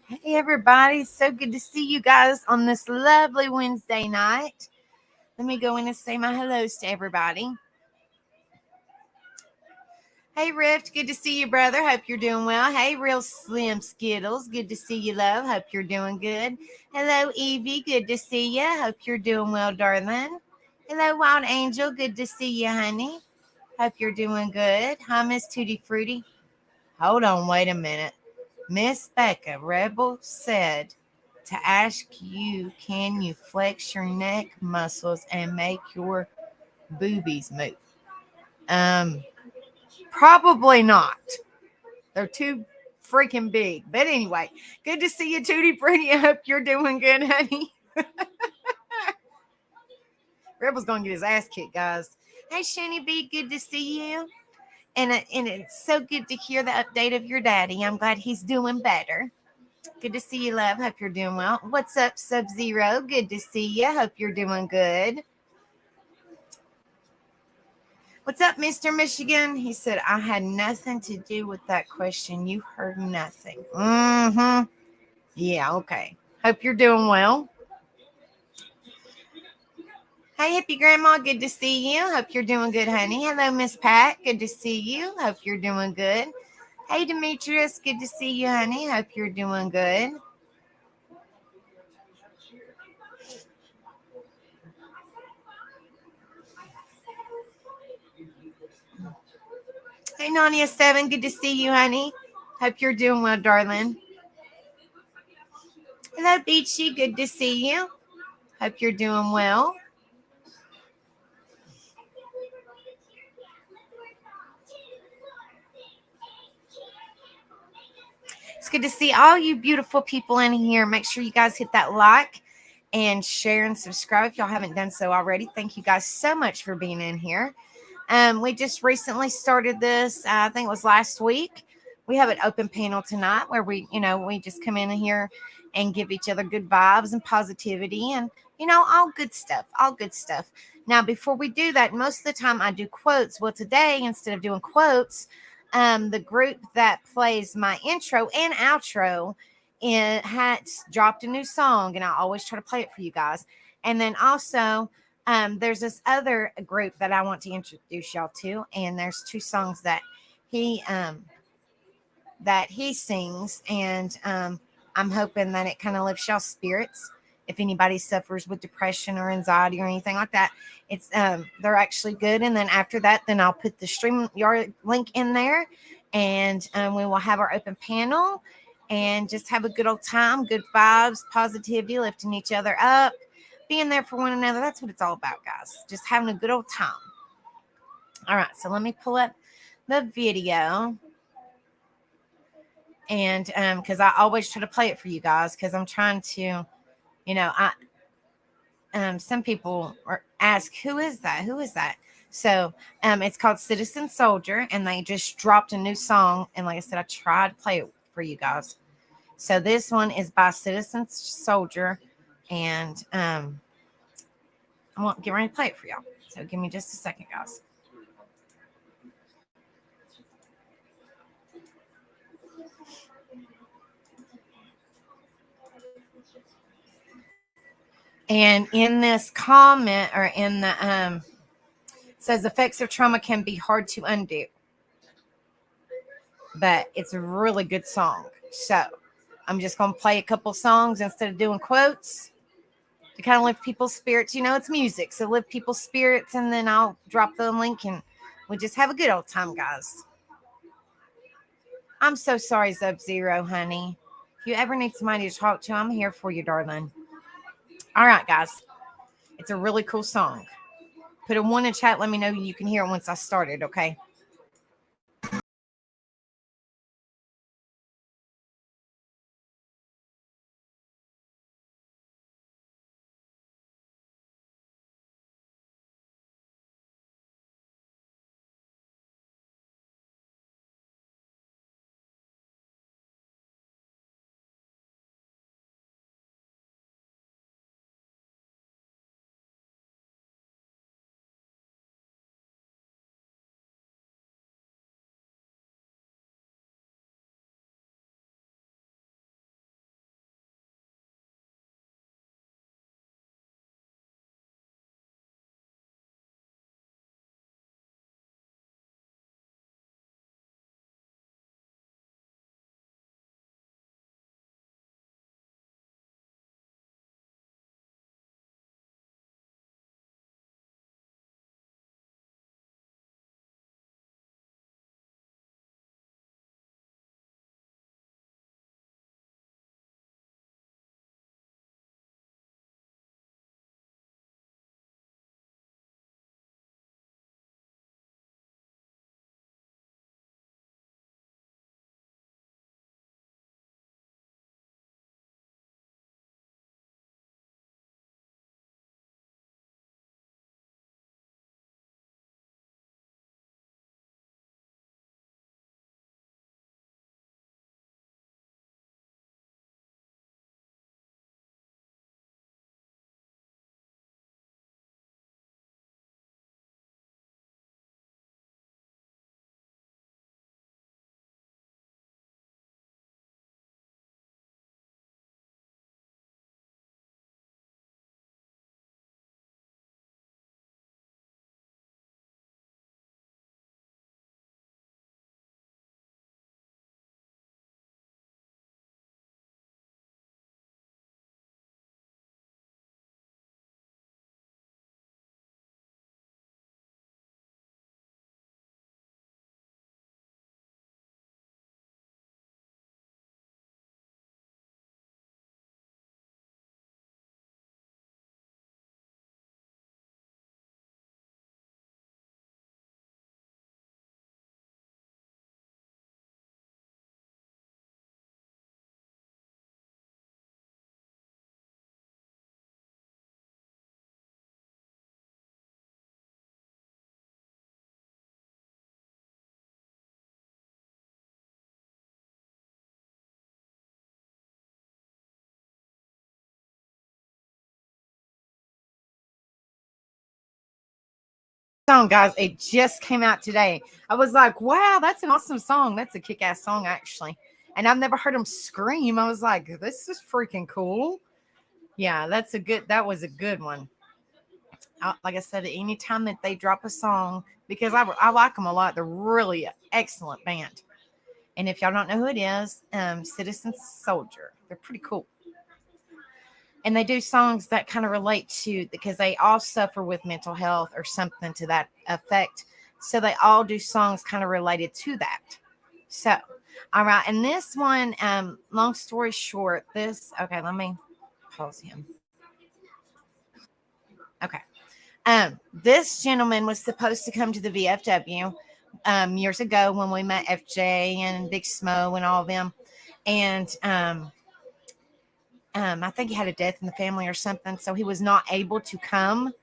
Hey, everybody. So good to see you guys on this lovely Wednesday night. Let me go in and say my hellos to everybody. Hey, Rift. Good to see you, brother. Hope you're doing well. Hey, Real Slim Skittles. Good to see you, love. Hope you're doing good. Hello, Evie. Good to see you. Hope you're doing well, darling. Hello, Wild Angel. Good to see you, honey. Hope you're doing good. Hi, Miss Tutti Frutti. Hold on. Wait a minute. Miss Becca Rebel said to ask you, can you flex your neck muscles and make your boobies move? Um, Probably not. They're too freaking big. But anyway, good to see you, Tootie Pretty. I hope you're doing good, honey. Rebel's gonna get his ass kicked, guys. Hey, Shani B, good to see you. And it's so good to hear the update of your daddy. I'm glad he's doing better. Good to see you, love. Hope you're doing well. What's up, Sub-Zero? Good to see you. Hope you're doing good. What's up, Mr. Michigan? He said, I had nothing to do with that question. You heard nothing. Mm-hmm. Yeah, okay. Hope you're doing well. Hey, hippie grandma. Good to see you. Hope you're doing good, honey. Hello, Miss Pat. Good to see you. Hope you're doing good. Hey, Demetrius. Good to see you, honey. Hope you're doing good. Hey, Nania7, good to see you, honey. Hope you're doing well, darling. Hello, Beachy, good to see you. Hope you're doing well. It's good to see all you beautiful people in here. Make sure you guys hit that like and share and subscribe if y'all haven't done so already. Thank you guys so much for being in here. We just recently started this. I think it was last week. We have an open panel tonight where we just come in here and give each other good vibes and positivity and, all good stuff, all good stuff. Now, before we do that, most of the time I do quotes. Well, today, instead of doing quotes, the group that plays my intro and outro has dropped a new song, and I always try to play it for you guys. And then also, there's this other group that I want to introduce y'all to, and there's two songs that he sings, and I'm hoping that it kind of lifts y'all spirits. If anybody suffers with depression or anxiety or anything like that, it's they're actually good. And then after that, then I'll put the StreamYard link in there, and we will have our open panel and just have a good old time, good vibes, positivity, lifting each other up, being there for one another. That's what it's all about, guys. Just having a good old time. All right, so let me pull up the video. And because I always try to play it for you guys, because I'm trying to, some people ask, who is that? So it's called Citizen Soldier, and they just dropped a new song. And like I said, I tried to play it for you guys. So this one is by Citizen Soldier, and I'm going to get ready to play it for y'all. So give me just a second, guys. And in this comment, or in the says effects of trauma can be hard to undo, but it's a really good song. So I'm just going to play a couple songs instead of doing quotes to kind of lift people's spirits. It's music, so lift people's spirits, and then I'll drop the link and we just have a good old time, guys. I'm so sorry, Sub-Zero, honey. If you ever need somebody to talk to, I'm here for you, darling. All right, guys. It's a really cool song. Put a 1 in chat. Let me know you can hear it once I started, okay? song, guys. It just came out today. I was like, wow, that's an awesome song. That's a kick-ass song, actually. And I've never heard him scream. I was like, this is freaking cool. Yeah, that was a good one. Like I said, anytime that they drop a song, because I like them a lot. They're really excellent band. And if y'all don't know who it is, Citizen Soldier. They're pretty cool. And they do songs that kind of relate to, because they all suffer with mental health or something to that effect. So they all do songs kind of related to that. So, all right. And this one, long story short, okay, let me pause him. Okay. This gentleman was supposed to come to the VFW years ago when we met FJ and Big Smo and all of them. And I think he had a death in the family or something, so he was not able to come.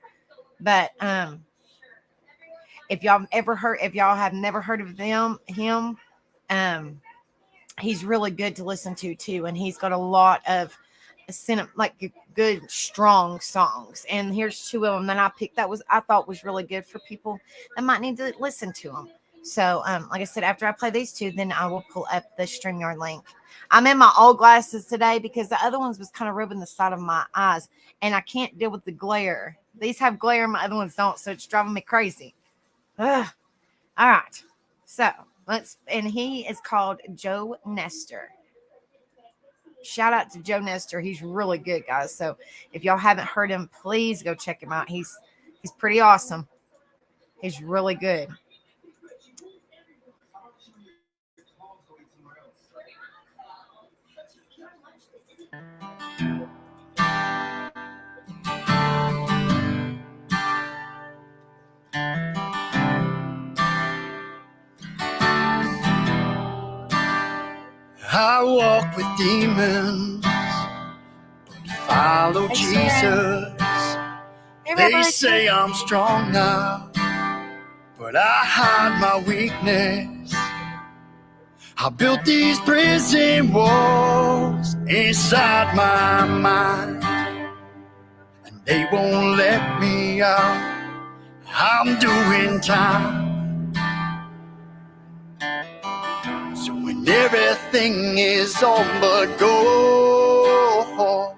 But if y'all have never heard of him, he's really good to listen to too, and he's got a lot of good strong songs. And here's two of them that I picked that I thought was really good for people that might need to listen to them. So, like I said, after I play these two, then I will pull up the StreamYard link. I'm in my old glasses today because the other ones was kind of rubbing the side of my eyes, and I can't deal with the glare. These have glare, and my other ones don't, so it's driving me crazy. Ugh. All right. So, and he is called Joe Nestor. Shout out to Joe Nestor. He's really good, guys. So, if y'all haven't heard him, please go check him out. He's pretty awesome. He's really good. I walk with demons, but follow Jesus. They say I'm strong now, but I hide my weakness. I built these prison walls inside my mind, and they won't let me out. I'm doing time. So when everything is all but gold,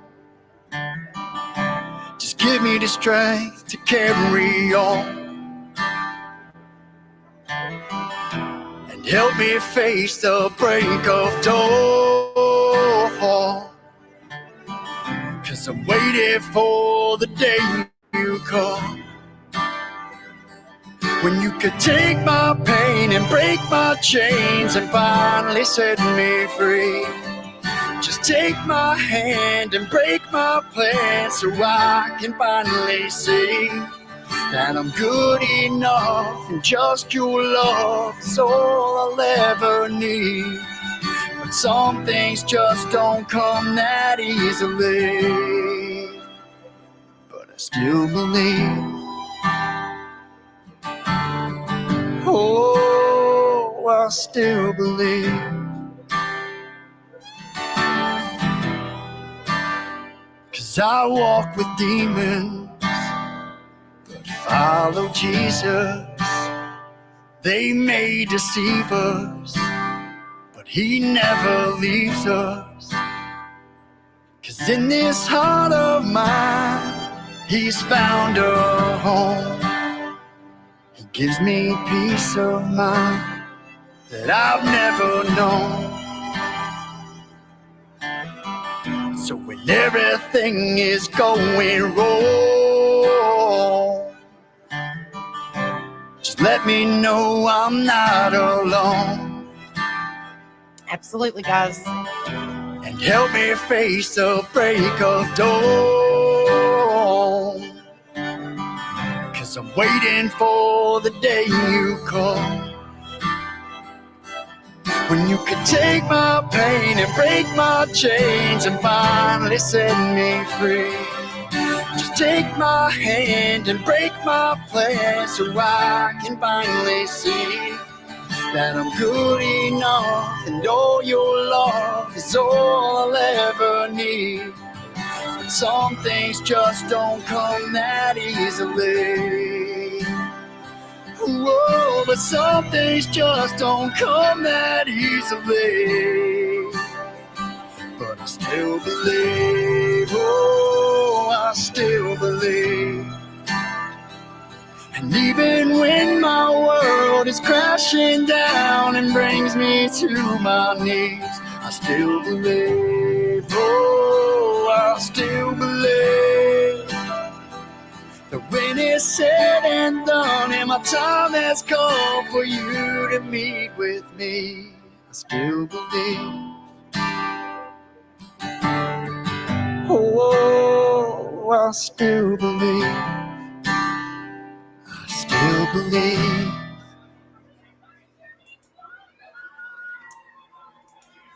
just give me the strength to carry on, and help me face the break of dawn. 'Cause I'm waiting for the day you come, when you could take my pain and break my chains and finally set me free. Just take my hand and break my plans so I can finally see that I'm good enough, and just your love is all I'll ever need. But some things just don't come that easily, but I still believe. Oh, I still believe. 'Cause I walk with demons, but follow Jesus. They may deceive us, but he never leaves us. 'Cause in this heart of mine, he's found a home. He gives me peace of mind that I've never known. So when everything is going wrong, just let me know I'm not alone. Absolutely, guys. And help me face the break of dawn. 'Cause I'm waiting for the day you come, when you could take my pain and break my chains and finally set me free. Just take my hand and break my plans so I can finally see that I'm good enough, and all your love is all I'll ever need. But some things just don't come that easily, but some things just don't come that easily. But I still believe, oh, I still believe. And even when my world is crashing down and brings me to my knees, I still believe, oh, I still believe that when it's said and done and my time has come for you to meet with me, I still believe. Oh, I still believe. I still believe.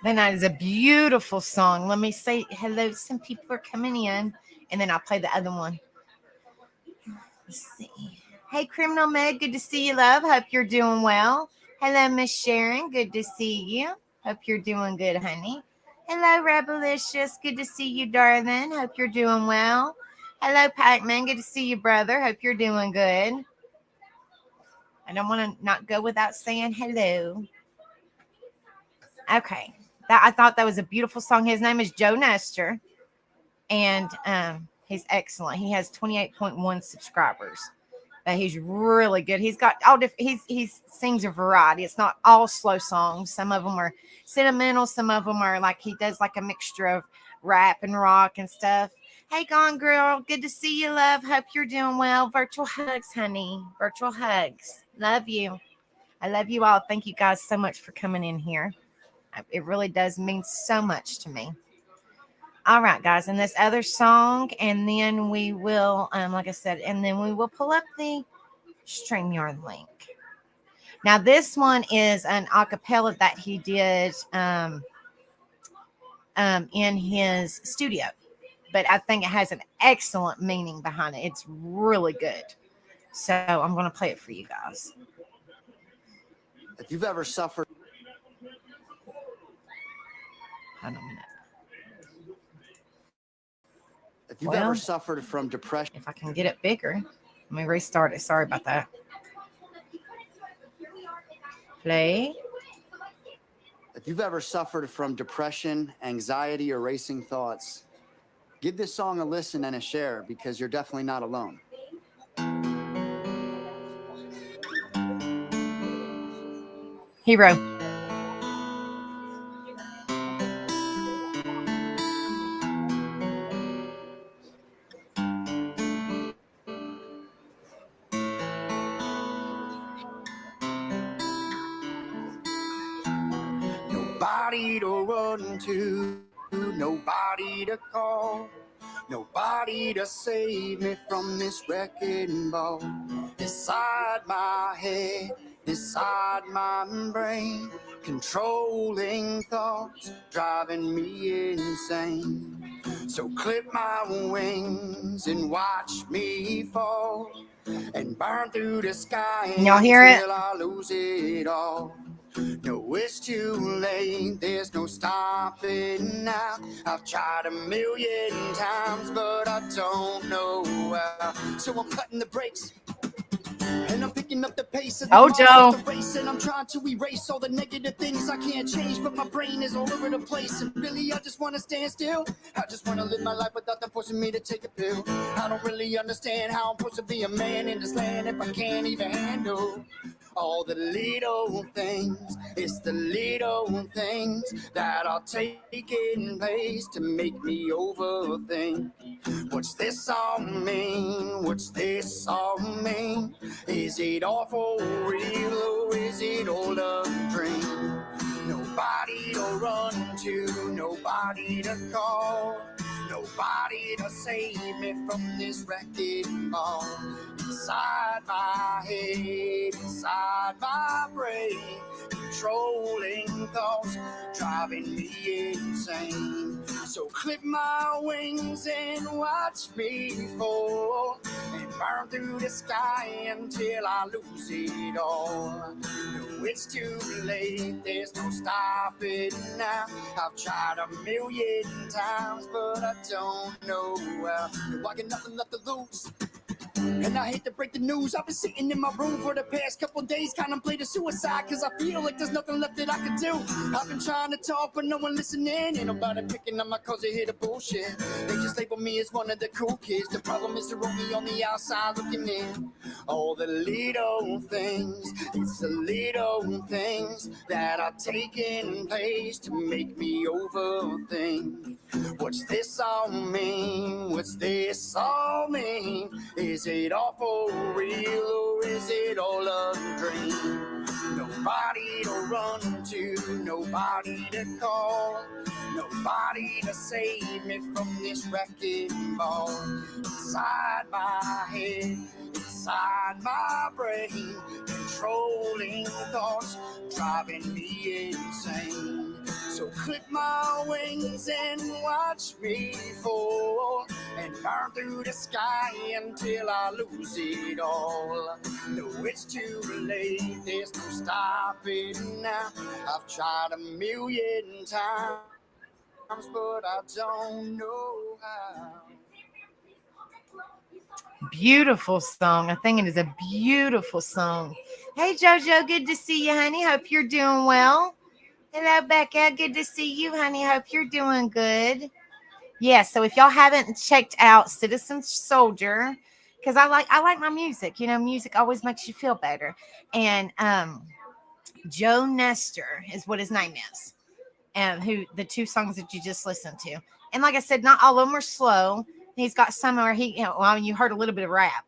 Then that is a beautiful song. Let me say hello. Some people are coming in, and then I'll play the other one. Let's see. Hey, Criminal Meg, good to see you, love. Hope you're doing well. Hello, Miss Sharon. Good to see you. Hope you're doing good, honey. Hello, Rebelicious. Good to see you, darling. Hope you're doing well. Hello, Pac-Man. Good to see you, brother. Hope you're doing good. I don't want to not go without saying hello. Okay. I thought that was a beautiful song. His name is Joe Nestor, and he's excellent. He has 28.1 subscribers. He's really good. He's got all different. He sings a variety. It's not all slow songs. Some of them are sentimental. Some of them are like he does like a mixture of rap and rock and stuff. Hey, Gone Girl, good to see you, love. Hope you're doing well. Virtual hugs, honey. Virtual hugs. Love you. I love you all. Thank you guys so much for coming in here. It really does mean so much to me. All right, guys, and this other song, and then we will, like I said, and then we will pull up the StreamYard link. Now, this one is an acapella that he did in his studio, but I think it has an excellent meaning behind it. It's really good. So I'm going to play it for you guys. If you've ever suffered... Hold on a minute. If you've ever suffered from depression... If I can get it bigger. Let me restart it. Sorry about that. Play. If you've ever suffered from depression, anxiety, or racing thoughts, give this song a listen and a share because you're definitely not alone. Hero. Nobody to run to, nobody to call, nobody to save me from this wrecking ball. Inside my head, inside my brain, controlling thoughts, driving me insane. So clip my wings and watch me fall and burn through the sky. Y'all hear it? Until I lose it all. No, it's too late, there's no stopping now. I've tried 1,000,000 times, but I don't know how. So I'm cutting the brakes, and I'm picking up the pace of the race, and I'm trying to erase all the negative things I can't change, but my brain is all over the place, and really I just want to stand still. I just want to live my life without them forcing me to take a pill. I don't really understand how I'm supposed to be a man in this land if I can't even handle all the little things. It's the little things that are taking place to make me overthink. What's this all mean? What's this all mean? Is it all for real or is it all a dream? Nobody to run to, nobody to call, nobody to save me from this wrecking ball. Inside my head, inside my brain, controlling thoughts, driving me insane. So clip my wings and watch me fall and burn through the sky until I lose it all. No, it's too late, there's no stopping now. I've tried 1,000,000 times, but I don't know how. No, I got nothing left to lose. And I hate to break the news, I've been sitting in my room for the past couple days, contemplating suicide, cause I feel like there's nothing left that I can do. I've been trying to talk, but no one listening. Ain't nobody picking up my cause they hear the bullshit. They just label me as one of the cool kids. The problem is they're only on the outside looking in. All the little things, it's the little things that are taking place to make me overthink. What's this all mean? What's this all mean? Is it all for real or is it all a dream? Nobody to run to, nobody to call, nobody to save me from this wrecking ball. Inside my head, inside my brain, controlling thoughts, driving me insane. So clip my wings and watch me fall and burn through the sky until I lose it all. No, it's too late, there's no stopping now. I've tried a million times, but I don't know how. Beautiful song. I think it is a beautiful song. Hey, JoJo, good to see you, honey. Hope you're doing well. Hello, Becca. Good to see you, honey. Hope you're doing good. Yeah, so if y'all haven't checked out Citizen Soldier, because I like my music. You know, music always makes you feel better. And Joe Nestor is what his name is. Who the two songs that you just listened to. And like I said, not all of them are slow. He's got some where you heard a little bit of rap.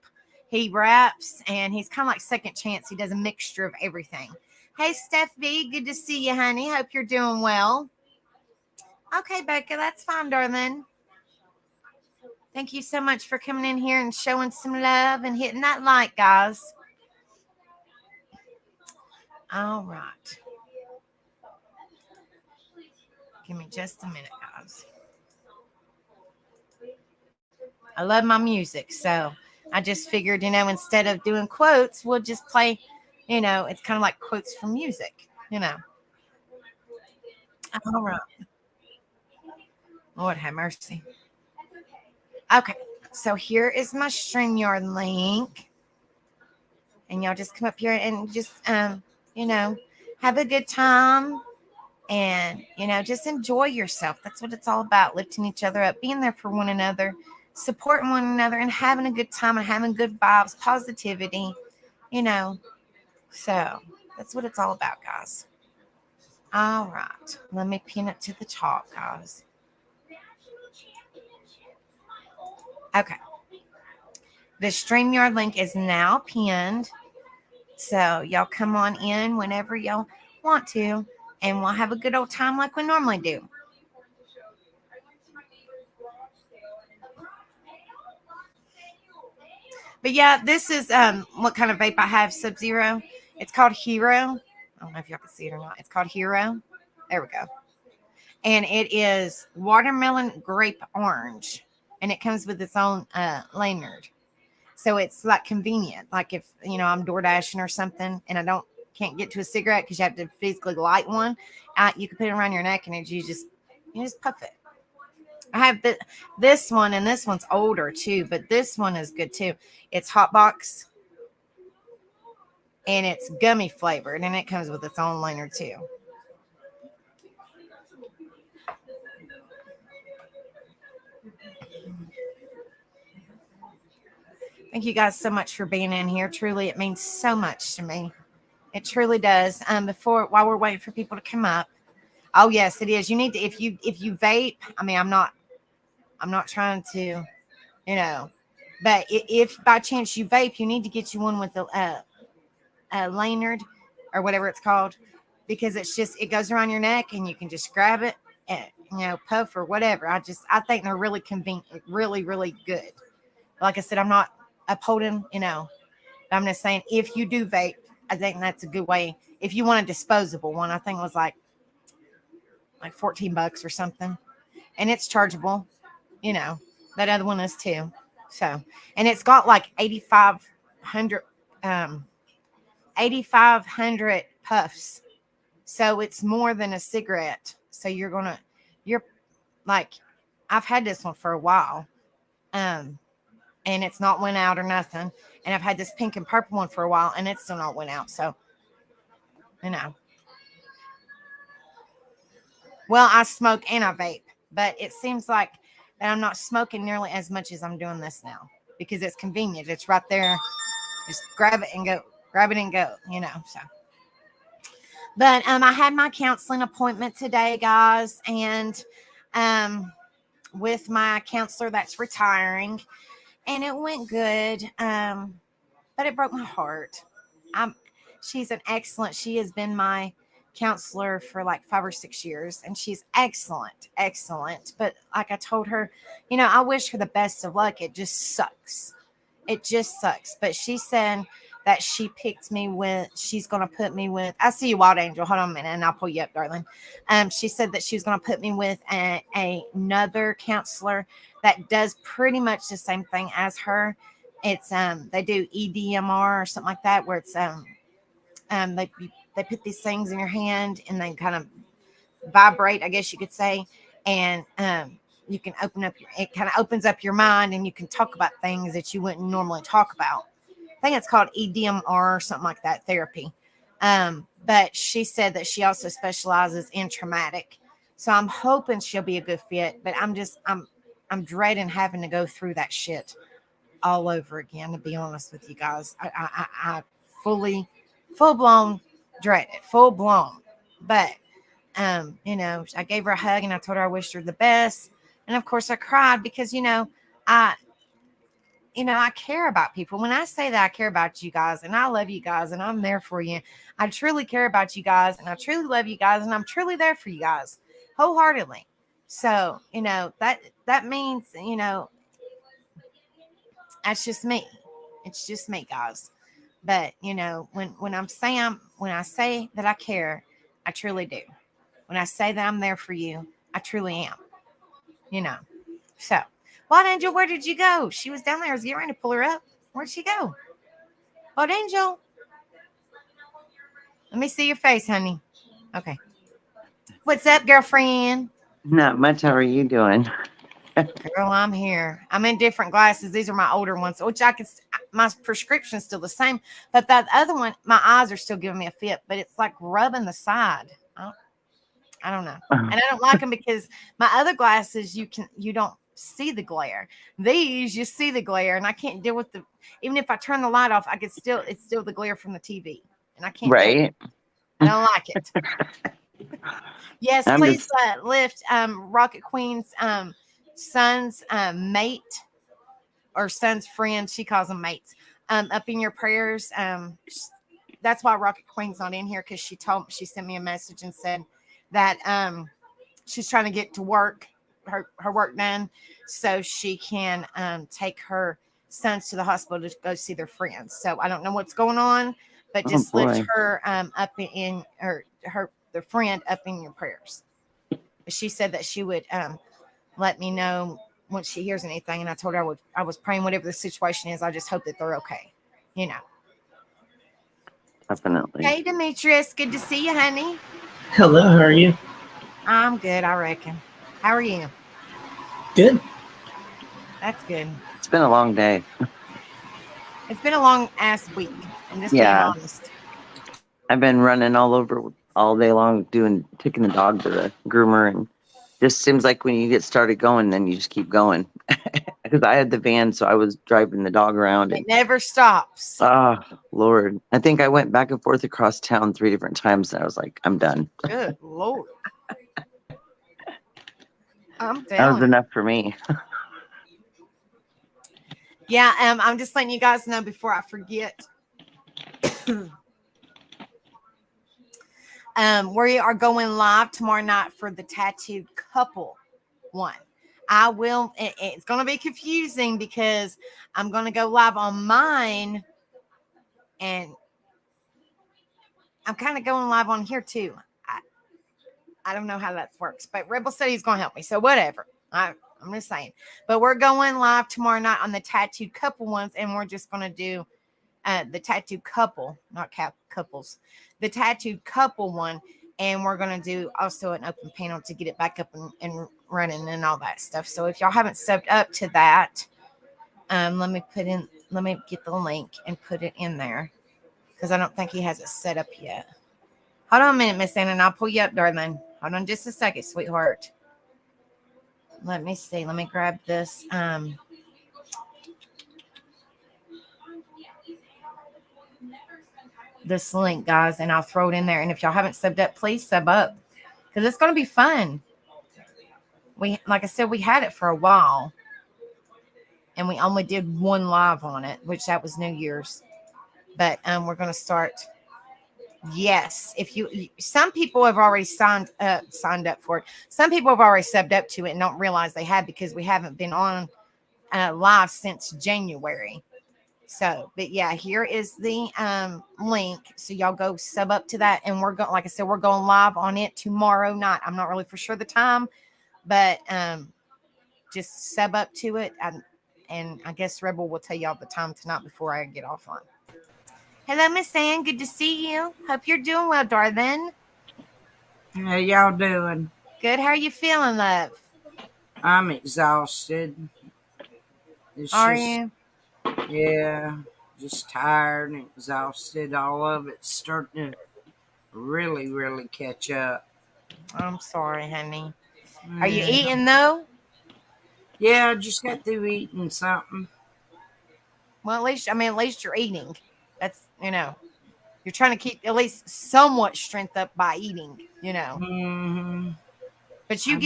He raps and he's kind of like Second Chance. He does a mixture of everything. Hey, Steph B, good to see you, honey. Hope you're doing well. Okay, Becca, that's fine, darling. Thank you so much for coming in here and showing some love and hitting that like, guys. All right. Give me just a minute, guys. I love my music, so I just figured, instead of doing quotes, we'll just play, it's kind of like quotes from music, All right. Lord have mercy. Okay, so here is my StreamYard link. And y'all just come up here and just, have a good time. And, just enjoy yourself. That's what it's all about, lifting each other up, being there for one another, supporting one another, and having a good time and having good vibes, positivity, So that's what it's all about, guys. All right. Let me pin it to the top, guys. Okay. The StreamYard link is now pinned. So y'all come on in whenever y'all want to, and we'll have a good old time like we normally do. But yeah, this is what kind of vape I have, Sub-Zero. It's called Hero. I don't know if y'all can see it or not. It's called Hero. There we go. And it is watermelon grape orange. And it comes with its own lanyard. So it's like convenient. Like if, I'm door dashing or something and I can't get to a cigarette because you have to physically light one, you can put it around your neck and you just puff it. I have this one, and this one's older too, but this one is good too. It's Hot Box, and it's gummy flavored, and it comes with its own lanyard too. Thank you guys so much for being in here. Truly, it means so much to me. It truly does. While we're waiting for people to come up. Oh yes, it is. You need to, if you vape, I'm not trying to, but if by chance you vape, you need to get you one with a lanyard or whatever it's called, because it goes around your neck and you can just grab it and, puff or whatever. I think they're really convenient, really, really good. Like I said, I'm not upholding, but I'm just saying, if you do vape, I think that's a good way. If you want a disposable one, I think it was like $14 or something, and it's chargeable. That other one is too. So, and it's got like 8,500 puffs. So it's more than a cigarette. So you're like, I've had this one for a while. and it's not went out or nothing. And I've had this pink and purple one for a while, and it's still not went out. So, you know. Well, I smoke and I vape, but it seems like that I'm not smoking nearly as much as I'm doing this now because it's convenient. It's right there. Just grab it and go. Grab it and go, you know. So, but I had my counseling appointment today, guys, and with my counselor that's retiring, and it went good. But it broke my heart. She's an excellent. She has been my counselor for like 5 or 6 years, and she's excellent. But like I told her, you know, I wish her the best of luck. It just sucks. But she said that she picked me with. She's gonna put me with. I see you, Wild Angel. Hold on a minute, and I'll pull you up, darling. She said that she was gonna put me with another counselor that does pretty much the same thing as her. It's they do EDMR or something like that, where it's they put these things in your hand and they kind of vibrate, I guess you could say, and you can it kind of opens up your mind, and you can talk about things that you wouldn't normally talk about. I think it's called EDMR or something like that, therapy. But she said that she also specializes in traumatic, so I'm hoping she'll be a good fit. But I'm dreading having to go through that shit all over again, to be honest with you guys. I full blown dread it, full blown. But you know, I gave her a hug and I told her I wished her the best. And of course I cried because, I care about people. When I say that I care about you guys and I love you guys and I'm there for you, I truly care about you guys and I truly love you guys and I'm truly there for you guys wholeheartedly. So, that means, that's just me. It's just me, guys. But when I say that I care, I truly do. When I say that I'm there for you, I truly am. So, Wild Angel, where did you go? She was down there. I was getting ready to pull her up. Where'd she go? Wild Angel, let me see your face, honey. Okay. What's up, girlfriend? Not much. How are you doing? Girl, I'm here. I'm in different glasses. These are my older ones, which my prescription's still the same, but that other one, my eyes are still giving me a fit, but it's like rubbing the side. I don't know. And I don't like them because my other glasses, you don't see the glare. These, you see the glare, and I can't deal with even if I turn the light off, it's still the glare from the TV, and I can't. Right. I don't like it. Yes, please lift Rocket Queen's son's mate or son's friend, she calls them mates, up in your prayers. That's why Rocket Queen's not in here, because she sent me a message and said that she's trying to get to work, her work done, so she can take her sons to the hospital to go see their friends. So I don't know what's going on, but just lift her up in the friend up in your prayers. She said that she would let me know once she hears anything, and I told her I was praying whatever the situation is. I just hope that they're okay. Definitely. Hey, Demetrius, good to see you, honey. Hello, how are you? I'm good, I reckon. How are you? Good. That's good. It's been a long day. It's been a long ass week. I'm just being honest. I've been running all over all day long taking the dog to the groomer, and just seems like when you get started going, then you just keep going. Because I had the van, so I was driving the dog around. It never stops. Oh, Lord. I think I went back and forth across town 3 different times, and I was like, I'm done. Good Lord. That was enough for me. Yeah, I'm just letting you guys know before I forget. We are going live tomorrow night for the tattooed couple one. It's going to be confusing because I'm going to go live on mine, and I'm kind of going live on here too. I don't know how that works, but Rebel said he's going to help me, so whatever. I'm just saying. But we're going live tomorrow night on the tattooed couple ones, and we're just going to do the tattooed couple, not couples, the tattooed couple one, and we're going to do also an open panel to get it back up and running and all that stuff. So if y'all haven't subbed up to that, Let me get the link and put it in there because I don't think he has it set up yet. Hold on a minute, Miss Anna, and I'll pull you up, darling. Hold on just a second, sweetheart. Let me see. Let me grab this. This link, guys, and I'll throw it in there. And if y'all haven't subbed up, please sub up because it's going to be fun. Like I said, we had it for a while, and we only did one live on it, which that was New Year's. But we're going to start. Yes, some people have already signed up for it. Some people have already subbed up to it and don't realize they have because we haven't been on live since January. So, but yeah, here is the link. So y'all go sub up to that, and we're going. Like I said, we're going live on it tomorrow night. I'm not really for sure the time, but just sub up to it, and I guess Rebel will tell y'all the time tonight before I get offline. Hello, Miss Ann. Good to see you. Hope you're doing well, darling. How y'all doing? Good. How are you feeling, love? I'm exhausted. Are you? Yeah, just tired and exhausted. All of it's starting to really, really catch up. I'm sorry, honey. Are you eating, though? Yeah, I just got through eating something. Well, at least you're eating. That's, you're trying to keep at least somewhat strength up by eating, Mm-hmm. But do you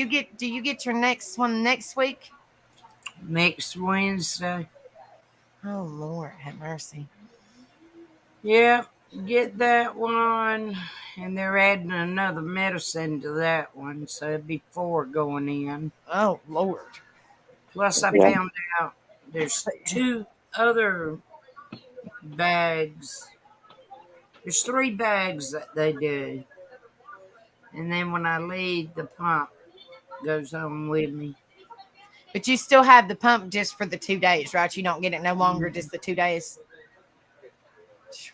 get your next one next week? Next Wednesday. Oh, Lord, have mercy. Yeah, get that one. And they're adding another medicine to that one, so it'd be 4 going in. Oh, Lord. Plus, I found out there's 2 other bags. There's 3 bags that they do. And then when I leave, the pump goes home with me. But you still have the pump just for the 2 days, right? You don't get it no longer, just the 2 days.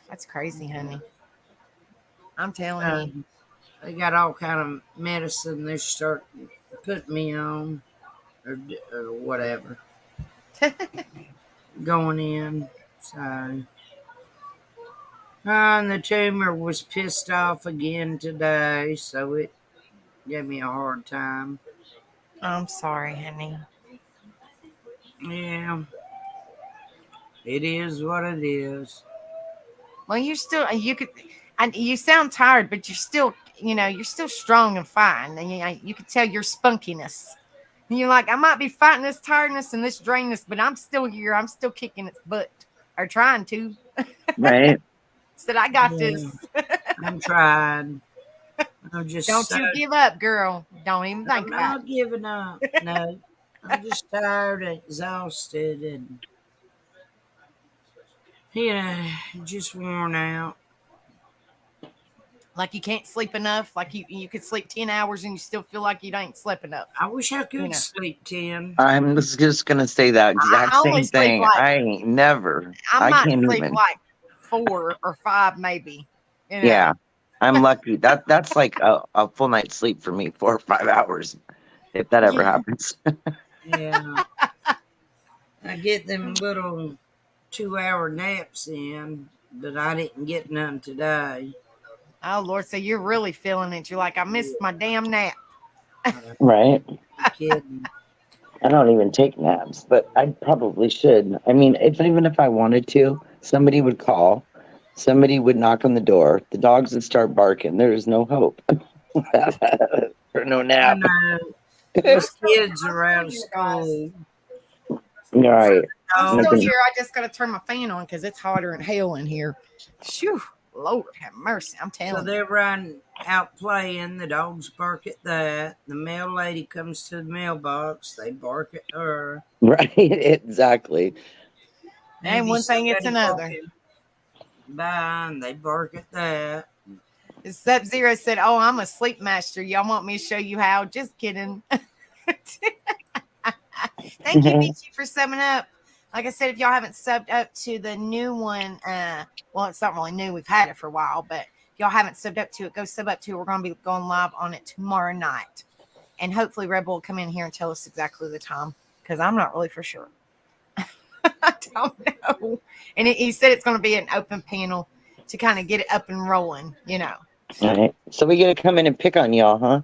That's crazy, honey. I'm telling you. They got all kind of medicine they're starting to put me on or whatever going in. So, and the tumor was pissed off again today, so it gave me a hard time. I'm sorry, honey. Yeah, it is what it is. Well, you sound tired, but you're still, you're still strong and fine. And you can tell your spunkiness. And you're like, I might be fighting this tiredness and this drainness, but I'm still here. I'm still kicking its butt, or trying to. Right. Said, I got this. I'm trying. I'm just Don't you give up, girl. Don't even think I'm about not giving up. No, I'm just tired and exhausted and, just worn out. Like you can't sleep enough. Like you could sleep 10 hours and you still feel like you ain't slept enough. I wish I could sleep 10. I'm just gonna say that exact I only same sleep thing. like- I ain't never. I might can't sleep even. like 4 or 5, maybe. Yeah, I'm lucky. That's like a full night's sleep for me, 4 or 5 hours, if that ever happens. Yeah. I get them little 2-hour naps in, but I didn't get none today. Oh, Lord. So you're really feeling it. You're like, I missed my damn nap. Right. Kidding. I don't even take naps, but I probably should. I mean, even if I wanted to, somebody would call, somebody would knock on the door, the dogs would start barking. There is no hope for no I nap. know. Those kids are out of school. Right. I'm still Okay. here. I just got to turn my fan on because it's hotter than hell in here. Phew. Lord have mercy. I'm So telling you. they're running out playing. The dogs bark at that. The mail lady comes to the mailbox. They bark at her. Right. Exactly. And Maybe one thing, it's somebody another. walking by and they bark at that. Sub-Zero said, oh, I'm a sleep master. Y'all want me to show you how? Just kidding. Thank you, Michi, for subbing up. Like I said, if y'all haven't subbed up to the new one, well, it's not really new. We've had it for a while, but if y'all haven't subbed up to it, go sub up to it. We're going to be going live on it tomorrow night. And hopefully Rebel will come in here and tell us exactly the time because I'm not really for sure. I don't know. And he said it's going to be an open panel to kind of get it up and rolling, you know. All right. So we get to come in and pick on y'all, huh?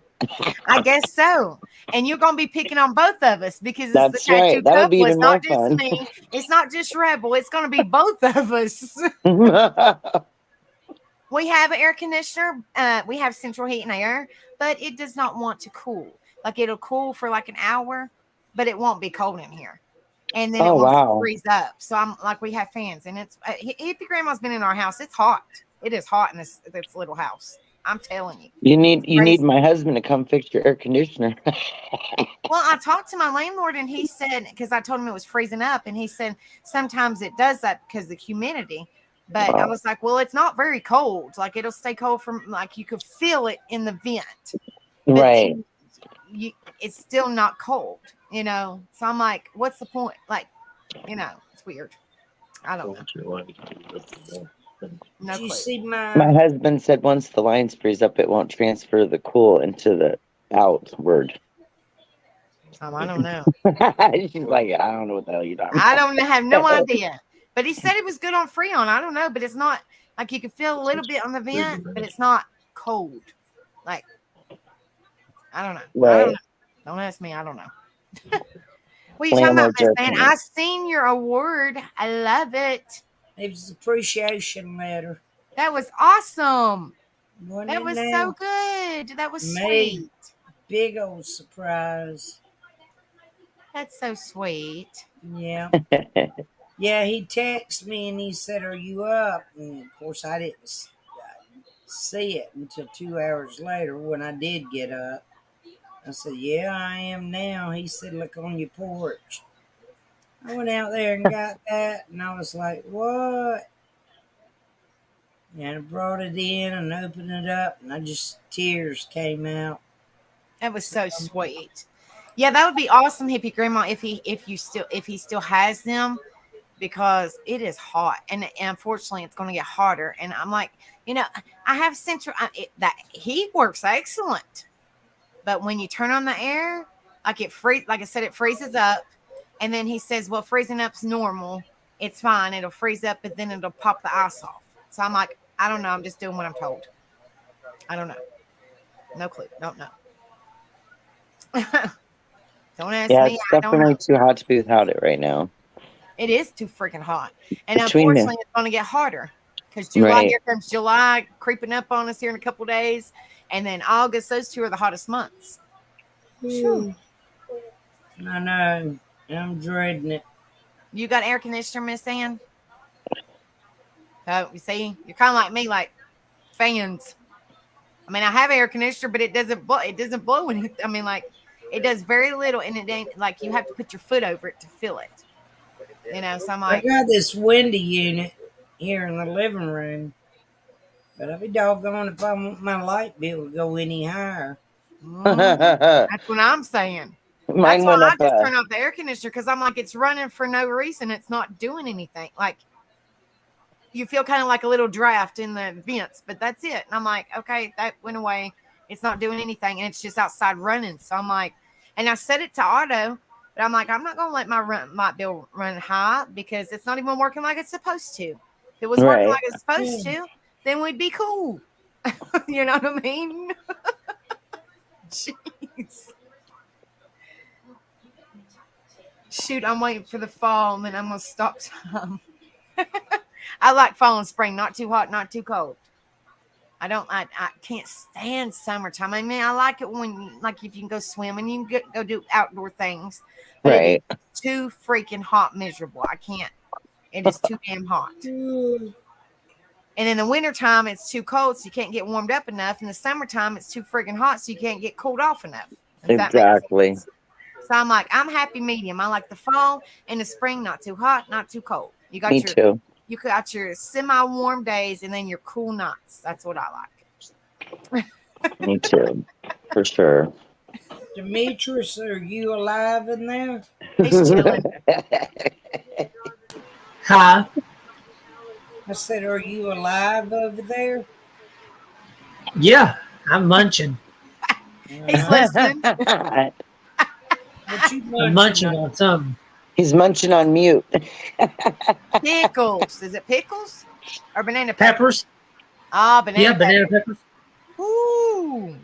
I guess so. And you're going to be picking on both of us because it's That's the tattoo right. That would be couple. It's even more not just fun. me. It's not just Rebel. It's going to be both of us. We have an air conditioner. We have central heat and air, but it does not want to cool. Like it'll cool for like an hour, but it won't be cold in here. And then it Oh, wants wow. to freeze up. So I'm like, we have fans, and it's Hippie Grandma's been in our house. It's hot. It is hot in this little house. I'm telling you. You need Crazy. my husband to come fix your air conditioner. Well, I talked to my landlord, and he said, because I told him it was freezing up, and he said sometimes it does that because of the humidity. But I was like, well, it's not very cold. Like it'll stay cold from like you could feel it in the vent. But Right. then it's still not cold, you know. So I'm like, what's the point? Like, you know, it's weird. I don't know. No Did you clue. see My husband said once the lines freeze up, it won't transfer the cool into the outward. I don't know. She's like, I don't know what the hell you're talking I about. don't have no idea. But he said it was good on Freon. I don't know, but it's not like you can feel a little bit on the vent, but it's not cold. Like, I don't know. I Right. don't know. Don't ask me. I don't know. What are you talking about, Landlords Miss are Man? opinions. I seen your award. I love it. It was an appreciation letter. That was awesome. Wasn't That it was now? so good. That was Made. sweet. Big old surprise. That's so sweet. Yeah. Yeah, he texted me and he said, "Are you up?" And of course, I didn't see it until 2 hours later when I did get up. I said, "Yeah, I am now." He said, "Look on your porch." I went out there and got that, and I was like, "What?" And I brought it in and opened it up, and tears came out. That was so sweet. Yeah, that would be awesome, Hippie Grandma, if he still has them, because it is hot, and unfortunately it's going to get hotter. And I'm like, you know, I have central that heat works excellent, but when you turn on the air, like like I said, it freezes up, and then he says, well, freezing up's normal. It's fine. It'll freeze up, but then it'll pop the ice off. So I'm like, I don't know. I'm just doing what I'm told. I don't know. No clue. Don't know. Don't ask Yeah, me. it's I don't know. definitely too hot to be without it right now. It is too freaking hot. And Between unfortunately, it's going to get hotter because July, Right. here comes July creeping up on us here in a couple days. And then August, those two are the hottest months. Phew. I know. I'm dreading it. You got air conditioner, Miss Ann? Oh, you see, you're kind of like me, like fans. I mean, I have air conditioner, but it doesn't blow. It doesn't blow any. I mean, like it does very little, and it ain't like you have to put your foot over it to feel it. You know, so I'm I like, got this windy unit here in the living room, but I'll be doggone if I want my light bill to go any higher. that's what I'm saying. Mine That's why went I up. just turn off the air conditioner because I'm like, it's running for no reason. It's not doing anything. Like you feel kind of like a little draft in the vents, but that's it. And I'm like, okay, that went away. It's not doing anything, and it's just outside running. So I'm like, and I set it to auto, but I'm like, I'm not gonna let my bill run high because it's not even working like it's supposed to. If it was working Right. like it's supposed to, then we'd be cool. You know what I mean? Jeez. Shoot, I'm waiting for the fall, and then I'm gonna stop time. I like fall and spring, not too hot, not too cold. I can't stand summertime. I mean, I like it when, like, if you can go swimming, you can go do outdoor things. But Right. it's too freaking hot, miserable. I can't. It is too damn hot. And in the wintertime, it's too cold, so you can't get warmed up enough. In the summertime, it's too freaking hot, so you can't get cooled off enough. If that makes Exactly. sense. So I'm like, I'm happy medium. I like the fall and the spring, not too hot, not too cold. You got Me too. You got your semi-warm days and then your cool nights. That's what I like. Me too. For sure. Demetrius, are you alive in there? He's chilling. Hi. I said, are you alive over there? Yeah, I'm munching. He's listening. What you I'm munching on something. He's munching on mute. Pickles. Is it pickles or banana Peppers. Ah, banana Yeah, banana peppers. peppers. Ooh.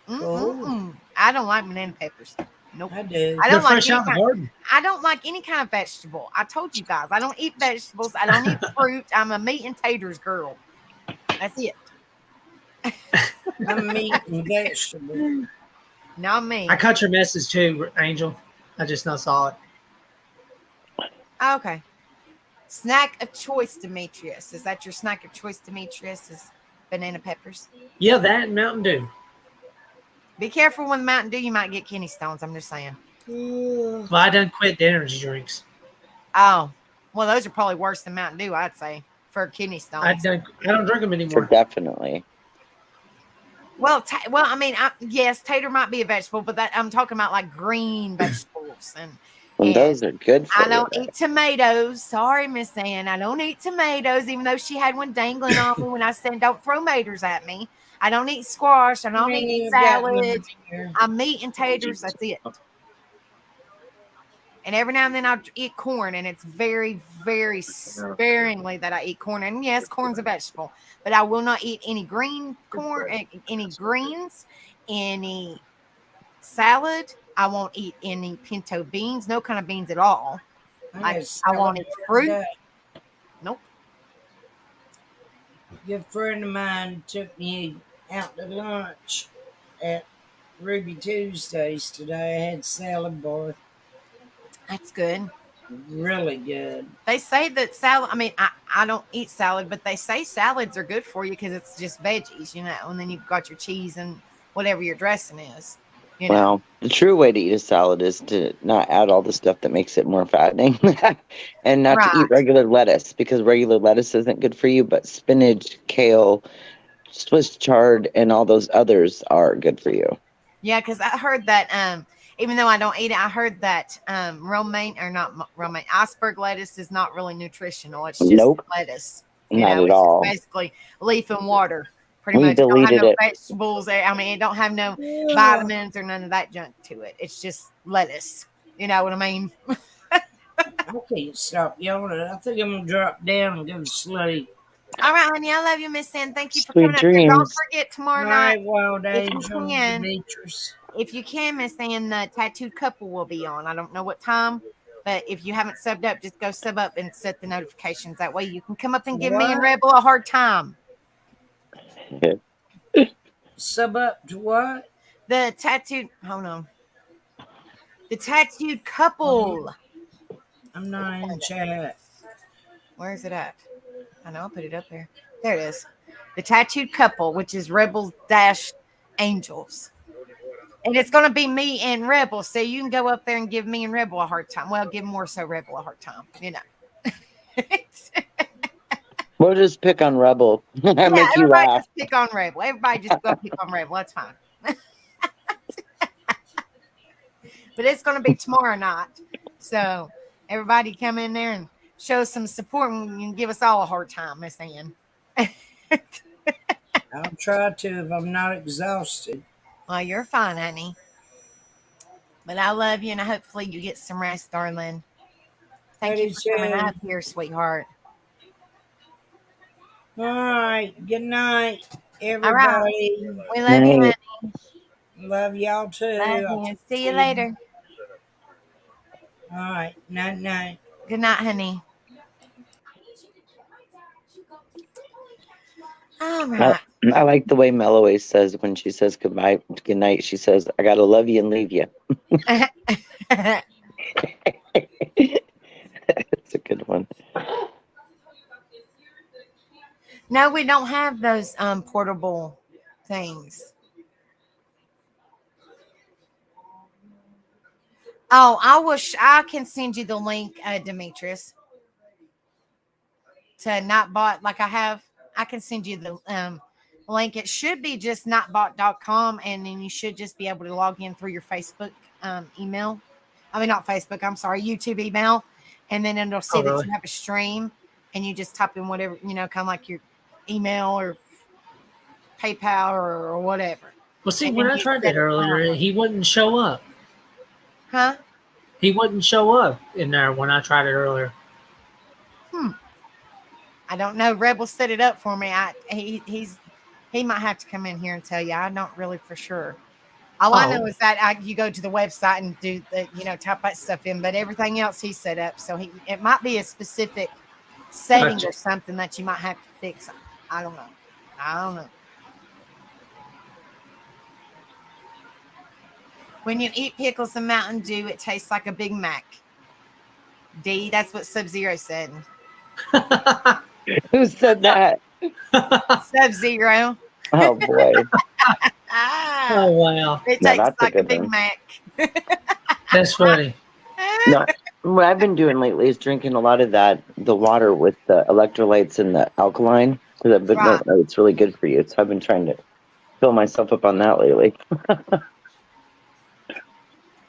Oh. I don't like banana peppers. Nope. I do. I They're don't like fresh any out of the kind. garden. I don't like any kind of vegetable. I told you guys, I don't eat vegetables. I don't eat fruit. I'm a meat and taters girl. That's it. I'm meat and vegetable. Not me. I caught your message too, Angel. I just now saw it. Okay. Snack of choice, Demetrius. Is that your snack of choice, Demetrius? Is banana peppers? Yeah, that and Mountain Dew. Be careful with Mountain Dew. You might get kidney stones. I'm just saying. Ugh. Well, I done quit the energy drinks. Oh, well, those are probably worse than Mountain Dew, I'd say, for kidney stones. I don't drink them So anymore. definitely. Well, I mean, yes, tater might be a vegetable, but that I'm talking about like green vegetables, and Those are good for I don't you. eat tomatoes. Sorry, Miss Ann, I don't eat tomatoes, even though she had one dangling on me when I said don't throw tomatoes at me. I don't eat squash. I don't eat You got one salad. here. I'm meat and taters. That's it. And every now and then I'll eat corn, and it's very, very sparingly that I eat corn. And yes, corn's a vegetable, but I will not eat any green corn, any greens, any salad. I won't eat any pinto beans, no kind of beans at all. I won't eat fruit. Nope. A good friend of mine took me out to lunch at Ruby Tuesdays today. I had salad bar. That's good. Really good. They say that salad, I mean, I don't eat salad, but they say salads are good for you because it's just veggies, you know, and then you've got your cheese and whatever your dressing is. You know? Well, the true way to eat a salad is to not add all the stuff that makes it more fattening and not to Right. eat regular lettuce, because regular lettuce isn't good for you, but spinach, kale, Swiss chard, and all those others are good for you. Yeah, because I heard that even though I don't eat it, I heard that romaine or not romaine, iceberg lettuce is not really nutritional. It's just Nope. lettuce. Not at it's all. just basically leaf and water. Pretty We much. It don't have deleted no it. vegetables. I mean, it don't have no vitamins or none of that junk to it. It's just lettuce. You know what I mean? I can't stop yawning. I think I'm gonna drop down and go to sleep. All right, honey. I love you, Miss Ann. Thank you for Sweet coming up here. Don't dreams. forget All tomorrow night. right, Wild if you Angel, can. Demetrius. If you can, Miss Ann, the tattooed couple will be on. I don't know what time, but if you haven't subbed up, just go sub up and set the notifications. That way you can come up and give me and What? Rebel a hard time. Sub up to what? The tattooed, hold on. The tattooed couple. I'm not in chat. Where is it at? I know, I'll put it up there. There it is. The tattooed couple, which is Rebel Dash Angels. And it's going to be me and Rebel. So you can go up there and give me and Rebel a hard time. Well, give more so Rebel a hard time, you know. We'll just pick on Rebel. Make you everybody laugh. just pick on Rebel. Everybody just go pick on Rebel. That's fine. But it's going to be tomorrow night. So everybody come in there and show some support and give us all a hard time, Miss Ann. I'll try to if I'm not exhausted. Well, you're fine, honey. But I love you, and hopefully you get some rest, darling. Thank you for coming up here, sweetheart. All right. Good night, everybody. We love you, Night. honey. Love y'all too. Love you. See you later. All right. Night, night. Good night, honey. All right. I like the way Mel always says when she says goodbye, good night. She says, "I gotta love you and leave you." It's a good one. No, we don't have those portable things. Oh, I can send you the link, Demetrius, to Notbot like I have. I can send you the link. It should be just notbot.com, and then you should just be able to log in through your Facebook email. I mean, not Facebook, I'm sorry, YouTube email. And then it'll see that you have a stream, and you just type in whatever, you know, kind of like your email or PayPal or whatever. Well, see, And when then I you tried set that it earlier, up. he wouldn't show up. Huh? He wouldn't show up in there when I tried it earlier. I don't know. Rebel set it up for me. He might have to come in here and tell you. I'm not really for sure. All I know is that you go to the website and do the, type that stuff in, but everything else he set up. So it might be a specific setting Gotcha. or something that you might have to fix. I don't know. When you eat pickles and Mountain Dew, it tastes like a Big Mac. D, that's what Sub-Zero said. Who said that? Sub-Zero. Oh boy. Oh wow, It Now tastes that's a like a good Big one. Mac. that's funny. No, what I've been doing lately is drinking a lot of the water with the electrolytes and the alkaline, because I've been Right. it's really good for you. So I've been trying to fill myself up on that lately.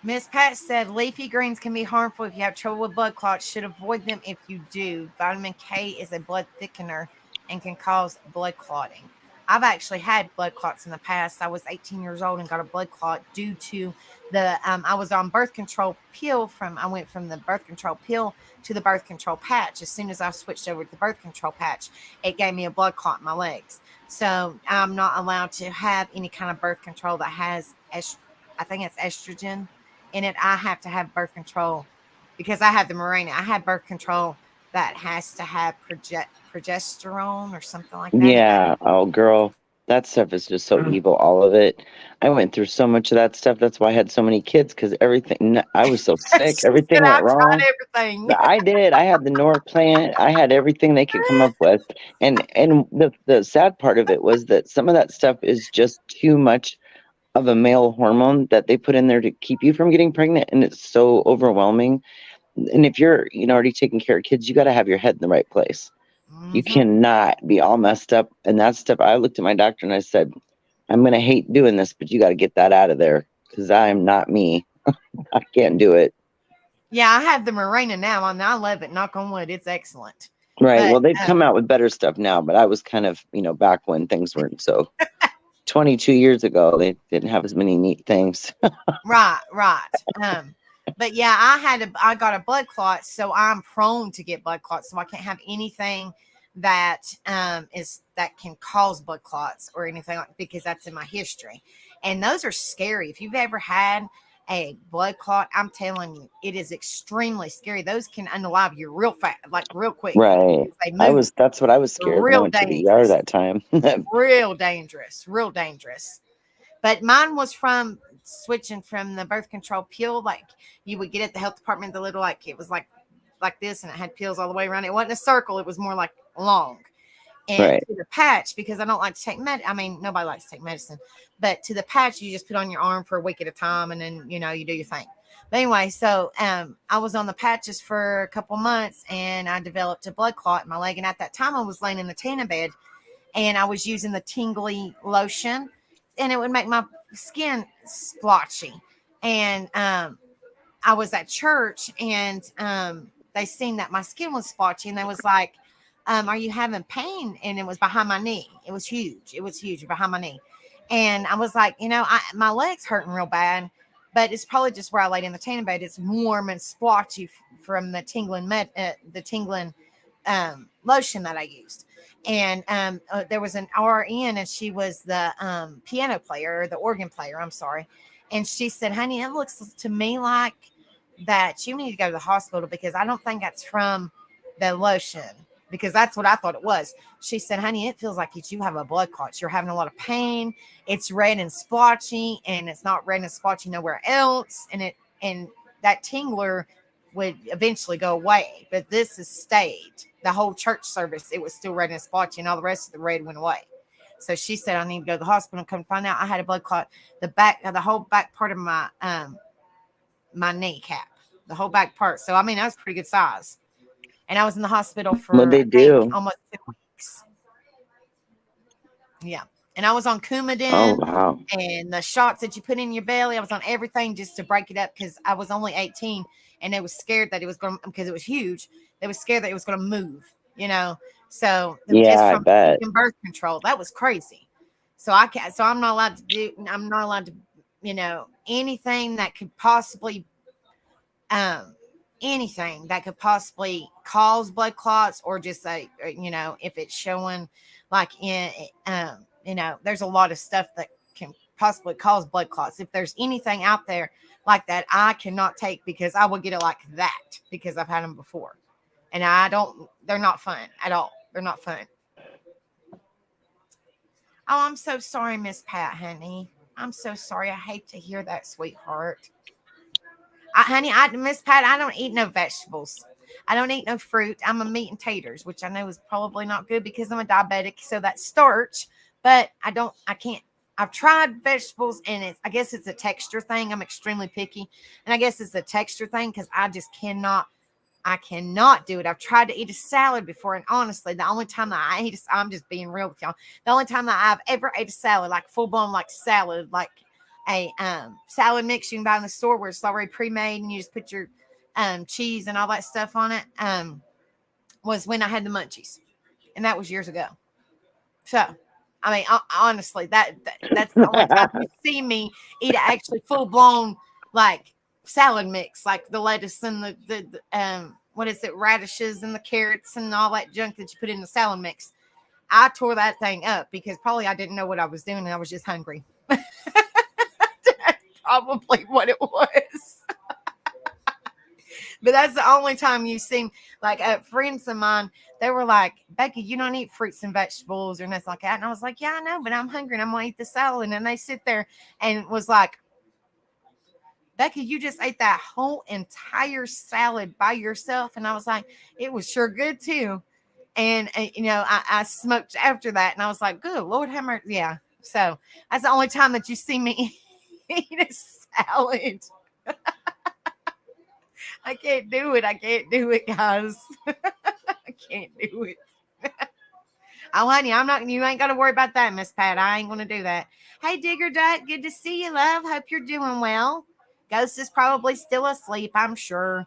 Miss Pat said leafy greens can be harmful if you have trouble with blood clots. Should avoid them if you do. Vitamin K is a blood thickener and can cause blood clotting. I've actually had blood clots in the past. I was 18 years old and got a blood clot due to I was on birth control pill I went from the birth control pill to the birth control patch. As soon as I switched over to the birth control patch, it gave me a blood clot in my legs. So I'm not allowed to have any kind of birth control that has, I think it's estrogen in it. I have to have birth control because I have the Mirena. I have birth control that has to have progesterone or something like that. Yeah. Oh, girl, that stuff is just so evil. All of it. I went through so much of that stuff. That's why I had so many kids, because everything. I was so sick. She Everything said, went I've tried wrong. everything. I did. I had the Norplant. I had everything they could come up with. And the sad part of it was that some of that stuff is just too much of a male hormone that they put in there to keep you from getting pregnant, and it's so overwhelming. And if you're, already taking care of kids, you got to have your head in the right place. You Mhm. cannot be all messed up. And that stuff, I looked at my doctor and I said, I'm going to hate doing this, but you got to get that out of there, because I am not me. I can't do it. Yeah, I have the Mirena now, and I love it. Knock on wood, it's excellent. Right. But Well, they've come out with better stuff now, but I was kind of, back when things weren't so. 22 years ago, they didn't have as many neat things. right. But yeah, I got a blood clot, so I'm prone to get blood clots. So I can't have anything that that can cause blood clots or anything because that's in my history. And those are scary. If you've ever had a blood clot, I'm telling you, it is extremely scary. Those can unalive you real fast, like real quick. Right. That's what I was scared when I went to the ER that time. real dangerous. But mine was from switching from the birth control pill, like you would get at the health department, the little, like, it was like this, and it had pills all the way around. It wasn't a circle, it was more like long. And Right. to the patch, because I don't like to take nobody likes to take medicine, but to the patch, you just put on your arm for a week at a time, and then, you do your thing. But anyway, so I was on the patches for a couple months, and I developed a blood clot in my leg. And at that time, I was laying in the tanning bed, and I was using the tingly lotion, and it would make my skin splotchy. And I was at church, and they seen that my skin was splotchy, and they was like, are you having pain? And it was behind my knee. It was huge behind my knee. And I was like, my leg's hurting real bad, but it's probably just where I laid in the tanning bed. It's warm and splotchy from the tingling lotion that I used. And there was an RN, and she was the piano player, or the organ player, I'm sorry. And she said, honey, it looks to me like that you need to go to the hospital, because I don't think that's from the lotion, because that's what I thought it was. She said, honey, it feels like you have a blood clot. You're having a lot of pain. It's red and splotchy, and it's not red and splotchy nowhere else. And that tingler would eventually go away, but this has stayed. The whole church service, it was still red and splotchy, and all the rest of the red went away. So she said, I need to go to the hospital and come find out I had a blood clot. The whole back part of my my kneecap, the whole back part. So I was pretty good size. And I was in the hospital for What'd they do? Almost 2 weeks. Yeah. And I was on Coumadin. Oh, wow. And the shots that you put in your belly. I was on everything just to break it up, because I was only 18, and they was scared that it was going to, because it was huge. They was scared that it was going to move, So Yeah, just I from bet. taking birth control, that was crazy. So I'm not allowed to anything that could possibly anything that could possibly cause blood clots, or just if it's showing like there's a lot of stuff that can possibly cause blood clots. If there's anything out there like that, I cannot take, because I will get it like that, because I've had them before, and they're not fun at all. They're not fun. Oh, I'm so sorry, Miss Pat, honey. I'm so sorry. I hate to hear that, sweetheart. Miss Pat, I don't eat no vegetables. I don't eat no fruit. I'm a meat and taters, which I know is probably not good because I'm a diabetic. So that's starch, but I can't. I've tried vegetables, and I guess it's a texture thing. I'm extremely picky, and I guess it's a texture thing because I just cannot. I cannot do it. I've tried to eat a salad before, and honestly, the only time that I eat, I'm just being real with y'all. The only time that I've ever ate a salad, like full blown, like salad, like a salad mix you can buy in the store where it's already pre-made, and you just put your cheese and all that stuff on it, was when I had the munchies, and that was years ago. So, I mean, honestly, that's the only time you see me eat actually full blown like salad mix, like the lettuce and the what is it, radishes and the carrots and all that junk that you put in the salad mix. I tore that thing up because probably I didn't know what I was doing, and I was just hungry. That's probably what it was. But that's the only time you've seen, like, friends of mine, they were like, Becky, you don't eat fruits and vegetables or nothing like that. And I was like, yeah, I know, but I'm hungry and I'm going to eat the salad. And they sit there and was like, Becky, you just ate that whole entire salad by yourself. And I was like, it was sure good too. And, I smoked after that. And I was like, good Lord, have mercy. Yeah. So that's the only time that you see me eat a salad. I can't do it. I can't do it, guys. I can't do it. Oh, honey, you ain't got to worry about that, Miss Pat. I ain't going to do that. Hey, Digger Duck, good to see you, love. Hope you're doing well. Ghost is probably still asleep, I'm sure.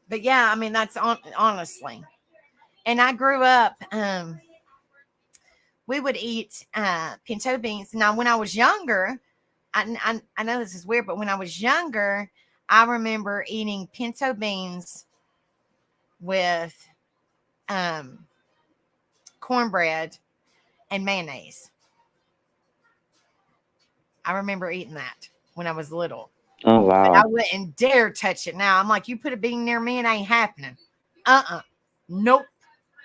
But yeah, I mean, that's honestly. And I grew up, we would eat pinto beans. Now, when I was younger, I know this is weird, but when I was younger, I remember eating pinto beans with cornbread and mayonnaise. I remember eating that when I was little. Oh, wow. But I wouldn't dare touch it now. I'm like, you put a bean near me, it ain't happening. Nope.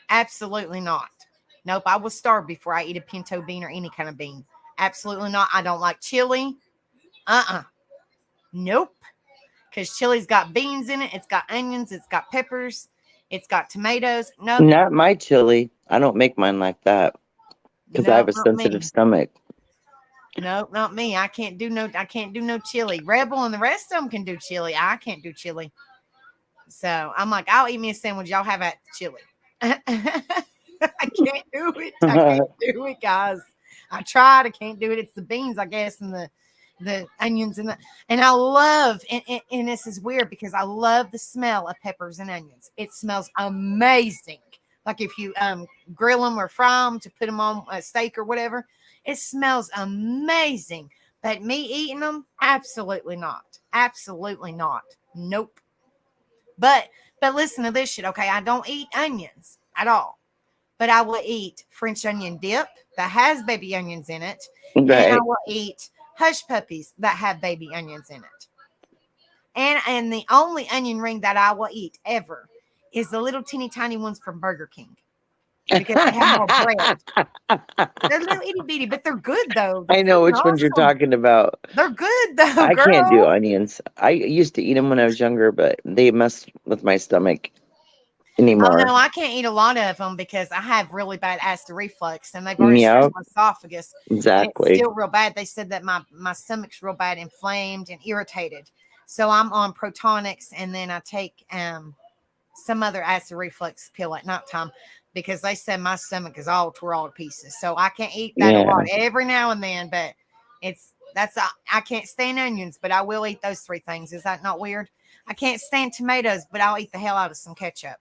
Absolutely not. Nope. I will starve before I eat a pinto bean or any kind of bean. Absolutely not. I don't like chili. Nope. Because chili's got beans in it. It's got onions. It's got peppers. It's got tomatoes. Nope. Not my chili. I don't make mine like that because I have a sensitive stomach. Nope, not me. I can't do no chili. Rebel and the rest of them can do chili. I can't do chili. So I'm like, I'll eat me a sandwich. Y'all have at the chili. I can't do it. I can't do it, guys. I tried. I can't do it. It's the beans, I guess, and the onions and I love, and this is weird because I love the smell of peppers and onions. It smells amazing. Like if you grill them or fry them to put them on a steak or whatever, it smells amazing. But me eating them, absolutely not. Absolutely not. Nope. But listen to this shit, okay? I don't eat onions at all. But I will eat French onion dip that has baby onions in it. Right. And I will eat hush puppies that have baby onions in it. And the only onion ring that I will eat ever is the little teeny tiny ones from Burger King. Because they have more bread. They're little itty bitty, but they're good though. I know which ones you're talking about. They're good though. I can't do onions. I used to eat them when I was younger, but they mess with my stomach anymore. Oh no, I can't eat a lot of them because I have really bad acid reflux, and they've already stressed my esophagus. Exactly. It's still real bad. They said that my stomach's real bad, inflamed and irritated. So I'm on Protonix, and then I take some other acid reflux pill at nighttime. Because they said my stomach is all tore all to pieces. So I can't eat that a lot every now and then, but I can't stand onions, but I will eat those three things. Is that not weird? I can't stand tomatoes, but I'll eat the hell out of some ketchup.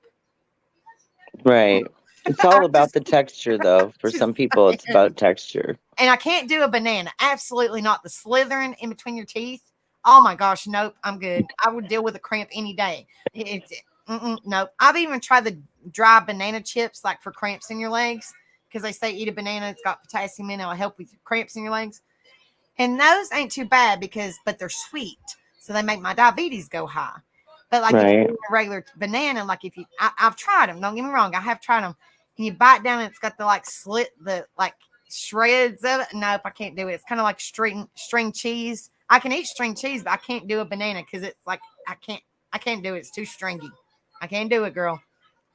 Right. It's all I about just, the texture, though. For just some people, it's saying. about texture. And I can't do a banana. Absolutely not. The slithering in between your teeth. Oh my gosh, nope. I'm good. I would deal with a cramp any day. It's nope. I've even tried the dry banana chips, like for cramps in your legs, because they say eat a banana. It's got potassium in it. It'll help with cramps in your legs. And those ain't too bad but they're sweet, so they make my diabetes go high. But like if you Right. eat a regular banana, like if I've tried them. Don't get me wrong, I have tried them. And you bite down, and it's got the like slit, the like shreds of it. Nope, I can't do it. It's kind of like string cheese. I can eat string cheese, but I can't do a banana because it's like I can't do it. It's too stringy. I can't do it, girl.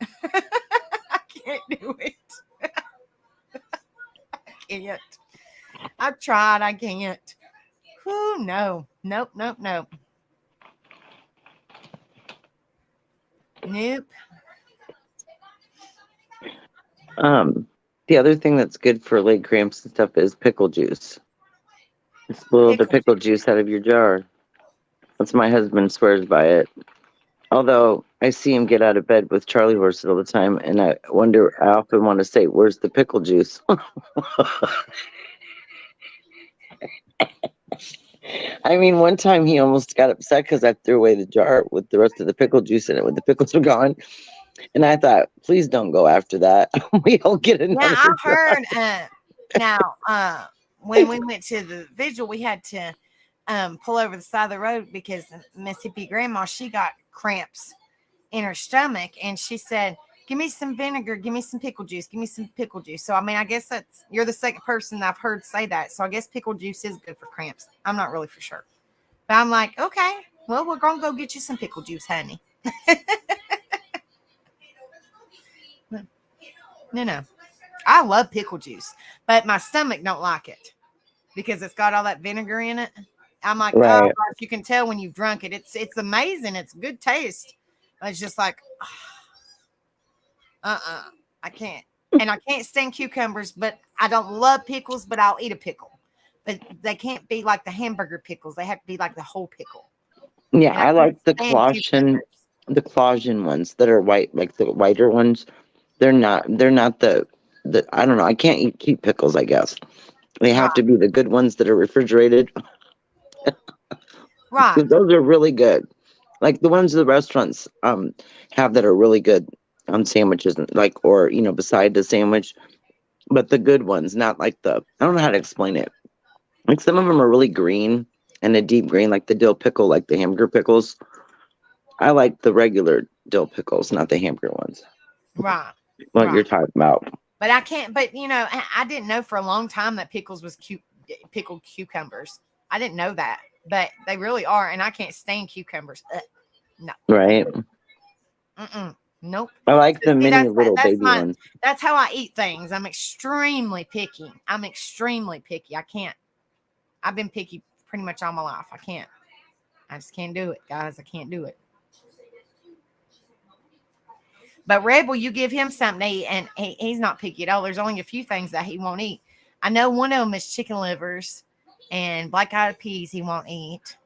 I can't do it. I can't. I've tried. I can't. Whoo, no. Nope. Nope. The other thing that's good for leg cramps and stuff is pickle juice. Spoil the pickle juice out of your jar. That's my husband swears by it. Although I see him get out of bed with Charlie horses all the time, and I often want to say, "Where's the pickle juice?" I mean, one time he almost got upset because I threw away the jar with the rest of the pickle juice in it when the pickles were gone. And I thought, please don't go after that. We'll get another Yeah, I've jar. heard. Now, when we went to the vigil, we had to pull over the side of the road because Mississippi Grandma, she got cramps in her stomach, and she said, "Give me some vinegar, give me some pickle juice, give me some pickle juice." So I mean, I guess you're the second person I've heard say that. So I guess pickle juice is good for cramps. I'm not really for sure, but I'm like, okay, well, we're gonna go get you some pickle juice, honey. No, I love pickle juice, but my stomach don't like it because it's got all that vinegar in it. I'm like, oh Right. gosh, you can tell when you've drunk it. It's amazing. It's good taste. But it's just like, I can't. And I can't stand cucumbers, but I don't love pickles, but I'll eat a pickle. But they can't be like the hamburger pickles. They have to be like the whole pickle. Yeah, And I can't like the stand cucumbers. Clausen ones that are white, like the whiter ones. They're not the I don't know. I can't keep pickles, I guess. They have to be the good ones that are refrigerated. Right. Those are really good. Like the ones the restaurants have that are really good on sandwiches, like, or beside the sandwich. But the good ones, not like I don't know how to explain it. Like some of them are really green and a deep green, like the dill pickle, like the hamburger pickles. I like the regular dill pickles, not the hamburger ones. Right. What you're talking about. But I can't, but I didn't know for a long time that pickles was pickled cucumbers. I didn't know that, but they really are. And I can't stand cucumbers. No. Right. Nope. I like the See, mini little baby ones. That's how I eat things. I'm extremely picky. I can't. I've been picky pretty much all my life. I just can't do it, guys. I can't do it. But Rebel, you give him something to eat, and he's not picky at all. There's only a few things that he won't eat. I know one of them is chicken livers and black-eyed peas he won't eat.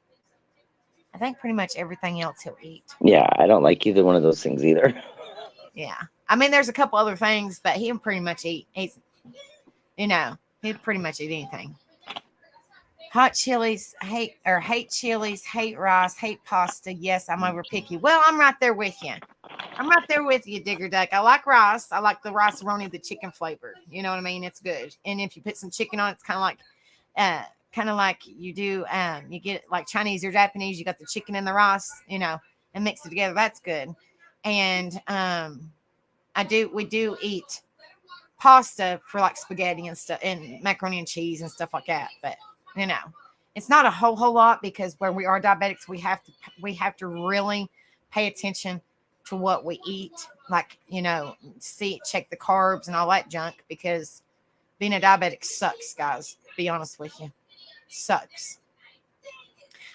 I think pretty much everything else he'll eat. Yeah, I don't like either one of those things either. Yeah. I mean, there's a couple other things, but he'll pretty much eat. He'd pretty much eat anything. Hot chilies, hate chilies, hate rice, hate pasta. Yes, I'm over picky. Well, I'm right there with you. Digger Duck. I like rice. I like the rice-a-roni, the chicken flavored. You know what I mean? It's good. And if you put some chicken on it, it's kind of like you do. You get like Chinese or Japanese. You got the chicken and the rice, and mix it together. That's good. And we do eat pasta for like spaghetti and stuff, and macaroni and cheese and stuff like that. But it's not a whole lot because when we are diabetics, we have to really pay attention to what we eat. Like, check the carbs and all that junk, because being a diabetic sucks, guys. To be honest with you, sucks.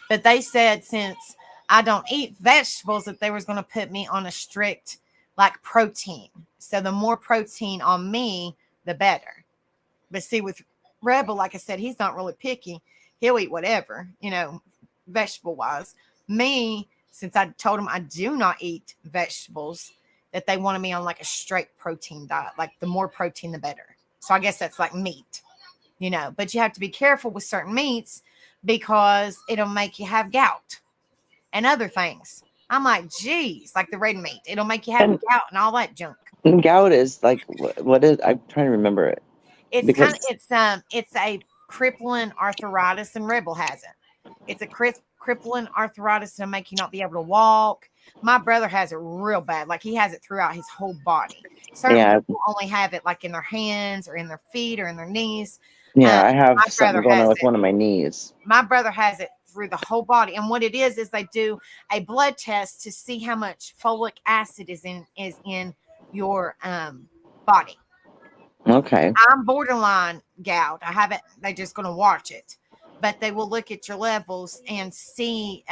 But they said since I don't eat vegetables, that they was going to put me on a strict like protein. So the more protein on me, the better. But see, with Rebel, like I said, he's not really picky. He'll eat whatever, vegetable wise. Me, since I told him I do not eat vegetables, that they wanted me on like a straight protein diet. Like the more protein, the better. So I guess that's like meat, you know, but you have to be careful with certain meats because it'll make you have gout and other things. I'm like, geez, like the red meat, it'll make you have And- gout and all that junk. And gout is like, what is, I'm trying to remember it. It's Because- it's a crippling arthritis, and Rebel has it. It's a crippling arthritis to make you not be able to walk. My brother has it real bad. Like he has it throughout his whole body. Certain Yeah. people only have it like in their hands or in their feet or in their knees. Yeah, I have my something brother going on has with it. one of my knees. My brother has it through the whole body. And what it is they do a blood test to see how much folic acid is in your body. Okay. I'm borderline gout. I haven't, they're just going to watch it, but they will look at your levels and see,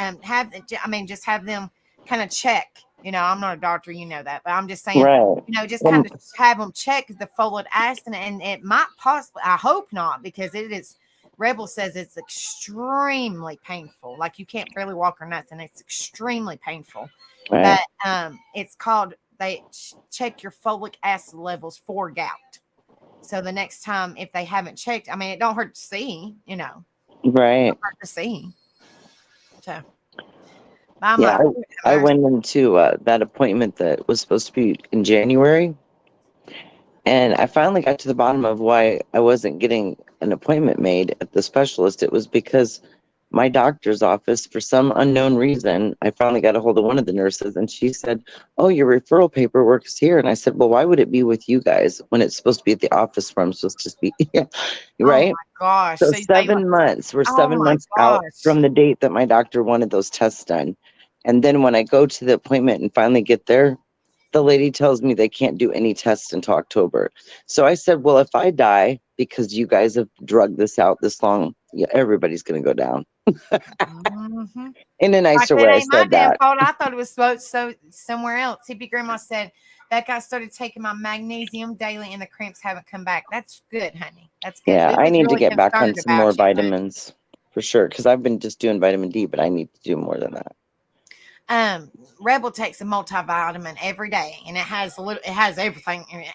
just have them kind of check. You know, I'm not a doctor, you know that, but I'm just saying, Right. you know, just kind of have them check the folic acid, and it might possibly, I hope not, because it is, Rebel says it's extremely painful. Like you can't barely walk or nothing. It's extremely painful. Right. But it's called, they check your folic acid levels for gout. So the next time, if they haven't checked, I mean, it don't hurt to see, you know, Right. hurt to see. So, I'm Yeah, like, I went into that appointment that was supposed to be in January, and I finally got to the bottom of why I wasn't getting an appointment made at the specialist. It was because my doctor's office, for some unknown reason, I finally got a hold of one of the nurses, and she said, "Oh, your referral paperwork is here." And I said, "Well, why would it be with you guys when it's supposed to be at the office where I'm supposed to be?" Right? Oh my gosh. So they 7 months. We're Oh 7 my months out gosh. from the date that my doctor wanted those tests done. And then when I go to the appointment and finally get there, the lady tells me they can't do any tests until October. So I said, well, if I die because you guys have drugged this out this long, yeah, everybody's going to go down. Mhm. In a Like, nicer it way, I ain't my said damn that. fault. I thought it was so somewhere else. Hippie Grandma said, Becca, I started taking my magnesium daily and the cramps haven't come back. That's good, honey. That's good. Yeah, We I was need to really get back on concerned some more about you, but, vitamins for sure. Because I've been just doing vitamin D, but I need to do more than that. Rebel takes a multivitamin every day, and it has everything in it.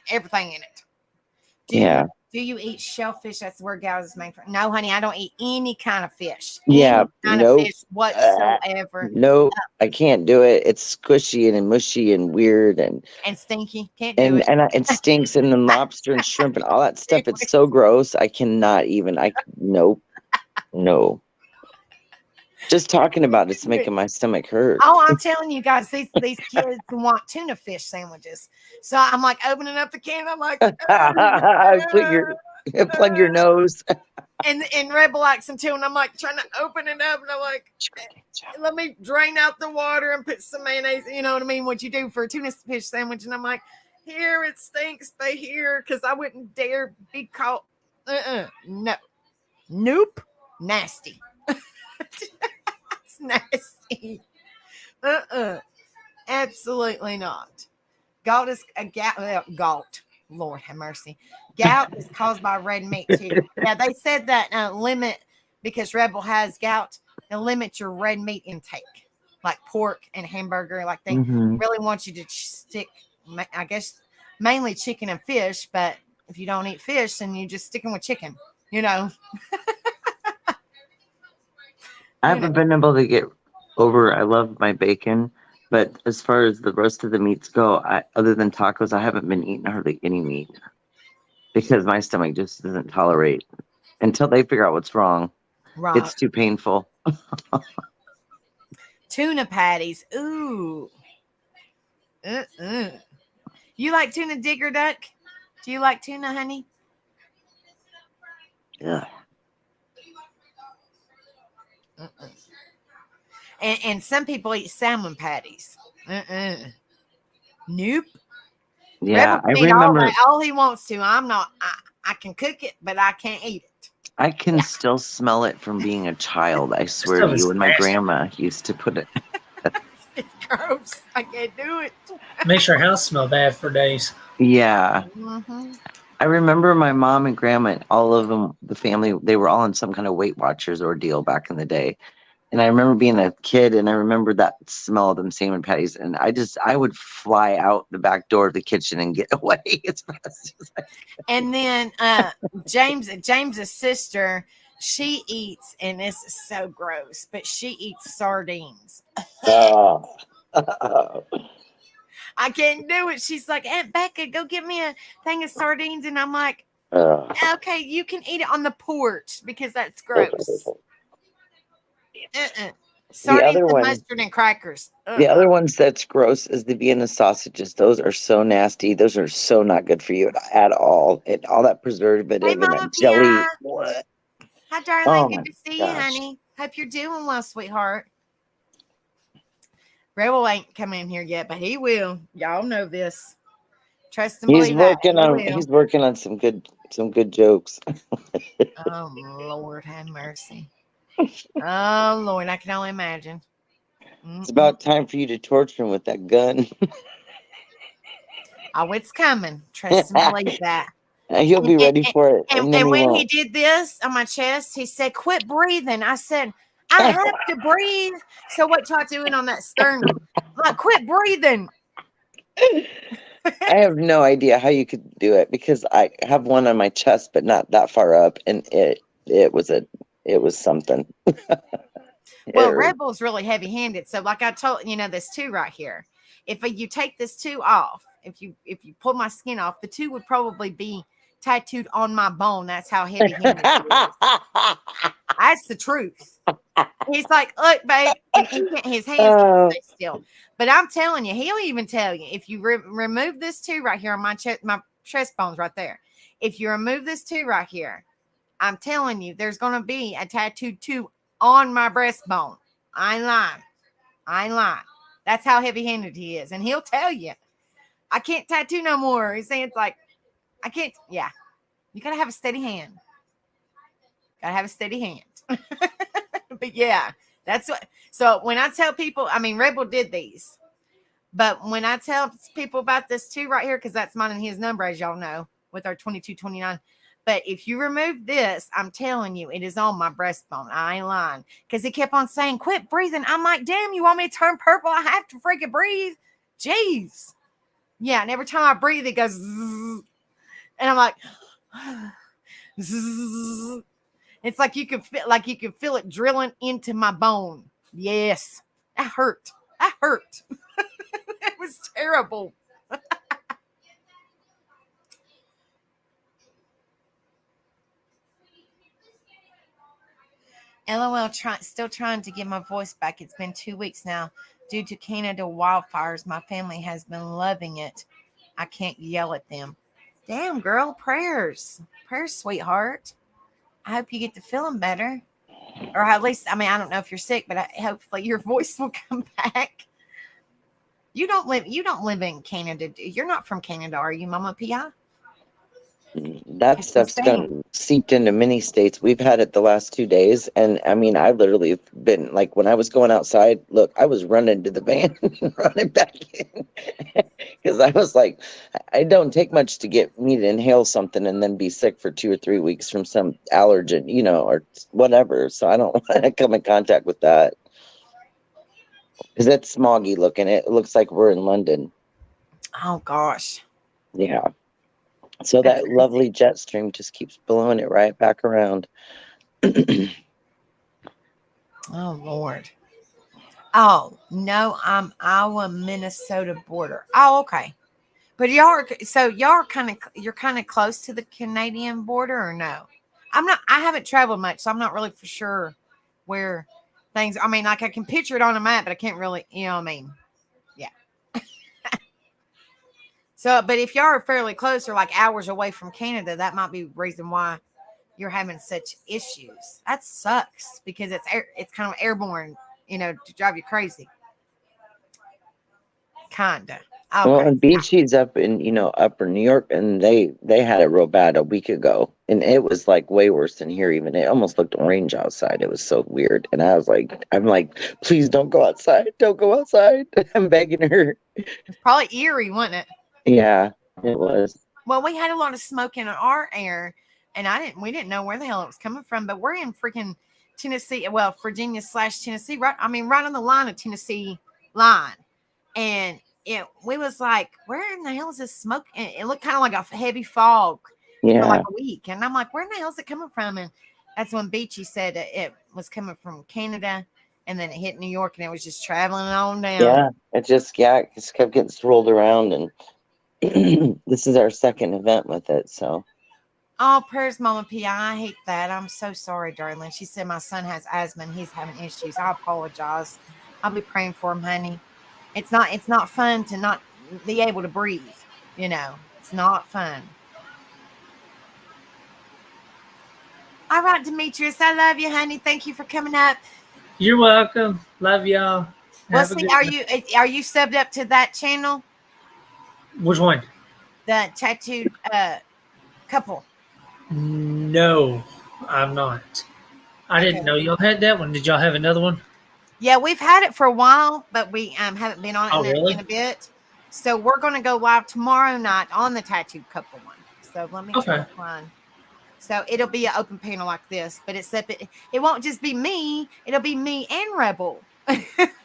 Do you eat shellfish? That's where gout is made from. No, honey, I don't eat any kind of fish. Yeah, Any kind nope. of fish whatsoever. No, I can't do it. It's squishy and mushy and weird and Stinky. Can't do it. it stinks, and then lobster and shrimp and all that stuff. It's so gross. I cannot even. Nope. No. Just talking about it's making my stomach hurt. Oh, I'm telling you guys, these kids want tuna fish sandwiches. So I'm like opening up the can. I'm like, Plug your nose. and Rebel likes them too. And I'm like trying to open it up, and I'm like, let me drain out the water and put some mayonnaise. You know what I mean? What you do for a tuna fish sandwich. And I'm like, here it stinks, but here, because I wouldn't dare be caught. No. Nope. Nasty. It's nasty. Absolutely not. Gout is a gout. Lord have mercy. Gout is caused by red meat too. Yeah, they said that limit, because Rebel has gout, they'll limit your red meat intake, like pork and hamburger. Like they really want you to stick, I guess, mainly chicken and fish. But if you don't eat fish, then you're just sticking with chicken, you know. I haven't been able to get over. I love my bacon, but as far as the rest of the meats go, other than tacos, I haven't been eating hardly any meat because my stomach just doesn't tolerate. Until they figure out what's wrong, Right. it's too painful. Tuna patties. Ooh. You like tuna, Digger Duck? Do you like tuna, honey? Yeah. And some people eat salmon patties. Nope. Yeah, Rebel I can eat remember. all he wants to. I'm not. I can cook it, but I can't eat it. I can still smell it from being a child. I swear to Stuff is you. And my nasty. grandma used to put it. It's gross. I can't do it. Makes your house smell bad for days. Yeah. Mm-hmm. I remember my mom and grandma, all of them, the family, they were all in some kind of Weight Watchers ordeal back in the day. And I remember being a kid, and I remember that smell of them salmon patties, and I would fly out the back door of the kitchen and get away as fast as I could. And then James's sister, she eats, and this is so gross, but she eats sardines. Oh. I can't do it. She's like, Aunt Becca, go get me a thing of sardines. And I'm like, Oh. okay, you can eat it on the porch because that's gross. Sardines other and one- mustard and crackers. The other ones that's gross is the Vienna sausages. Those are so nasty. Those are so not good for you at all. And all that preservative Hey, and Mama that jelly. Pia. What? Hi, darling. Oh, Good my to see you, gosh. honey. Hope you're doing well, sweetheart. Rebel ain't come in here yet, but he will. Y'all know this. Trust and He's believe that. working He on will. he's working on some good jokes. Oh, Lord, have mercy. Oh, Lord, I can only imagine. It's about time for you to torture him with that gun. Oh, it's coming. Trust and believe that. He'll be ready for it. And then when he won't. did this on my chest, he said, quit breathing. I said, I have to breathe. So what y'all doing on that sternum? I'm like, quit breathing. I have no idea how you could do it because I have one on my chest, but not that far up, and it was something. Well, Rebel's really heavy-handed. So like I told this 2 right here. If you take this 2 off, if you pull my skin off, the 2 would probably be tattooed on my bone. That's how heavy-handed it is. That's the truth. He's like, look, babe, and his hands can't stay still. But I'm telling you, he'll even tell you if you remove this 2 right here on my chest bones right there. If you remove this 2 right here, I'm telling you, there's going to be a tattooed 2 on my breastbone. I ain't lying. That's how heavy-handed he is. And he'll tell you, I can't tattoo no more. He's saying it's like, I can't. Yeah. You got to have a steady hand. But yeah, that's what. So when I tell people, I mean, Rebel did these. But when I tell people about this 2 right here, because that's mine and his number, as y'all know, with our 2229. But if you remove this, I'm telling you, it is on my breastbone. I ain't lying. Because he kept on saying, quit breathing. I'm like, damn, you want me to turn purple? I have to freaking breathe. Jeez. Yeah, and every time I breathe, it goes zzz, and I'm like, zzz. It's like you can feel it drilling into my bone. Yes. That hurt. It was terrible. LOL, still trying to get my voice back. It's been 2 weeks now. Due to Canada wildfires, my family has been loving it. I can't yell at them. Damn, girl, prayers. Prayers, sweetheart. I hope you get to feeling better. Or at least, I mean, I don't know if you're sick, but hopefully your voice will come back. You don't live in Canada. You're not from Canada, are you, Mama Pia? That stuff's seeped into many states. We've had it the last 2 days. And I mean, I literally been like, when I was going outside, look, I was running to the van and running back in. Because I was like, I don't take much to get me to inhale something and then be sick for 2 or 3 weeks from some allergen, or whatever. So I don't want to come in contact with that. Because that's smoggy looking. It looks like we're in London. Oh, gosh. Yeah. So that lovely jet stream just keeps blowing it right back around. Oh, Lord. Oh, no, I'm Iowa, Minnesota border. Oh, okay. But you're kind of close to the Canadian border, or no? I haven't traveled much, so I'm not really for sure where things, I mean, like I can picture it on a map, but I can't really, you know what I mean? Yeah. So, but if y'all are fairly close or like hours away from Canada, that might be the reason why you're having such issues. That sucks because it's kind of airborne, to drive you crazy. Kinda. Okay. Well, and Beachy's up in, upper New York, and they had it real bad a week ago. And it was like way worse than here even. It almost looked orange outside. It was so weird. And I'm like, please don't go outside. Don't go outside. I'm begging her. It's probably eerie, wasn't it? Yeah, it was. Well, we had a lot of smoke in our air, and we didn't know where the hell it was coming from, but we're in freaking Tennessee, well, Virginia/Tennessee, right? I mean, right on the line of Tennessee line. And we was like, where in the hell is this smoke? And it looked kind of like a heavy fog for like Yeah. a week. And I'm like, where in the hell is it coming from? And that's when Beachy said it was coming from Canada, and then it hit New York, and it was just traveling on down. Yeah. It just kept getting rolled around, and this is our second event with it. So Oh, prayers, Mama P. I hate that. I'm so sorry, darling. She said my son has asthma and he's having issues. I apologize. I'll be praying for him, honey. It's not fun to not be able to breathe. You know, it's not fun. All right, Demetrius, I love you, honey. Thank you for coming up. You're welcome. Love y'all. Well, Have a see, good are one. you subbed up to that channel? Which one? The tattooed couple. No, I'm not. I didn't know y'all had that one. Did y'all have another one? Yeah, we've had it for a while, but we haven't been on it Oh, really? in a bit. So we're going to go live tomorrow night on the tattooed couple one. So let me try Okay. to find. So it'll be an open panel like this, but except it won't just be me. It'll be me and Rebel.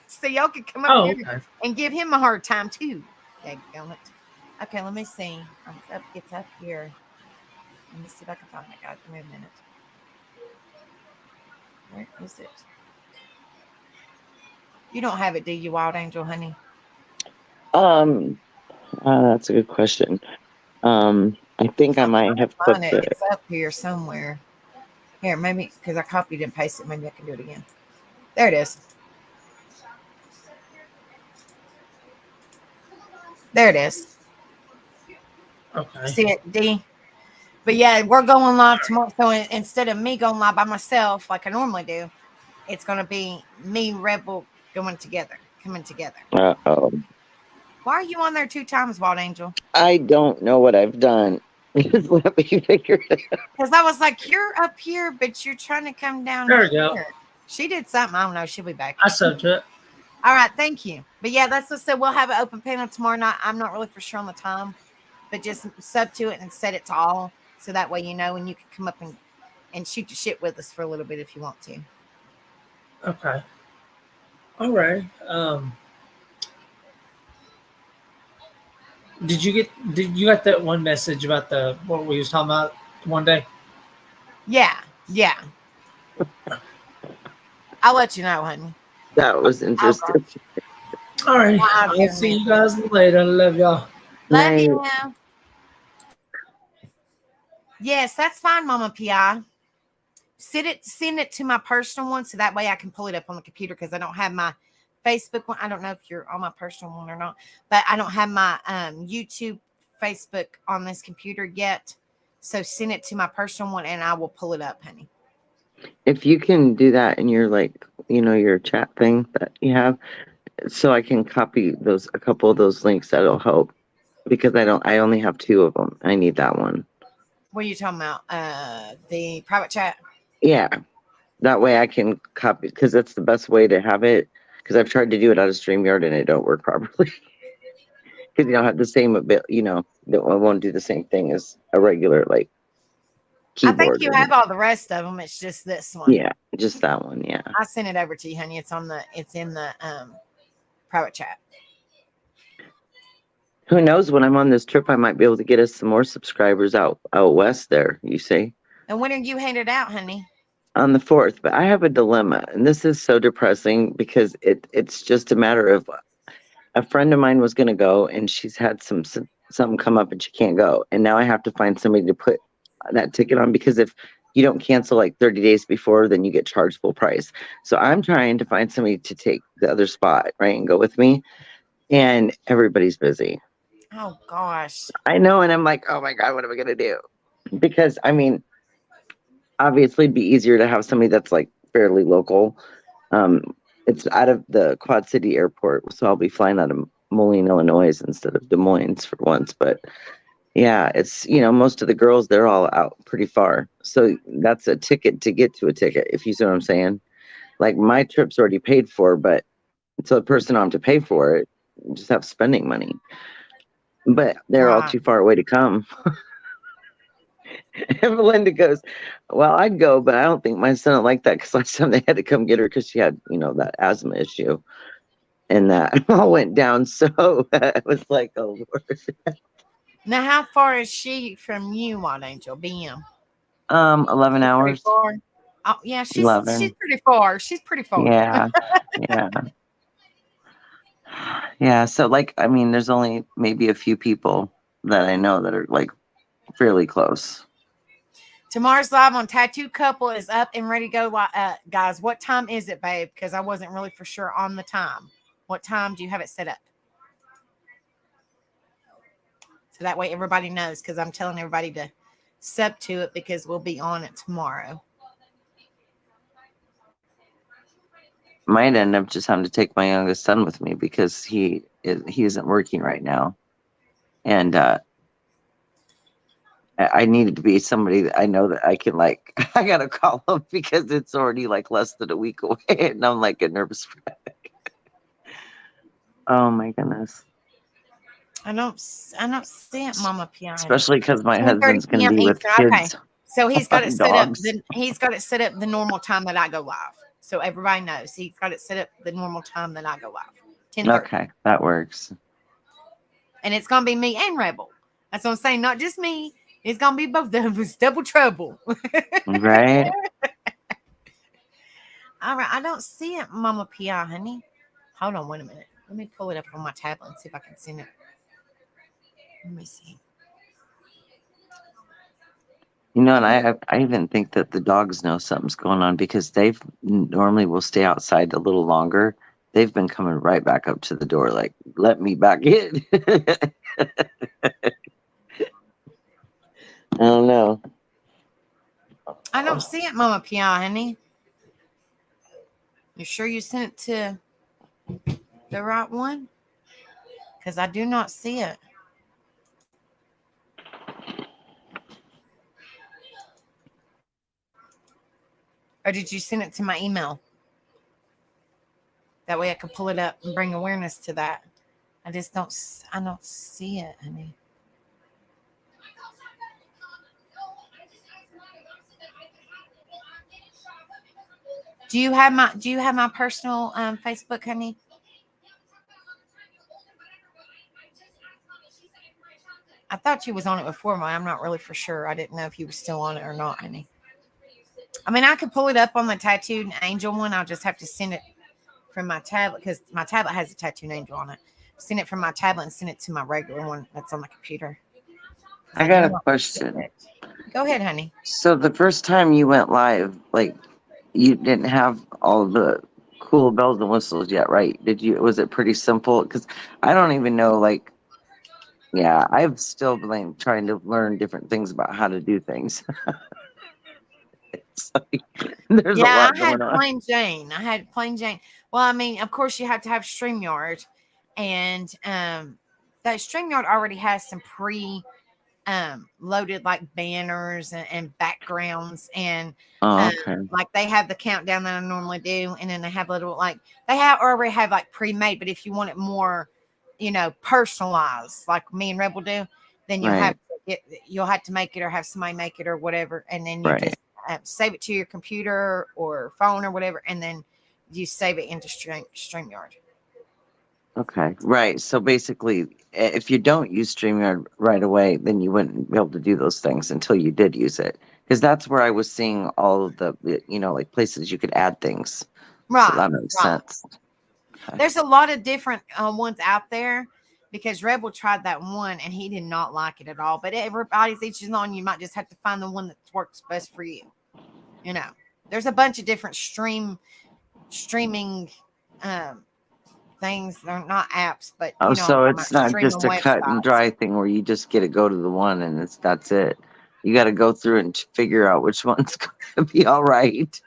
So y'all can come up Oh, here okay. and give him a hard time too. Daggone it. Okay, let me see. It's up here. Let me see if I can find it, guys. Give me a minute. Where is it? You don't have it, do you, Wild Angel, honey? that's a good question. I think I might have Find clipped it. it. It's up here somewhere. Here, maybe because I copied and pasted. Maybe I can do it again. There it is. There it is. Okay. See it, D? But yeah, we're going live tomorrow. So instead of me going live by myself like I normally do, it's going to be me, Rebel, coming together. Uh-oh. Why are you on there 2 times, Wild Angel? I don't know what I've done. Just let me figure it out. Because I was like, you're up here, but you're trying to come down There we here. go. She did something. I don't know. She'll be back. I subbed to it. All right, thank you. But yeah, that's what I said. We'll have an open panel tomorrow night. I'm not really for sure on the time, but just sub to it and set it to all, so that way you know, and you can come up and shoot your shit with us for a little bit if you want to. Okay. All right. Did you got that one message about what we was talking about one day? Yeah. I'll let you know, honey. That was interesting. All right. Wow, I'll give see me- you guys later. Love y'all. Love Night. you. Yes, that's fine, Mama Pi. Send it to my personal one, so that way I can pull it up on the computer, because I don't have my Facebook one. I don't know if you're on my personal one or not, but I don't have my YouTube, Facebook on this computer yet. So send it to my personal one and I will pull it up, honey. If you can do that in your, like, your chat thing that you have, so I can copy a couple of those links, that'll help, because I only have 2 of them. I need that one. What are you talking about? The private chat? Yeah. That way I can copy, because that's the best way to have it, because I've tried to do it out of StreamYard and it don't work properly. Because you don't have the same it won't do the same thing as a regular, like, keyboard. I think you have all the rest of them. It's just this one. Yeah, just that one. Yeah. I sent it over to you, honey. It's in the private chat. Who knows, when I'm on this trip, I might be able to get us some more subscribers out west there, you see, And when are you handed out, honey? on the 4th. But I have a dilemma, and this is so depressing, because it's just a matter of, a friend of mine was going to go, and she's had something come up and she can't go. And now I have to find somebody to put that ticket on, because if you don't cancel like 30 days before, then you get charged full price. So I'm trying to find somebody to take the other spot, right, and go with me. And everybody's busy. Oh gosh. I know. And I'm like, oh my God, what am I going to do? Because obviously it'd be easier to have somebody that's like fairly local. It's out of the Quad City Airport, so I'll be flying out of Moline, Illinois instead of Des Moines for once. But yeah, it's, most of the girls, they're all out pretty far. So that's a ticket to get to a ticket, if you see what I'm saying. Like, my trip's already paid for, but so the person don't have to pay for it, just have spending money. But they're all Right. too far away to come. And Belinda goes, well, I'd go, but I don't think my son would like that because last time they had to come get her because she had, that asthma issue. And that all went down. So it was like, oh, Lord. Now, how far is she from you, Wild Angel? BM? 11 Pretty hours. far. Oh, yeah, she's 11. pretty far. She's pretty far. Yeah. Yeah. Yeah. So, there's only maybe a few people that I know that are like fairly close. Tomorrow's live on Tattoo Couple is up and ready to go. Guys, what time is it, babe? Because I wasn't really for sure on the time. What time do you have it set up? So that way everybody knows, because I'm telling everybody to sub to it because we'll be on it tomorrow. Might end up just having to take my youngest son with me because he isn't working right now. And I needed to be somebody that I know that I can I got to call him because it's already like less than a week away. And I'm like a nervous wreck. Oh my goodness. I don't see it, Mama Piano. Especially because my husband's going to be with kids. Okay. So he's got it set up. Dogs. He's got it set up the normal time that I go live. So everybody knows he's got it set up the normal time that I go live. 10:30. Okay, that works. And it's gonna be me and Rebel. That's what I'm saying. Not just me. It's gonna be both of them. It's double trouble. Right. All right. I don't see it, Mama Pia, honey. Hold on, wait a minute. Let me pull it up on my tablet and see if I can send it. Let me see. And I even think that the dogs know something's going on because they've normally will stay outside a little longer. They've been coming right back up to the door, like, let me back in. I don't know. I don't see it, Mama Pia, honey. You sure you sent it to the right one? Because I do not see it. Or did you send it to my email? That way I can pull it up and bring awareness to that. I don't see it, honey. Do you have my personal Facebook, honey? I thought you was on it before, but I'm not really for sure. I didn't know if you were still on it or not, honey. I mean, I could pull it up on the Tattooed Angel one. I'll just have to send it from my tablet because my tablet has a Tattooed Angel on it. Send it from my tablet and send it to my regular one that's on the computer. I got a question. Go ahead, honey. So the first time you went live, you didn't have all the cool bells and whistles yet, right? Was it pretty simple? Because I don't even know, I've still been trying to learn different things about how to do things. There's a lot going on. I had plain Jane. Well, I mean, of course you have to have StreamYard, and that StreamYard already has some loaded banners and backgrounds, and they have the countdown that I normally do, and then they have little already have pre-made, but if you want it more personalized like me and Rebel do, then you'll have to make it or have somebody make it or whatever, and then you just save it to your computer or phone or whatever, and then you save it into StreamYard. Okay, right. So basically, if you don't use StreamYard right away, then you wouldn't be able to do those things until you did use it. Because that's where I was seeing all of the, places you could add things. Right. So that makes sense. Okay. There's a lot of different ones out there, because Rebel tried that one and he did not like it at all. But everybody's each is on. You might just have to find the one that works best for you. There's a bunch of different streaming things. They're not apps, but so it's not just a cut and dry thing where you just get to go to the one and that's it. You got to go through and figure out which one's going to be all right.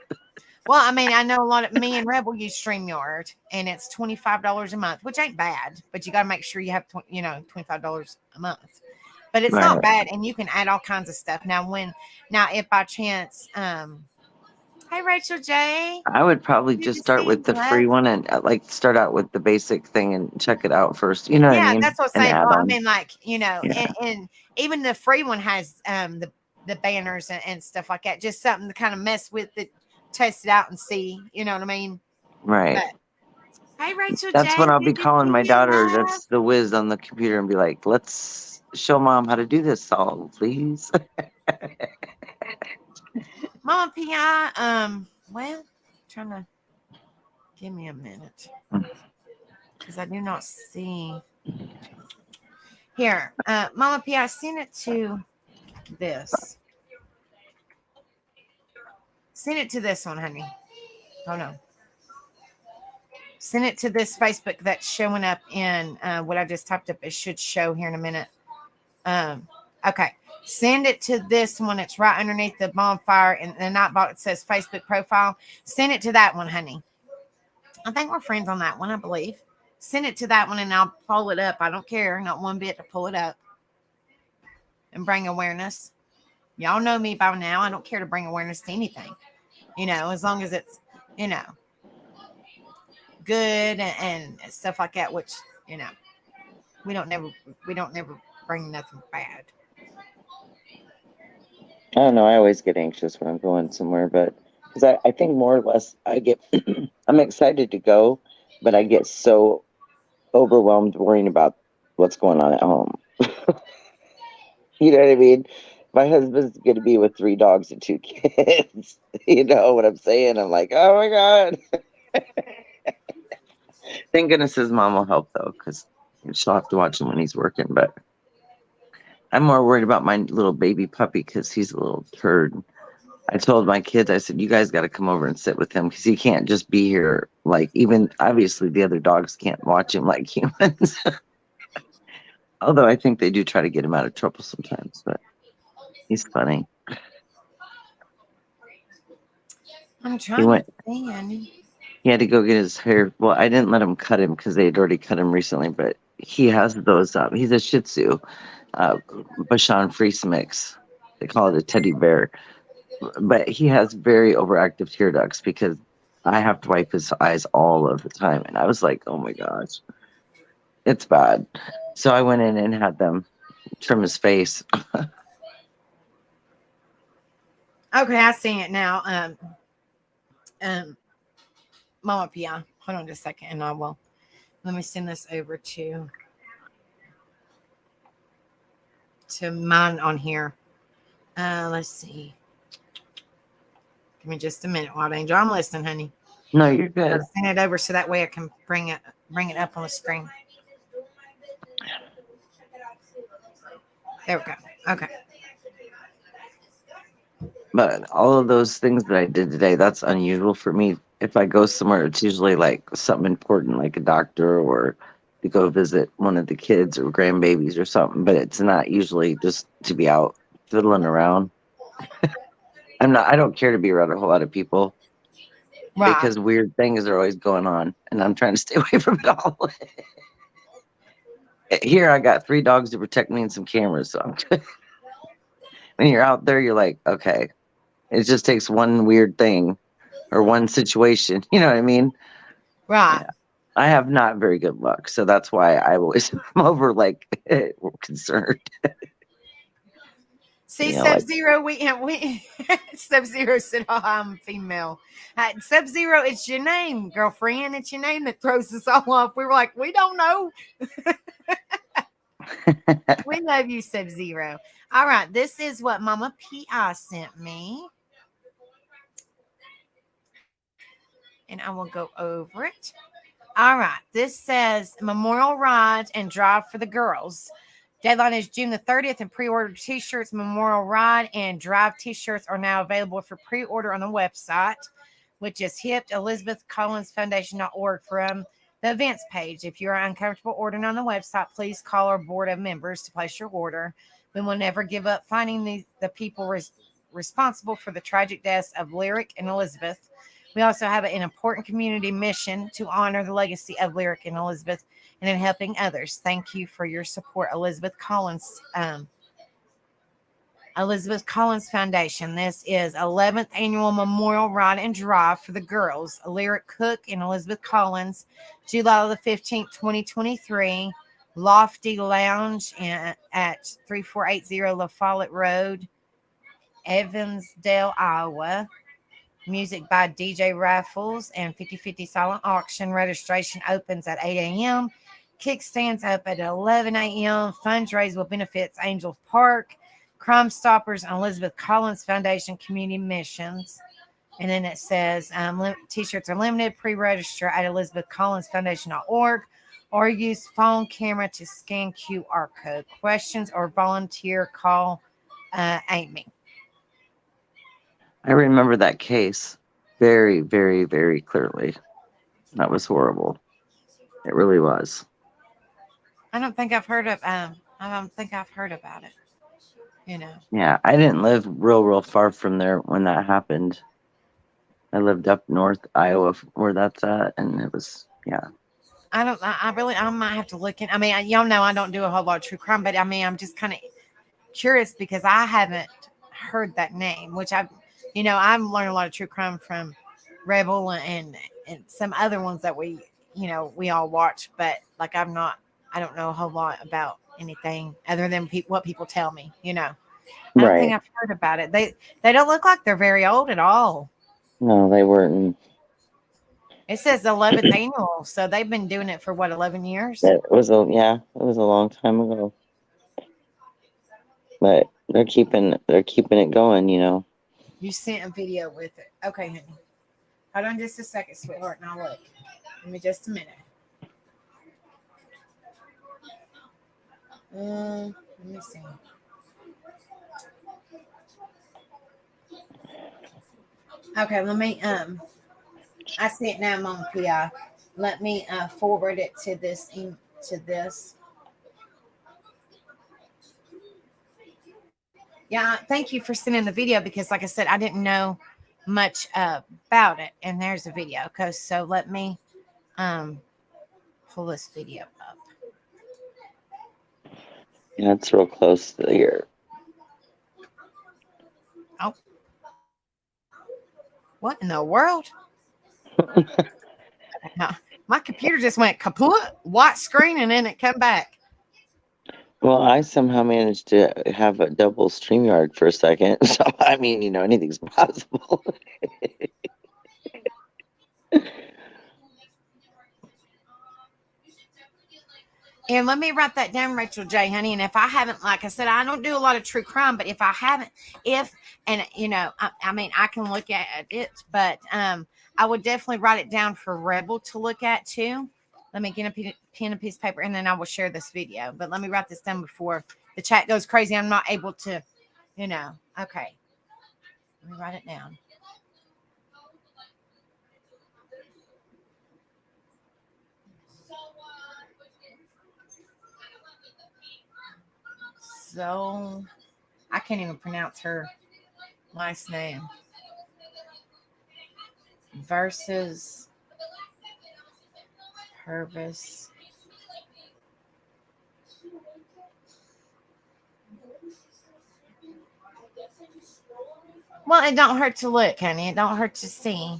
Well, I mean, I know a lot of me and Rebel use StreamYard, and it's $25 a month, which ain't bad, but you got to make sure you have $25 a month. But it's not bad, and you can add all kinds of stuff. Now, if by chance, hey, Rachel J. I would probably just start with the free one and start out with the basic thing and check it out first. What I mean? That's what I'm saying. Well, I mean, and even the free one has the the banners and stuff like that. Just something to kind of mess with it, test it out and see. You know what I mean? Right. But, hey, Rachel That's J, when I'll be good to calling see my you, daughter. love. That's the whiz on the computer and be like, let's show mom how to do this all, please. Mama P.I., well, trying to give me a minute because I do not see here. Mama P.I., send it to this. Send it to this one, honey. Hold on. Send it to this Facebook that's showing up in what I just typed up. It should show here in a minute. Okay. Send it to this one. It's right underneath the bonfire and the Nightbot. It says Facebook profile. Send it to that one, honey. I think we're friends on that one, I believe. Send it to that one and I'll pull it up. I don't care. Not one bit to pull it up and bring awareness. Y'all know me by now. I don't care to bring awareness to anything. You know, as long as it's, you know, good and stuff like that, which, you know, we don't never bring nothing bad. I don't know. I always get anxious when I'm going somewhere, but because I think more or less I get, I'm excited to go, but I get so overwhelmed worrying about what's going on at home. You know what I mean? My husband's going to be with 3 dogs and 2 kids. You know what I'm saying? I'm like, oh my God. Thank goodness his mom will help though, because she'll have to watch him when he's working. But I'm more worried about my little baby puppy because he's a little turd. I told my kids, I said, you guys got to come over and sit with him because he can't just be here. Like, even obviously the other dogs can't watch him like humans. Although I think they do try to get him out of trouble sometimes, but he's funny. I'm trying to think. He had to go get his hair. Well, I didn't let him cut him because they had already cut him recently, but he has those. He's a Shih Tzu, Bashan Frise mix. They call it a teddy bear. But he has very overactive tear ducts because I have to wipe his eyes all of the time. And I was like, oh my gosh, it's bad. So I went in and had them trim his face. Okay, I see it now. Mama Pia. Hold on just a second and I will. Let me send this over to mine on here. Let's see. Give me just a minute, Wild Angel. I'm listening, honey. No, you're good. I'll send it over so that way I can bring it up on the screen. There we go. Okay. But all of those things that I did today, that's unusual for me. If I go somewhere, it's usually like something important, like a doctor or to go visit one of the kids or grandbabies or something. But it's not usually just to be out fiddling around. I don't care to be around a whole lot of people because weird things are always going on and I'm trying to stay away from it all. Here, I got 3 dogs to protect me and some cameras. So when you're out there, you're like, okay, it just takes one weird thing or one situation. You know what I mean? Right. Yeah. I have not very good luck. So that's why I'm over like concerned. See, You know, Sub-Zero, we Sub-Zero said, oh, I'm female. Sub-Zero, it's your name, girlfriend. It's your name that throws us all off. We were like, we don't know. We love you, Sub-Zero. All right, this is what Mama P.I. sent me. And I will go over it. All right, this says Memorial Ride and Drive for the Girls. Deadline is June the 30th, and pre-order t-shirts, Memorial Ride and Drive t-shirts are now available for pre-order on the website, which is hip.elizabethcollinsfoundation.org from the events page. If you're uncomfortable ordering on the website, please call our board of members to place your order. We will never give up finding the people responsible for the tragic deaths of Lyric and Elizabeth. We also have an important community mission to honor the legacy of Lyric and Elizabeth and in helping others. Thank you for your support, Elizabeth Collins Foundation. This is 11th annual Memorial Ride and Drive for the Girls. Lyric Cook and Elizabeth Collins, July the 15th, 2023. Lofty Lounge at 3480 La Follette Road, Evansdale, Iowa. Music by DJ Raffles and 50/50 silent auction. Registration opens at 8 a.m. Kickstands up at 11 a.m. Fundraise benefits Angel Park, Crime Stoppers, and Elizabeth Collins Foundation Community Missions. And then it says t-shirts are limited. Pre-register at elizabethcollinsfoundation.org or use phone camera to scan QR code. Questions or volunteer, call Amy. I remember that case very, very, very clearly. That was horrible. It really was. I don't think I've heard about it. You know. Yeah, I didn't live real far from there when that happened. I lived up north Iowa where that's at, and it was, yeah. I might have to look in. I mean, y'all know I don't do a whole lot of true crime, but I mean, I'm just kind of curious because I haven't heard that name, which I'm learning a lot of true crime from Rebel and some other ones that we all watch, but like I don't know a whole lot about anything other than what people tell me, I don't think I've heard about it. They don't look like they're very old at all. No, they weren't. It says 11th annual, so they've been doing it for 11 years? It was a long time ago. But they're keeping it going, You sent a video with it. Okay, honey. Hold on just a second, sweetheart, and I'll look. Give me just a minute. Let me see. Okay, let me I see it now. I'm on PI. Let me forward it to this. Yeah, thank you for sending the video because, like I said, I didn't know much about it. And there's a video. Okay, so let me pull this video up. Yeah, it's real close to here. Oh. What in the world? No, my computer just went kaput, white screen, and then it come back. Well, I somehow managed to have a double StreamYard for a second. So, I mean, anything's possible. And let me write that down, Rachel J, honey. And if I haven't, like I said, I don't do a lot of true crime, but if I haven't, I can look at it, but I would definitely write it down for Rebel to look at too. Let me get a pen and piece of paper, and then I will share this video. But let me write this down before the chat goes crazy. I'm not able to, Okay. Let me write it down. So, I can't even pronounce her last name. Versus Purvis. Well, it don't hurt to look, honey. It don't hurt to see,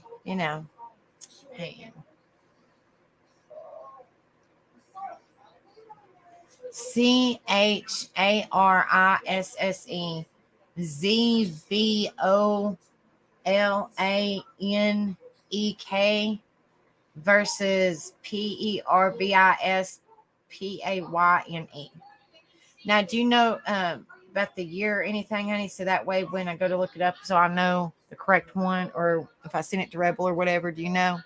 Hey. CHARISSEZVOLANEK versus PERVISPAYNE. Now, do you know about the year or anything, honey? So that way, when I go to look it up, so I know the correct one, or if I send it to Rebel or whatever, do you know?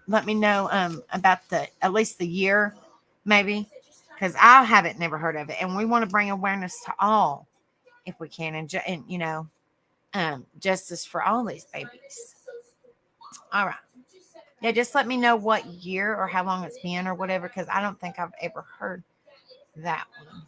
Let me know about at least the year, maybe, because I haven't never heard of it, and we want to bring awareness to all, if we can, and justice for all these babies. All right, yeah, just let me know what year or how long it's been or whatever, because I don't think I've ever heard that one.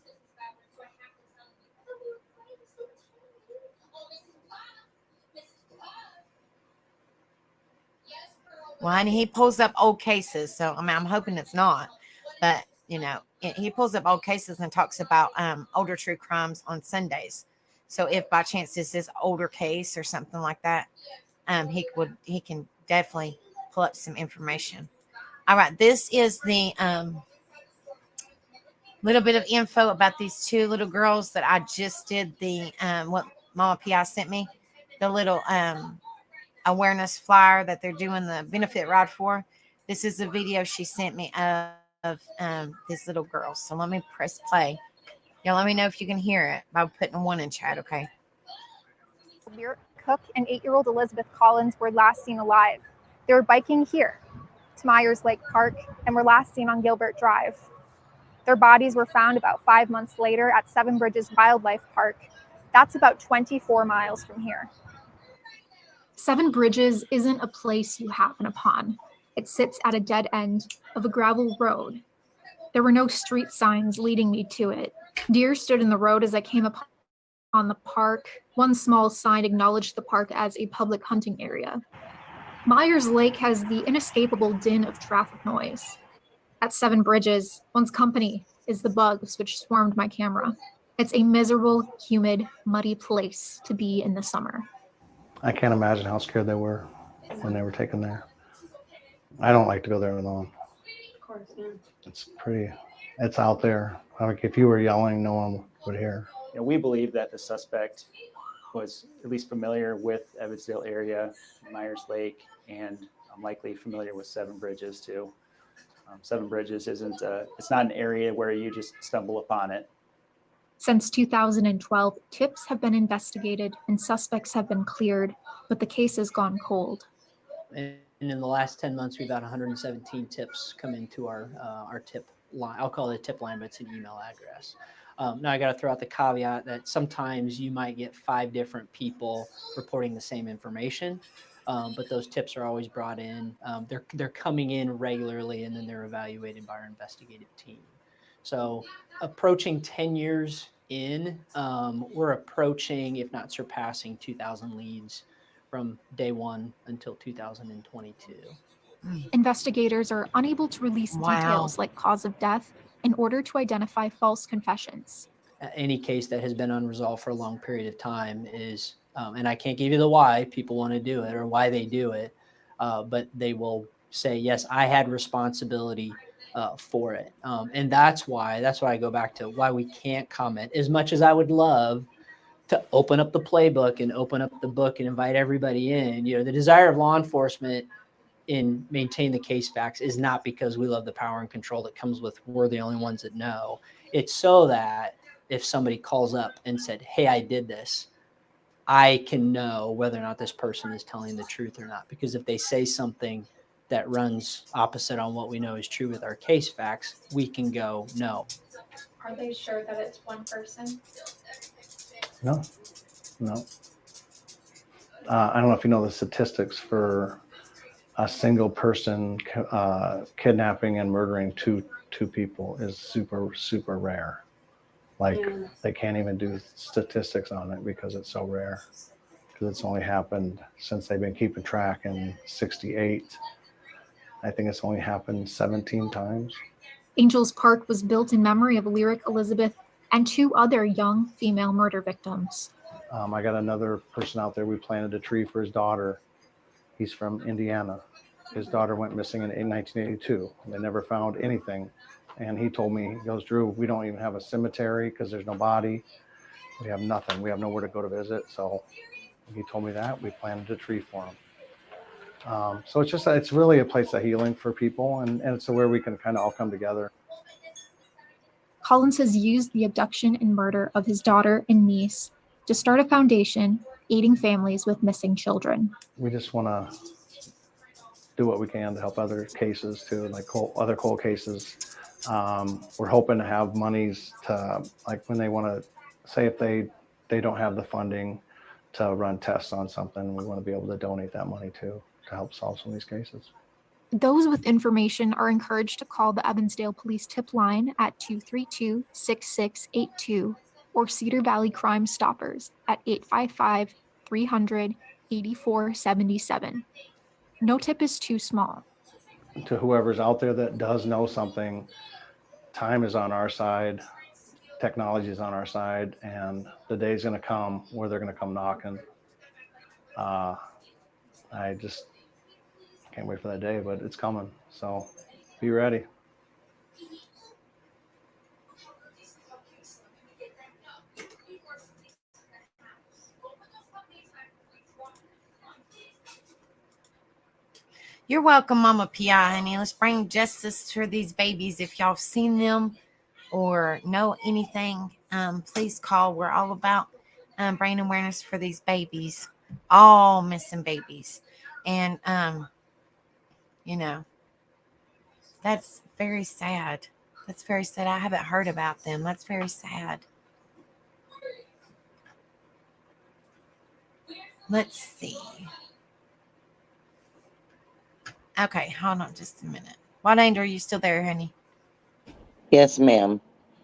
Well, and he pulls up old cases, so I'm hoping it's not, but he pulls up old cases and talks about older true crimes on Sundays. So if by chance this is an older case or something like that, he can definitely pull up some information. All right, this is the little bit of info about these two little girls that I just did the what Mama Pi sent me, the little awareness flyer that they're doing the benefit ride for. This is a video she sent me of these little girls. So let me press play. Y'all let me know if you can hear it by putting one in chat, okay? Lyric Cook and 8-year-old Elizabeth Collins were last seen alive. They were biking here to Myers Lake Park and were last seen on Gilbert Drive. Their bodies were found about 5 months later at Seven Bridges Wildlife Park. That's about 24 miles from here. Seven Bridges isn't a place you happen upon. It sits at a dead end of a gravel road. There were no street signs leading me to it. Deer stood in the road as I came upon the park. One small sign acknowledged the park as a public hunting area. Myers Lake has the inescapable din of traffic noise. At Seven Bridges, one's company is the bugs which swarmed my camera. It's a miserable, humid, muddy place to be in the summer. I can't imagine how scared they were when they were taken there. I don't like to go there alone. Of course, yeah. It's out there. Like if you were yelling, no one would hear. You know, we believe that the suspect was at least familiar with Evansdale area, Myers Lake, and likely familiar with Seven Bridges too. Seven Bridges isn't, it's not an area where you just stumble upon it. Since 2012, tips have been investigated and suspects have been cleared, but the case has gone cold. And in the last 10 months, we've had 117 tips come into our tip line. I'll call it a tip line, but it's an email address. Now I got to throw out the caveat that sometimes you might get 5 different people reporting the same information, but those tips are always brought in. They're coming in regularly, and then they're evaluated by our investigative team. So approaching 10 years in, we're approaching, if not surpassing, 2,000 leads from day one until 2022. Investigators are unable to release details like cause of death in order to identify false confessions. Any case that has been unresolved for a long period of time is, and I can't give you the why people want to do it or why they do it, but they will say, yes, I had responsibility for it. And that's why I go back to why we can't comment. As much as I would love to open up the playbook and open up the book and invite everybody in, you know, the desire of law enforcement in maintain the case facts is not because we love the power and control that comes with we're the only ones that know. It's so that if somebody calls up and said, hey, I did this, I can know whether or not this person is telling the truth or not. Because if they say something that runs opposite on what we know is true with our case facts, we can go, no. Are they sure that it's one person? No. I don't know if you know the statistics for a single person kidnapping and murdering two people is super, super rare. Like they can't even do statistics on it because it's so rare. Because it's only happened since they've been keeping track in 1968. I think it's only happened 17 times. Angels Park was built in memory of Lyric Elizabeth and 2 other young female murder victims. I got another person out there. We planted a tree for his daughter. He's from Indiana. His daughter went missing in 1982. They never found anything. And he told me, he goes, Drew, we don't even have a cemetery because there's no body. We have nothing. We have nowhere to go to visit. So he told me that. We planted a tree for him. So it's really a place of healing for people. And it's where we can kind of all come together. Collins has used the abduction and murder of his daughter and niece to start a foundation aiding families with missing children. We just want to do what we can to help other cases too, like other cold cases. We're hoping to have monies to, like when they want to, say if they don't have the funding to run tests on something, we want to be able to donate that money to help solve some of these cases. Those with information are encouraged to call the Evansdale Police Tip Line at 232-6682 or Cedar Valley Crime Stoppers at 855-300-8477. No tip is too small. To whoever's out there that does know something, time is on our side, technology is on our side, and the day's going to come where they're going to come knocking. I just can't wait for that day, but it's coming. So be ready. You're welcome, Mama P.I., honey. Let's bring justice to these babies. If y'all have seen them or know anything, please call. We're all about bringing awareness for these babies, all missing babies. And, you know, that's very sad. That's very sad. I haven't heard about them. That's very sad. Let's see. Okay, hold on just a minute. What Angel, are you still there, honey? Yes, ma'am.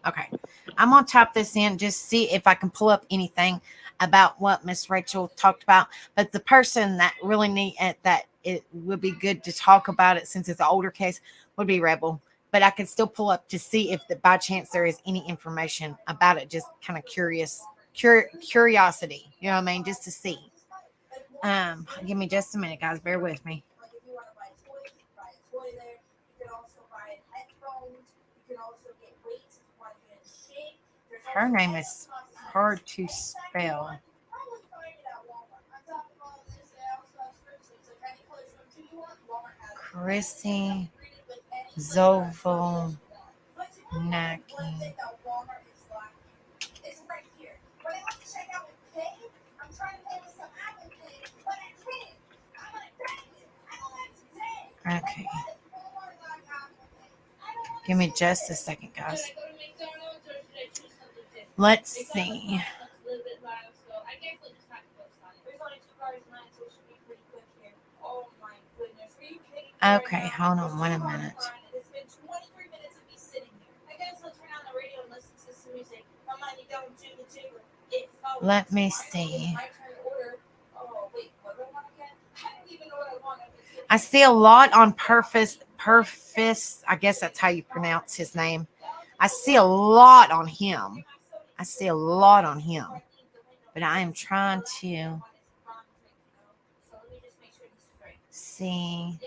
Okay. I'm going to type this in, just see if I can pull up anything about what Miss Rachel talked about. But the person that really that it would be good to talk about it, since it's an older case, would be Rebel. But I can still pull up to see if by chance there is any information about it. Just kind of curiosity. You know what I mean? Just to see. Give me just a minute, guys. Bear with me. Her name is hard to spell. Chrissy Zovolnaki. Okay. Give me just a second, guys. Let's see. Okay, hold on 1 minute. Let me see. I see a lot on Purvis. I guess that's how you pronounce his name. I see a lot on him. But I am trying to see.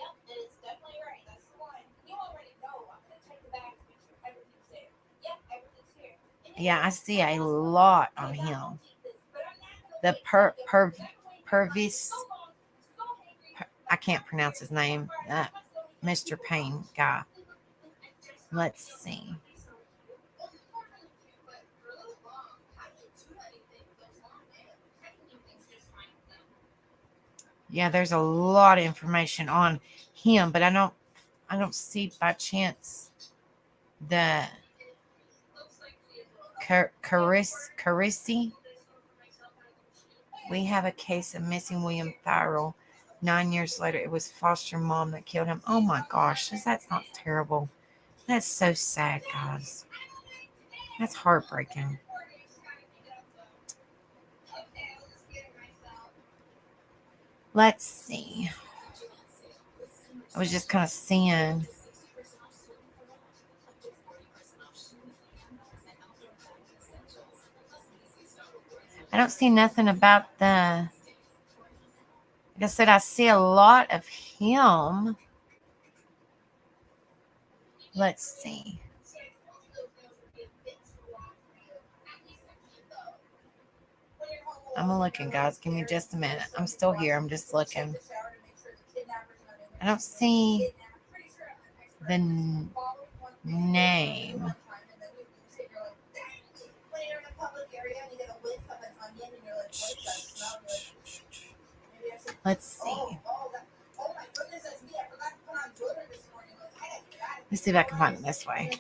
Yeah, I see a lot on him. The Purvis. I can't pronounce his name. Mr. Payne guy. Let's see. Yeah, there's a lot of information on him, but I don't see by chance the Carissy. We have a case of missing William Tyrrell. 9 years later, it was foster mom that killed him. Oh my gosh, that's not terrible. That's so sad, guys. That's heartbreaking. Let's see. I was just kind of seeing. I don't see nothing about the. Like I said, I see a lot of him. Let's see. I'm looking, guys. Give me just a minute. I'm still here. I'm just looking. I don't see the name. Let's see. Let's see if I can find it this way.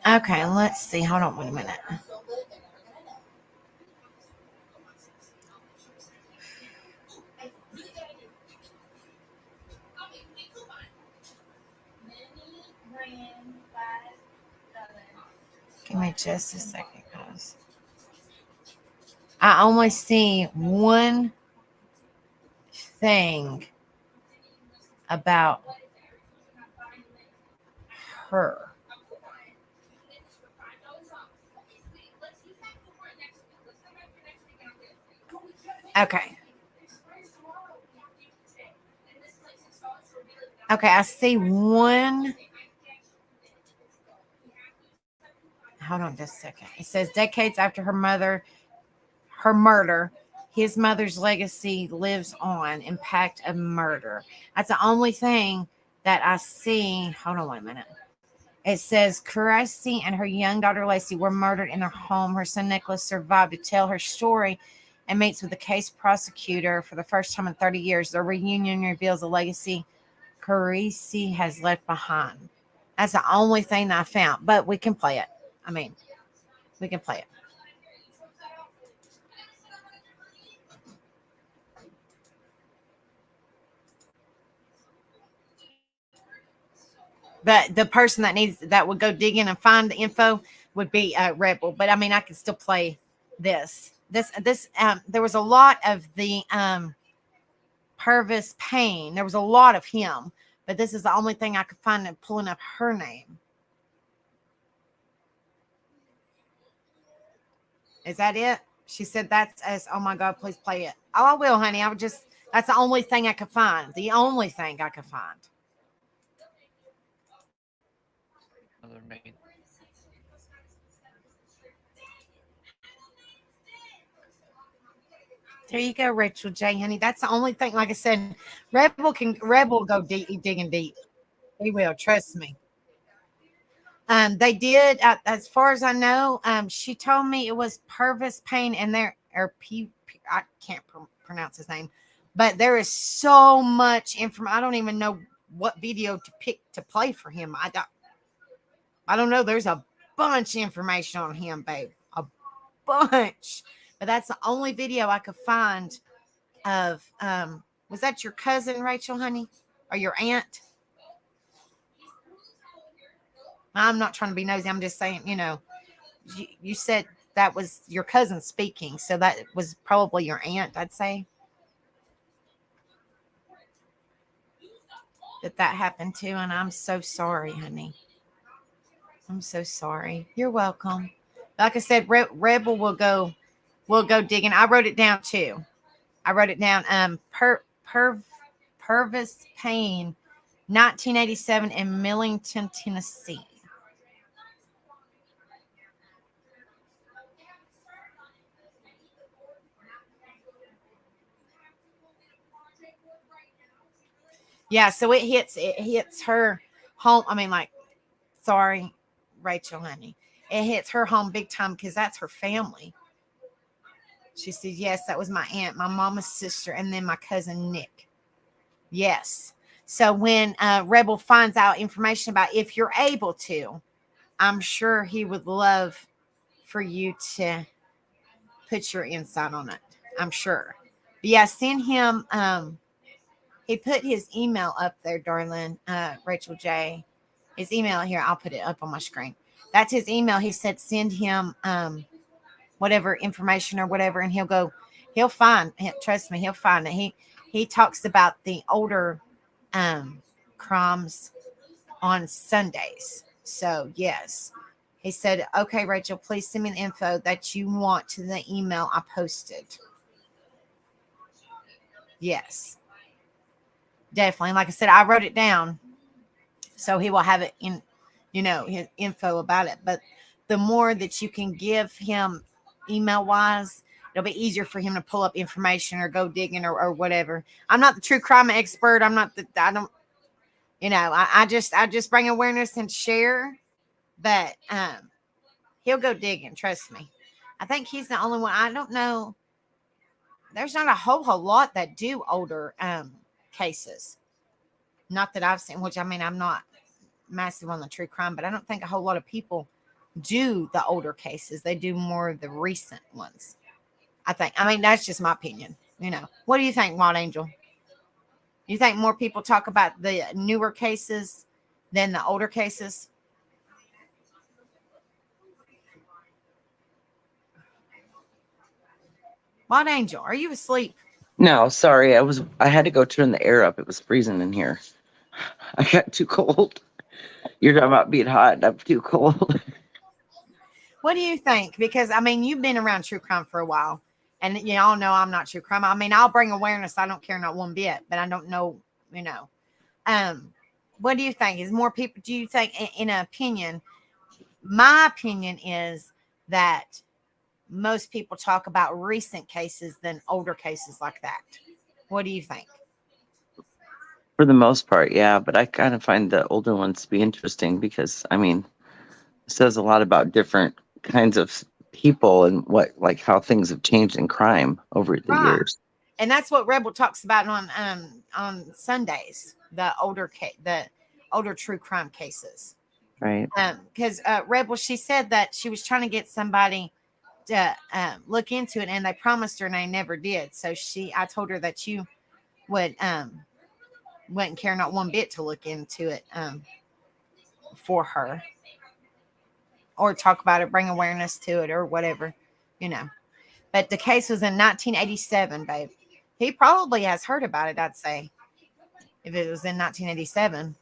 Okay, let's see. Hold on 1 minute. Give me just a second, guys. I only see one thing about her. Okay. Okay, I see one hold on just a second. It says decades after her murder, his mother's legacy lives on, impact of murder. That's the only thing that I see. Hold on 1 minute. It says Caressy and her young daughter Lacey were murdered in their home. Her son Nicholas survived to tell her story and meets with the case prosecutor for the first time in 30 years. Their reunion reveals the legacy Caressy has left behind. That's the only thing that I found, but we can play it. I mean, we can play it. But the person that would go dig in and find the info would be Rebel. But I mean, I can still play this. There was a lot of the Purvis Payne. There was a lot of him, but this is the only thing I could find in pulling up her name. Is that it? She said that's as, oh my God, please play it. Oh, I will, honey. That's the only thing I could find. The only thing I could find. There you go, Rachel J, honey. That's the only thing. Like I said, Rebel go digging deep. He will, trust me. They did, as far as I know. She told me it was Purvis Payne, and I can't pronounce his name, but there is so much information. I don't even know what video to pick to play for him. I don't know. There's a bunch of information on him, babe. A bunch. But that's the only video I could find of, was that your cousin, Rachel, honey? Or your aunt? I'm not trying to be nosy. I'm just saying, you said that was your cousin speaking. So that was probably your aunt, I'd say. That happened to. And I'm so sorry, honey. I'm so sorry. You're welcome. Like I said, Rebel will go digging. I wrote it down too. I wrote it down. Purvis Payne, 1987 in Millington, Tennessee. Yeah, so it hits her home. I mean, sorry, Rachel, honey. It hits her home big time because that's her family. She said, yes, that was my aunt, my mama's sister, and then my cousin Nick. Yes. So when Rebel finds out information about, if you're able to, I'm sure he would love for you to put your insight on it. I'm sure. But yeah, send him. He put his email up there, darling, Rachel J. His email here. I'll put it up on my screen. That's his email. He said, send him whatever information or whatever, and he'll find. Trust me, he'll find it. He talks about the older crimes on Sundays. So yes, he said, okay, Rachel, please send me the info that you want to the email I posted. Yes, definitely. Like I said, I wrote it down, so he will have it in, his info about it. But the more that you can give him email wise, it'll be easier for him to pull up information or go digging or whatever. I'm not the true crime expert. I just bring awareness and share, but he'll go digging. Trust me. I think he's the only one. I don't know. There's not a whole lot that do older cases. Not that I've seen, which I mean, I'm not massive on the true crime, but I don't think a whole lot of people do the older cases. They do more of the recent ones, I think. I mean, that's just my opinion. What do you think, Wild Angel? You think more people talk about the newer cases than the older cases? Wild Angel, are you asleep? No, sorry. I had to go turn the air up. It was freezing in here. I got too cold. You're talking about being hot and I'm too cold. What do you think? Because I mean, you've been around true crime for a while, and you all know I'm not true crime. I mean, I'll bring awareness. I don't care not one bit, but I don't know, What do you think? Is more people? Do you think, in an opinion, my opinion is that most people talk about recent cases than older cases like that. What do you think? For the most part, yeah, but I kind of find the older ones to be interesting because, I mean, it says a lot about different kinds of people and what, like, how things have changed in crime over the Right. years. And that's what Rebel talks about on Sundays, the older true crime cases. Right. Because Rebel, she said that she was trying to get somebody to look into it, and they promised her, and they never did. So I told her that you wouldn't care not one bit to look into it for her, or talk about it, bring awareness to it, or whatever, you know. But the case was in 1987, babe. He probably has heard about it, I'd say, if it was in 1987.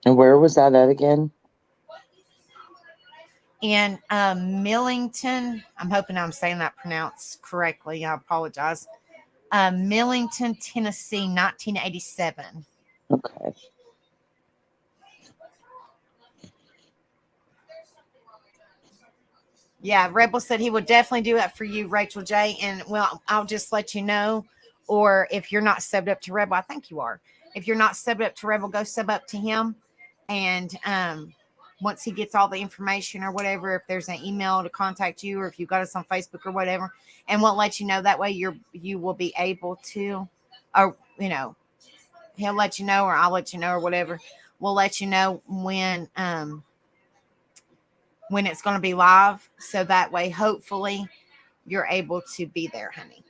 And where was that at again? In Millington. I'm hoping I'm saying that pronounced correctly. I apologize. Millington, Tennessee, 1987. Okay. Yeah, Rebel said he would definitely do that for you, Rachel J. And well, I'll just let you know. Or if you're not subbed up to Rebel, I think you are. If you're not subbed up to Rebel, go sub up to him. And once he gets all the information or whatever, if there's an email to contact you, or if you got us on Facebook or whatever, and we'll let you know. That way you will be able to, or you know, he'll let you know, or I'll let you know, or whatever. We'll let you know when it's going to be live, so that way hopefully you're able to be there, honey.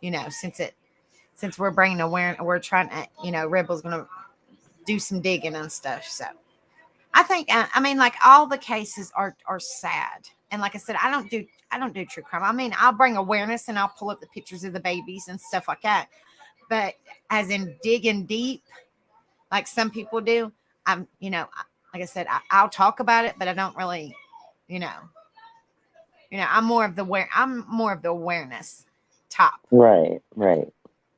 You know, since we're bringing awareness, we're trying to, you know, Rebel's going to do some digging and stuff. So I think, I mean, like, all the cases are sad. And like I said, I don't do true crime. I mean, I'll bring awareness and I'll pull up the pictures of the babies and stuff like that. But as in digging deep, like some people do, I'm, you know, like I said, I'll talk about it, but I don't really, you know, I'm more of the awareness top. Right.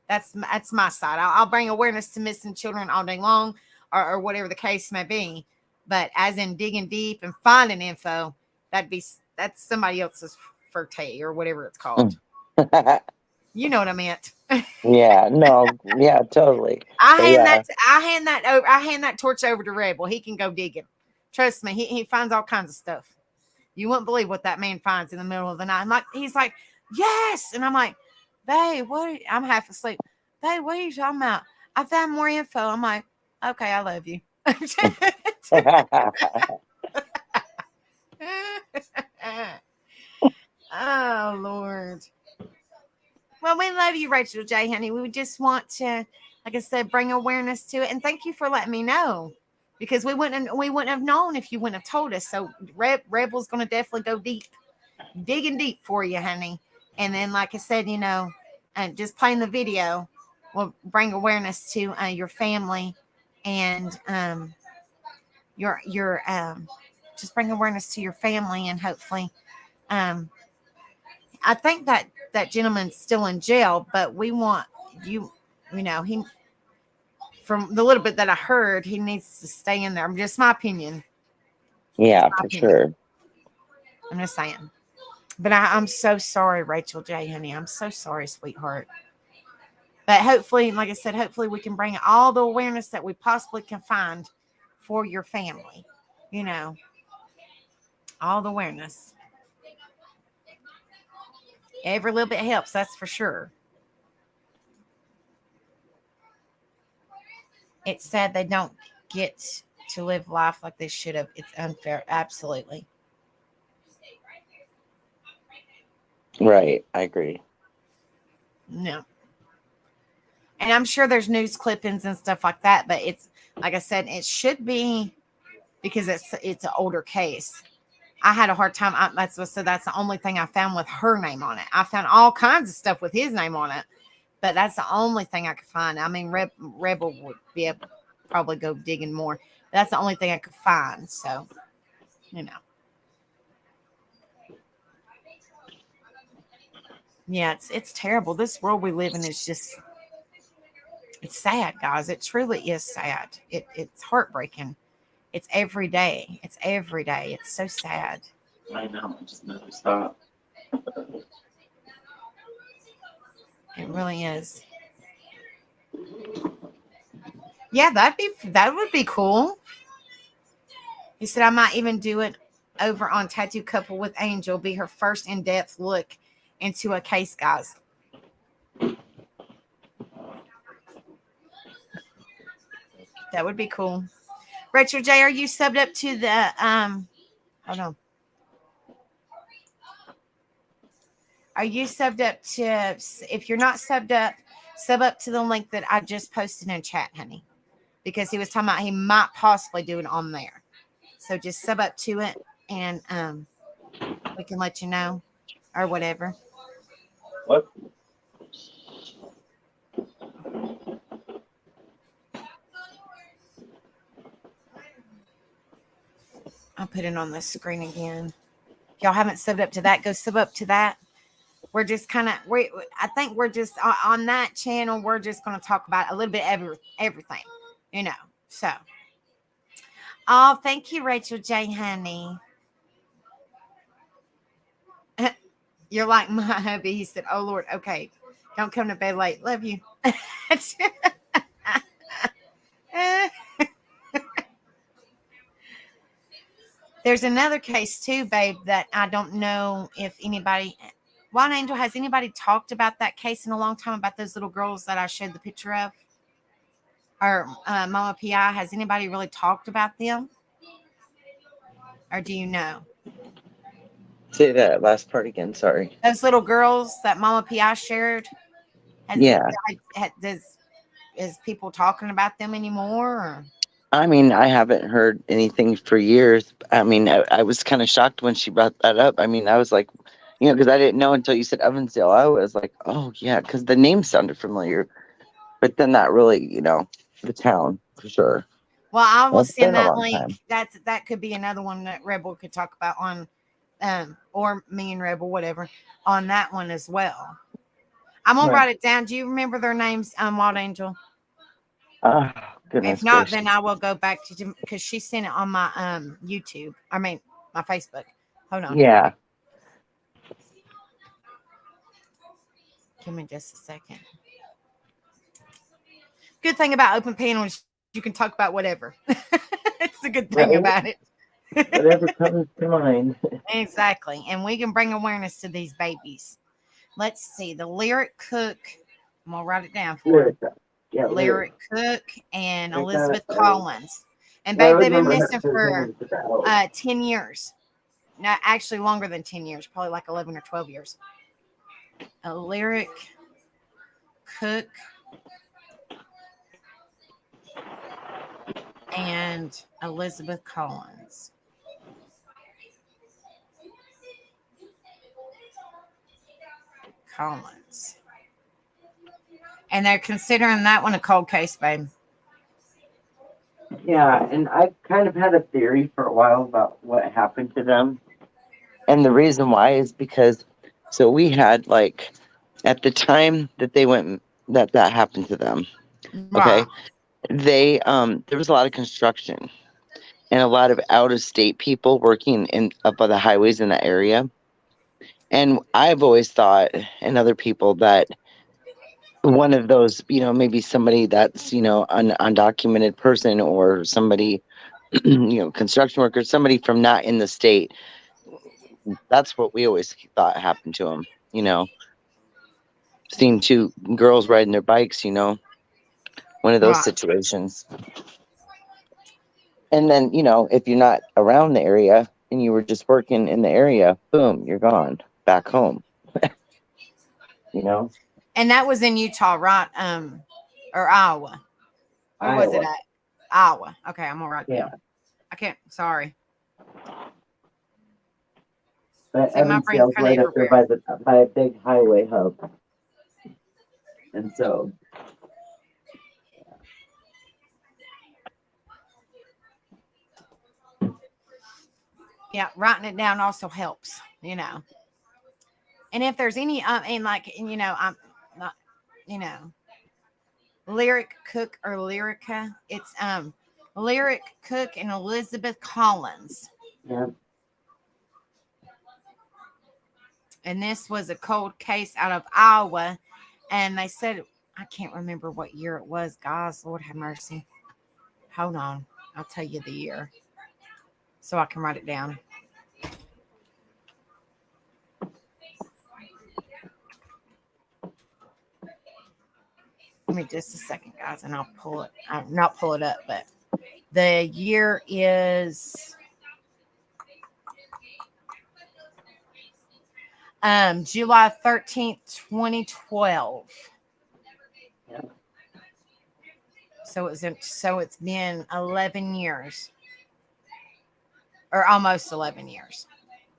That's my side. I'll bring awareness to missing children all day long, or whatever the case may be. But as in digging deep and finding info, that's somebody else's forte, or whatever it's called. You know what I meant. Yeah, no, yeah, totally. I hand that torch over to Rebel. He can go digging. Trust me, he finds all kinds of stuff. You wouldn't believe what that man finds in the middle of the night. He's like, yes, and I'm like, babe, I'm half asleep. Babe, what are you talking about? I found more info. I'm like, okay, I love you. Oh Lord. Well, we love you, Rachel J, honey. We just want to, like I said, bring awareness to it. And thank you for letting me know, because we wouldn't have known if you wouldn't have told us. So Rebel's going to definitely go deep, digging deep for you, honey. And then, like I said, you know, just playing the video will bring awareness to your family, and your just bring awareness to your family, and hopefully, I think that gentleman's still in jail, but we want you know, he, from the little bit that I heard, he needs to stay in there. Just my opinion. Yeah, for sure. I'm just saying. But I'm so sorry, Rachel J, honey. I'm so sorry, sweetheart. But hopefully, like I said, hopefully we can bring all the awareness that we possibly can find for your family. You know, all the awareness. Every little bit helps, that's for sure. It's sad they don't get to live life like they should have. It's unfair. Absolutely. Right. I agree. No. And I'm sure there's news clippings and stuff like that, but it's, like I said, it should be, because it's an older case. I had a hard time. That's the only thing I found with her name on it. I found all kinds of stuff with his name on it, but that's the only thing I could find. I mean, Rebel would be able to probably go digging more. That's the only thing I could find. So, you know. Yeah, it's terrible. This world we live in is just, it's sad, guys. It truly is sad. It's heartbreaking. It's every day. It's every day. It's so sad. I know. I just never stop. It really is. Yeah, that would be cool. He said I might even do it over on Tattoo Couple with Angel. Be her first in-depth look into a case, guys. That would be cool. Rachel J, are you subbed up to the hold on. Are you subbed up to, if you're not subbed up, sub up to the link that I just posted in chat, honey. Because he was talking about he might possibly do it on there. So just sub up to it and we can let you know or whatever. What? I'll put it on the screen again. If y'all haven't subbed up to that, go sub up to that. We're just kind of, I think we're just on that channel. We're just going to talk about a little bit of everything, you know. So, oh, thank you, Rachel J, honey. You're like my hubby. He said, oh, Lord, okay. Don't come to bed late. Love you. There's another case too, babe, that I don't know if anybody, Wild Angel, has anybody talked about that case in a long time, about those little girls that I showed the picture of? Or Mama P.I., has anybody really talked about them? Or do you know? Say that last part again. Sorry. Those little girls that Mama P.I. shared? Yeah. Is people talking about them anymore? Or? I mean, I haven't heard anything for years. I mean, I was kind of shocked when she brought that up. I mean, I was like, you know, because I didn't know until you said Evansdale. I was like, oh, yeah, because the name sounded familiar. But then that really, you know, the town for sure. Well, I will It's send been a that long link. time. That could be another one that Rebel could talk about on, or me and Rebel, whatever, on that one as well. I'm gonna write it down. Do you remember their names, Wild Angel? Oh, goodness If not, gracious. then I will go back to, because she sent it on my YouTube. I mean, my Facebook. Hold on. Yeah. Give me just a second. Good thing about open panels, you can talk about whatever. It's a good thing Right. about it. Whatever comes to mind. Exactly. And we can bring awareness to these babies. Let's see. The Lyric Cook. I'm going to write it down for you. Yeah, Lyric Cook and I got Elizabeth it. Collins. And Well, I babe, they've been remember missing her for about. 10 years. No, actually longer than 10 years. Probably like 11 or 12 years. A Lyric Cook and Elizabeth Collins. And they're considering that one a cold case, babe. Yeah, and I've kind of had a theory for a while about what happened to them. And the reason why is because, so we had like, at the time that they went, that happened to them, okay, Wow. they, there was a lot of construction and a lot of out-of-state people working up on the highways in that area. And I've always thought, and other people, that one of those, you know, maybe somebody that's, you know, an undocumented person or somebody, you know, construction worker, somebody from not in the state. That's what we always thought happened to them, you know. Seeing two girls riding their bikes, you know, one of those Right. situations. And then, you know, if you're not around the area and you were just working in the area, boom, you're gone back home. You know. And that was in Utah, right? Or Iowa. Where was it Iowa. at? Iowa. Okay, I'm gonna write it Yeah. down. I can't. Sorry. But See, my brain's Evansdale's kinda right up there by a big highway hub. And so Yeah, writing it down also helps, you know. And if there's any, and like, you know, I'm not, you know, Lyric Cook or Lyrica, it's Lyric Cook and Elizabeth Collins. Yeah. And this was a cold case out of Iowa. And they said, I can't remember what year it was, guys. Lord have mercy. Hold on. I'll tell you the year so I can write it down. Give me just a second, guys, and I'll pull it. Not pull it up, but the year is July 13th, 2012. So it's been 11 years, or almost 11 years.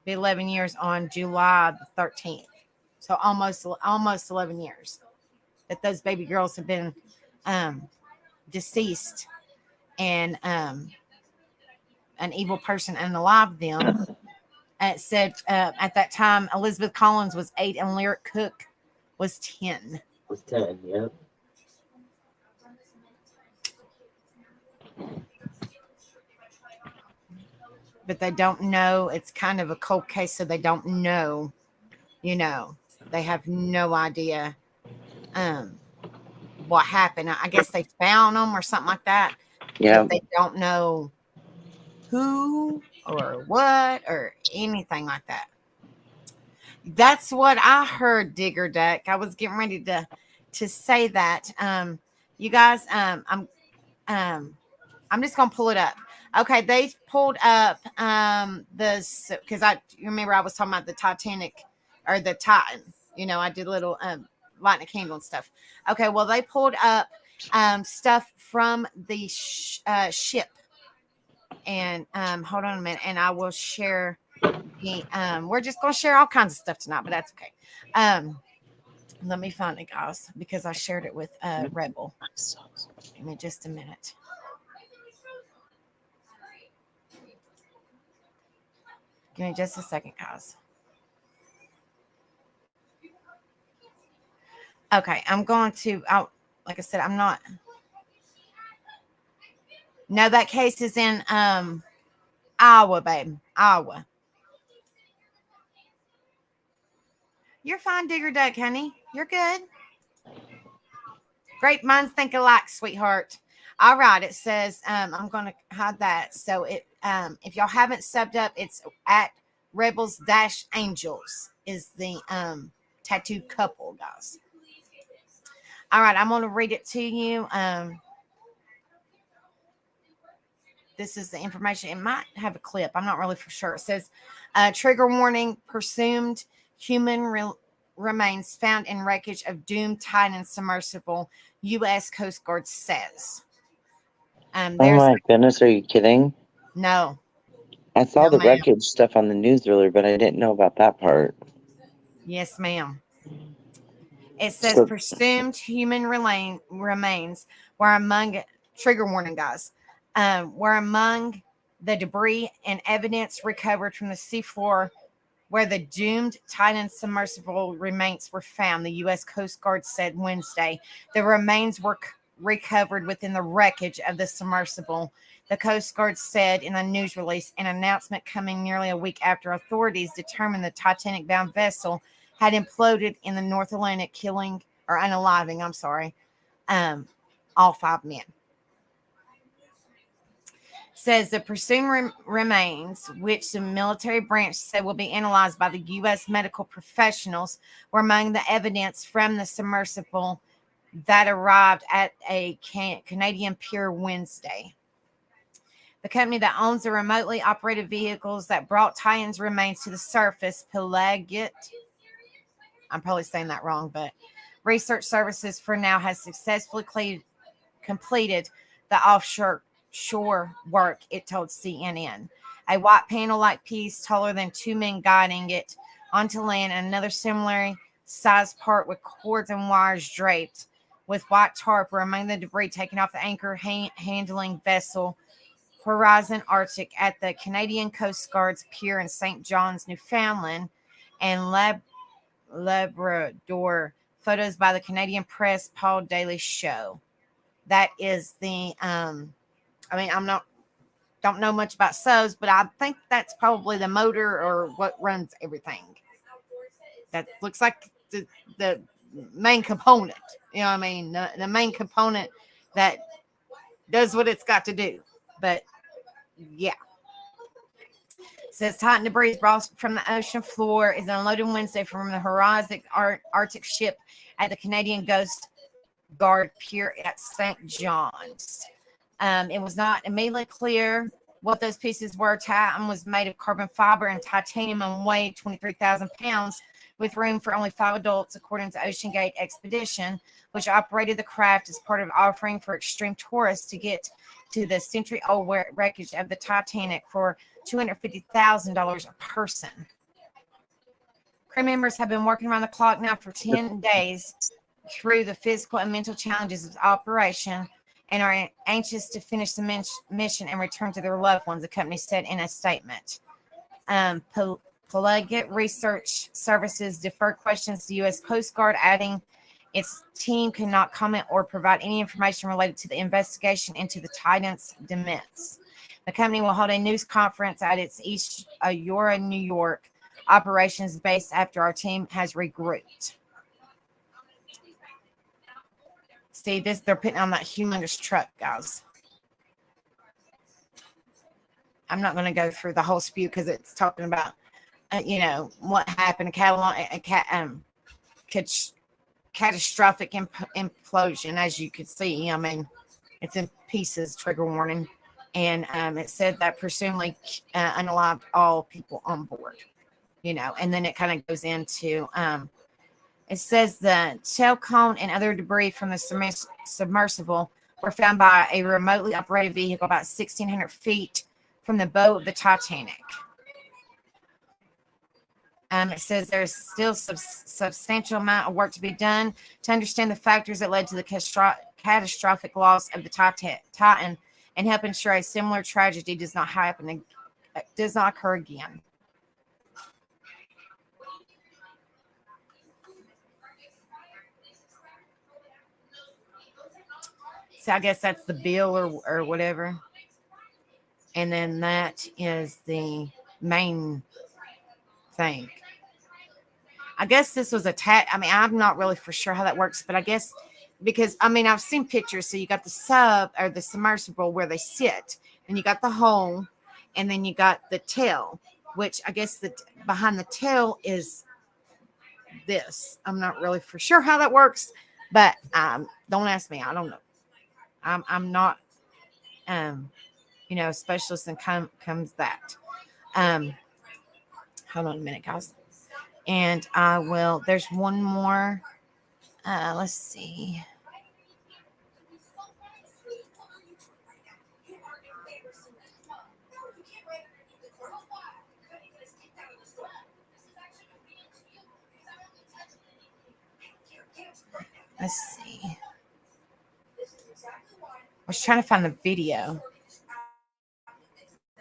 Be 11 years on July the 13th. So almost 11 years that those baby girls have been deceased, and an evil person unalived them. It said at that time Elizabeth Collins was 8 and Lyric Cook was 10. Was 10, yeah. But they don't know. It's kind of a cold case, so they don't know. You know, they have no idea what happened. I guess they found them or something like that. Yeah. But they don't know who or what or anything like that. That's what I heard, Digger Duck. I was getting ready to say that. You guys, I'm just gonna pull it up. Okay, they pulled up because you remember I was talking about the Titanic or the Titan. You know, I did a little lighting a candle and stuff. Okay, well they pulled up stuff from the ship, and hold on a minute, and I will share the we're just gonna share all kinds of stuff tonight, but that's okay. Let me find it, guys, because I shared it with Rebel. Give me just a minute. Give me just a second, guys. Okay, I'm going to, like I said, I'm not. No, that case is in Iowa, babe. Iowa. You're fine, Digger Duck, honey. You're good. Great minds think alike, sweetheart. All right, it says, I'm going to hide that. So if y'all haven't subbed up, it's at Rebels-Angels is the tattooed couple, guys. All right, I'm going to read it to you. This is the information. It might have a clip. I'm not really for sure. It says, trigger warning, presumed human remains found in wreckage of doomed Titan submersible, U.S. Coast Guard says. Oh my goodness, are you kidding? No. I saw the ma'am. wreckage stuff on the news earlier, but I didn't know about that part. Yes, ma'am. It says So- presumed human remains were among, trigger warning, guys, were among the debris and evidence recovered from the seafloor where the doomed Titan submersible remains were found, the U.S. Coast Guard said Wednesday. The remains were recovered within the wreckage of the submersible. The Coast Guard said in a news release, an announcement coming nearly a week after authorities determined the Titanic-bound vessel had imploded in the North Atlantic, killing or unaliving, all 5 men. Says the presumed remains, which the military branch said will be analyzed by the U.S. medical professionals, were among the evidence from the submersible that arrived at a Canadian pier Wednesday. The company that owns the remotely operated vehicles that brought Titan's remains to the surface, Pelagic, I'm probably saying that wrong, but Research Services for now has successfully completed the offshore work, it told CNN. A white panel-like piece taller than 2 men guiding it onto land, and another similarly sized part with cords and wires draped with white tarp were among the debris taken off the anchor handling vessel Horizon Arctic at the Canadian Coast Guard's pier in St. John's, Newfoundland and Labrador. Photos by the Canadian Press Paul Daly show. That is the I mean, don't know much about subs, but I think that's probably the motor or what runs everything. That looks like the main component. You know what I mean? The main component that does what it's got to do. But yeah. It says Titan debris brought from the ocean floor is unloaded Wednesday from the Horizon Arctic ship at the Canadian Coast Guard Pier at St. John's. It was not immediately clear what those pieces were. Titan was made of carbon fiber and titanium and weighed 23,000 pounds with room for only 5 adults, according to Ocean Gate Expedition, which operated the craft as part of offering for extreme tourists to get to the century-old wreckage of the Titanic for $250,000 a person. Crew members have been working around the clock now for 10 days through the physical and mental challenges of operation and are anxious to finish the mission and return to their loved ones, the company said in a statement. Pelagic Research Services deferred questions to the U.S. Coast Guard, adding its team cannot comment or provide any information related to the investigation into the Titan's demise. The company will hold a news conference at its East Aurora, New York operations base after our team has regrouped. See this? They're putting on that humongous truck, guys. I'm not going to go through the whole spew because it's talking about, what happened. Catastrophic implosion, as you could see. I mean, it's in pieces. Trigger warning, and it said that presumably unalived all people on board. And then it kind of goes into. It says the tail cone and other debris from the submersible were found by a remotely operated vehicle about 1,600 feet from the bow of the Titanic. It says there's still substantial amount of work to be done to understand the factors that led to the catastrophic loss of the Titan and help ensure a similar tragedy does not occur again. So I guess that's the bill or whatever. And then that is the main thing. I guess this was I'm not really for sure how that works, but I guess because, I've seen pictures. So you got the sub or the submersible where they sit, and you got the hole, and then you got the tail, which I guess behind the tail is this. I'm not really for sure how that works, but don't ask me. I don't know. I'm not, a specialist in comes that. Hold on a minute, guys. And there's one more. Let's see. Let's see. I was trying to find the video.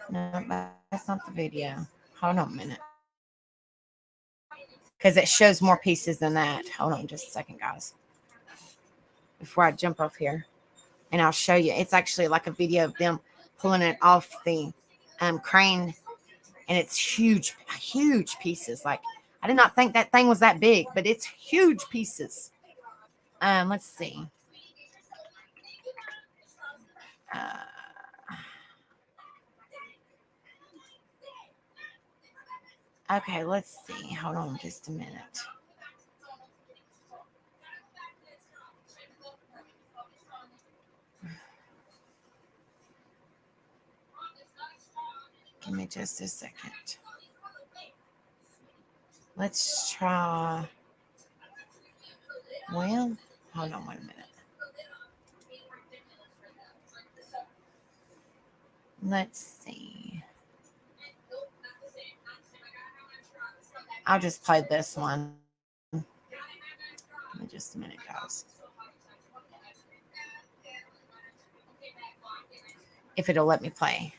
No, that's not the video. Hold on a minute. Because it shows more pieces than that. Hold on just a second, guys. Before I jump off here. And I'll show you. It's actually like a video of them pulling it off the crane. And it's huge, huge pieces. Like, I did not think that thing was that big, but it's huge pieces. Let's see. Okay, let's see. Hold on just a minute. Give me just a second. Let's try. Well, hold on 1 minute. Let's see. I'll just play this one. Give me just a minute, guys. If it'll let me play.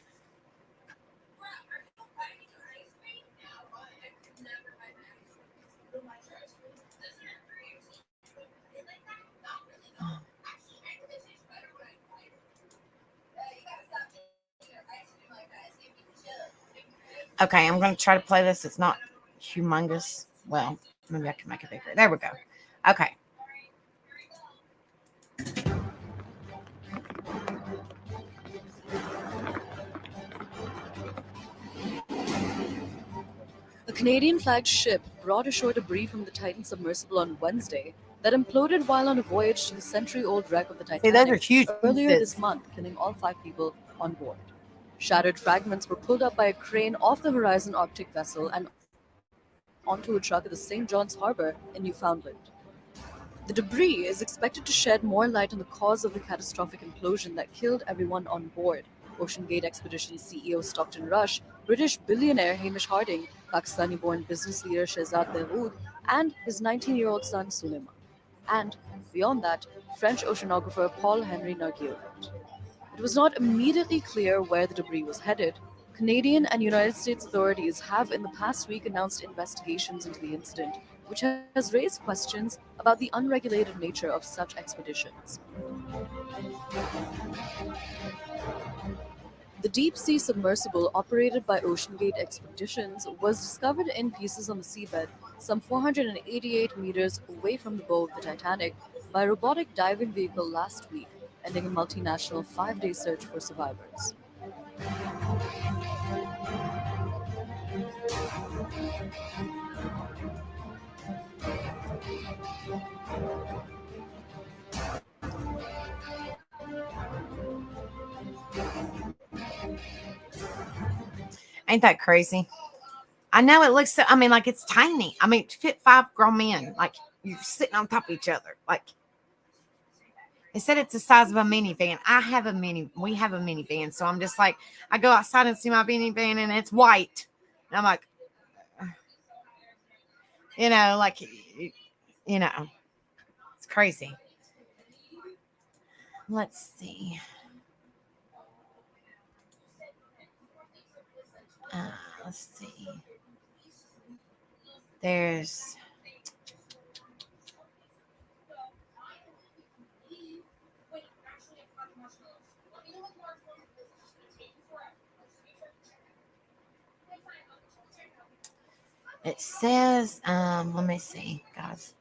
Okay, I'm going to try to play this. It's not humongous. Well, maybe I can make it bigger. There we go. Okay. A Canadian-flagged ship brought ashore debris from the Titan submersible on Wednesday that imploded while on a voyage to the century-old wreck of the See, those are Titanic huge earlier pieces. this month, killing all 5 people on board. Shattered fragments were pulled up by a crane off the Horizon Arctic vessel and onto a truck at the St. John's Harbor in Newfoundland. The debris is expected to shed more light on the cause of the catastrophic implosion that killed everyone on board. OceanGate Expeditions CEO Stockton Rush, British billionaire Hamish Harding, Pakistani-born business leader Shehzad Dawood, and his 19-year-old son Sulaiman. And, beyond that, French oceanographer Paul-Henri Nargeolet. It was not immediately clear where the debris was headed. Canadian and United States authorities have in the past week announced investigations into the incident, which has raised questions about the unregulated nature of such expeditions. The deep-sea submersible operated by OceanGate Expeditions was discovered in pieces on the seabed some 488 meters away from the bow of the Titanic by a robotic diving vehicle last week, ending a multinational 5-day search for survivors. Ain't that crazy? I know it looks so, I mean, like it's tiny. I mean, to fit 5 grown men, like you're sitting on top of each other. Like they said it's the size of a minivan. We have a minivan. So I'm just like, I go outside and see my minivan and it's white. And I'm like, you know, like, you know, it's crazy. Let's see. Let's see. There's it says, let me see, guys.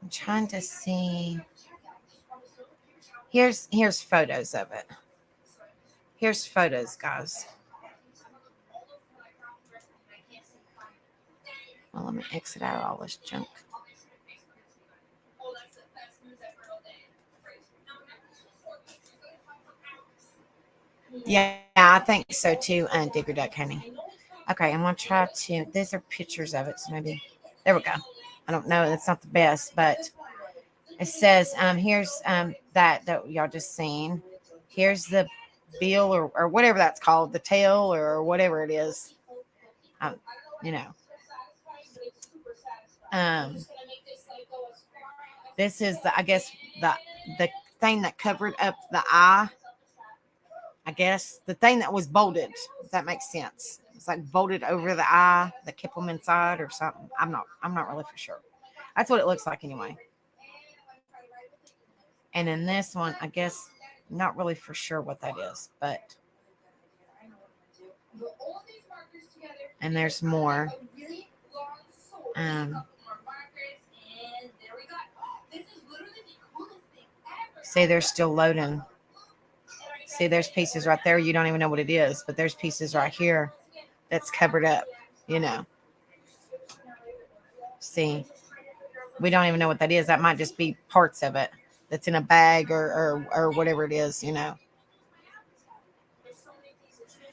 I'm trying to see. Here's photos of it. Here's photos, guys. Well, let me exit out all this junk. Yeah, I think so too, Digger Duck Honey. Okay, I'm gonna try to. These are pictures of it, so maybe there we go. I don't know, it's not the best, but it says here's that y'all just seen. Here's the bill or whatever that's called, the tail or whatever it is. You know. This is the, I guess the thing that covered up the eye. I guess the thing that was bolted, if that makes sense. It's like bolted over the eye that kept them inside or something. I'm not really for sure. That's what it looks like anyway. And in this one, I guess not really for sure what that is, but and there's more. See, they're still loading. See, there's pieces right there. You don't even know what it is, but there's pieces right here that's covered up, you know. See, we don't even know what that is. That might just be parts of it that's in a bag or whatever it is, you know.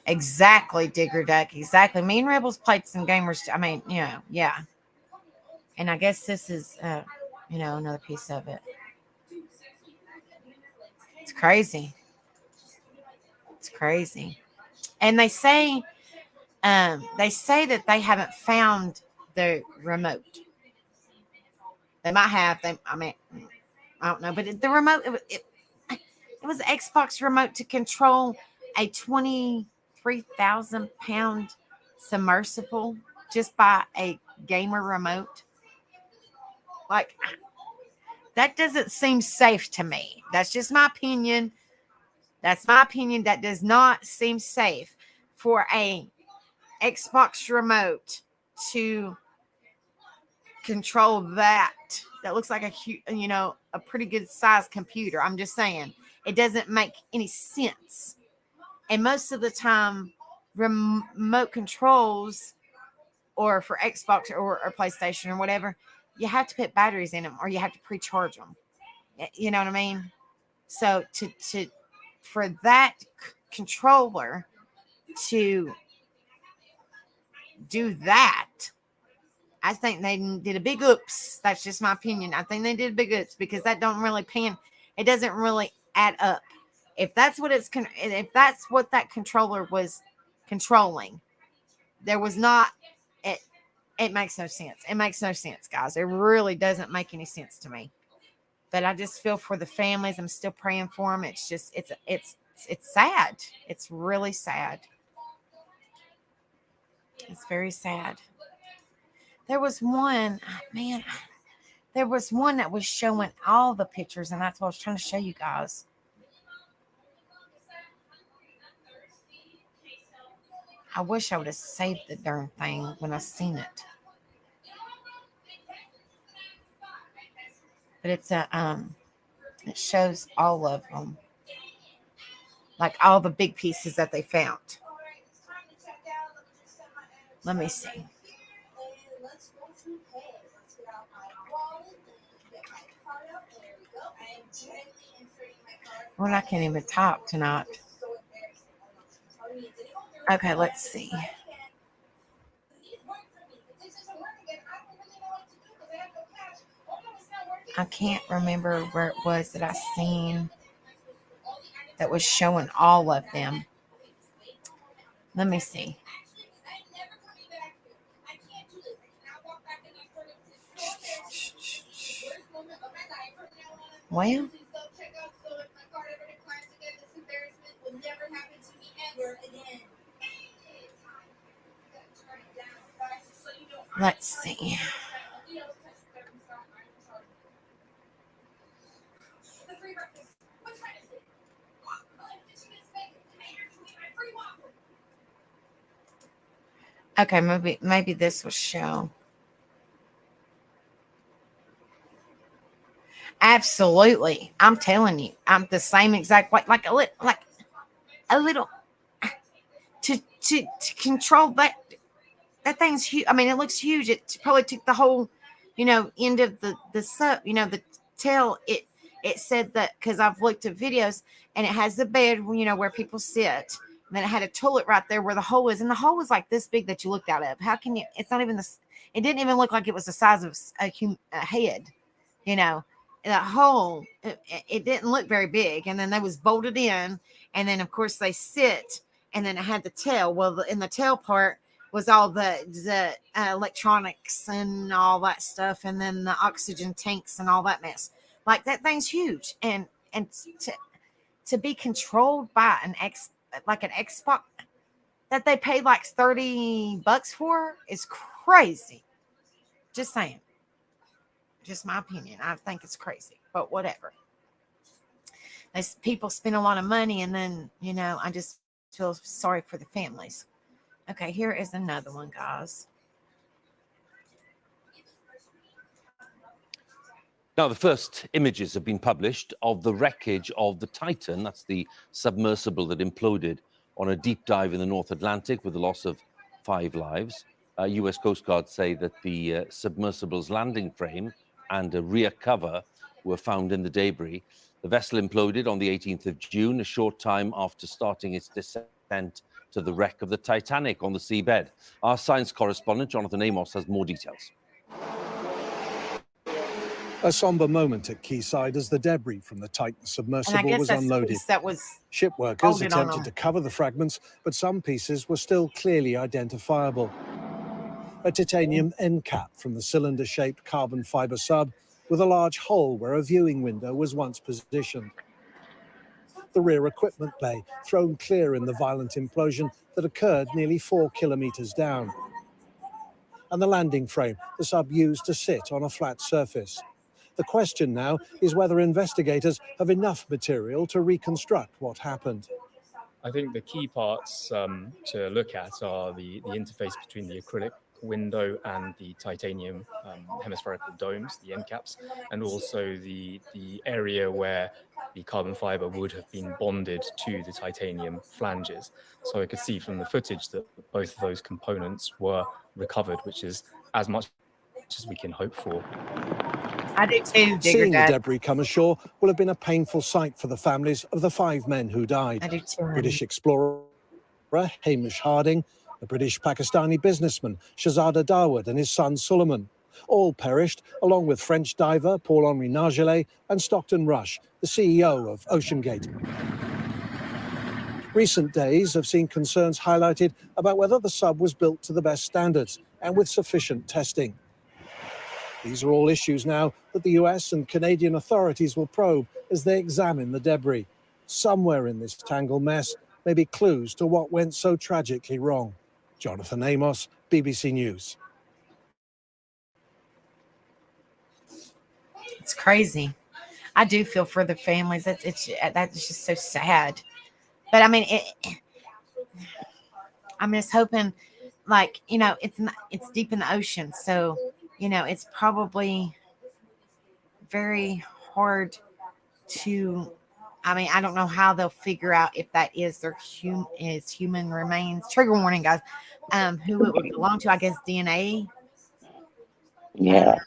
Exactly, Digger Duck. Exactly. Me and Rebels played some gamers. I mean, you know, yeah. And I guess this is, you know, another piece of it. It's crazy. It's crazy. And they say that they haven't found the remote. They might have. I mean, I don't know. But the remote, it was an Xbox remote to control a 23,000 pound submersible just by a gamer remote. Like, That doesn't seem safe to me. That's just my opinion. That's my opinion. That does not seem safe for a Xbox remote to control that. That looks like a pretty good sized computer. I'm just saying, it doesn't make any sense. And most of the time, remote controls, or for Xbox or PlayStation or whatever, you have to put batteries in them, or you have to pre-charge them. You know what I mean? So for that controller to do that, I think they did a big oops. That's just my opinion. I think they did a big oops, because that don't really it doesn't really add up. If that's what that controller was controlling, there was not it makes no sense. It makes no sense, guys. It really doesn't make any sense to me. But I just feel for the families. I'm still praying for them. It's just it's sad. It's really sad. It's very sad. There was one, man. There was one that was showing all the pictures, and that's what I was trying to show you guys. I wish I would have saved the darn thing when I seen it. But it's it shows all of them, like all the big pieces that they found. Let me see. Well, I can't even talk tonight. Okay, let's see. I can't remember where it was that I seen that was showing all of them. Let me see. Well, let's see. Okay, maybe this will show. Absolutely, I'm telling you, I'm the same exact way. Like a little to control that. That thing's huge. I mean, it looks huge. It probably took the whole, end of the sub, the tail. It said that, because I've looked at videos, and it has the bed, where people sit. And then it had a toilet right there where the hole is, and the hole was like this big that you looked out of. How can you? It's not even this. It didn't even look like it was the size of a head. That hole. It didn't look very big, and then they was bolted in, and then of course they sit, and then it had the tail. Well, in the tail part was all the electronics and all that stuff, and then the oxygen tanks and all that mess. Like, that thing's huge, and to be controlled by an Xbox that they paid like $30 for is crazy. Just saying. Just my opinion. I think it's crazy, but whatever. People spend a lot of money, and then I just feel sorry for the families. Okay, here is another one, guys. Now, the first images have been published of the wreckage of the Titan. That's the submersible that imploded on a deep dive in the North Atlantic with the loss of 5 lives. US Coast Guard say that the submersible's landing frame and a rear cover were found in the debris. The vessel imploded on the 18th of June, a short time after starting its descent to the wreck of the Titanic on the seabed. Our science correspondent, Jonathan Amos, has more details. A somber moment at Quayside as the debris from the Titan submersible was unloaded. Ship workers attempted to cover the fragments, but some pieces were still clearly identifiable. A titanium end cap from the cylinder-shaped carbon fiber sub with a large hole where a viewing window was once positioned. The rear equipment bay thrown clear in the violent implosion that occurred nearly 4 kilometers down. And the landing frame the sub used to sit on a flat surface. The question now is whether investigators have enough material to reconstruct what happened. I think the key parts to look at are the interface between the acrylic window and the titanium hemispherical domes, the end caps, and also the area where the carbon fiber would have been bonded to the titanium flanges. So I could see from the footage that both of those components were recovered, which is as much as we can hope for. I do too, Seeing the debris come ashore will have been a painful sight for the families of the 5 men who died. I do too. British explorer Hamish Harding, the British Pakistani businessman Shahzada Dawood and his son Suleiman. All perished, along with French diver Paul-Henri Nargeolet and Stockton Rush, the CEO of OceanGate. Recent days have seen concerns highlighted about whether the sub was built to the best standards and with sufficient testing. These are all issues now that the US and Canadian authorities will probe as they examine the debris. Somewhere in this tangled mess may be clues to what went so tragically wrong. Jonathan Amos, BBC News. It's crazy. I do feel for the families. That's just so sad. But I mean, I'm just hoping, like, you know, it's deep in the ocean, so you know it's probably very hard to. I mean, I don't know how they'll figure out if that is their human remains. Trigger warning, guys. Who it would belong to? I guess DNA. Yeah.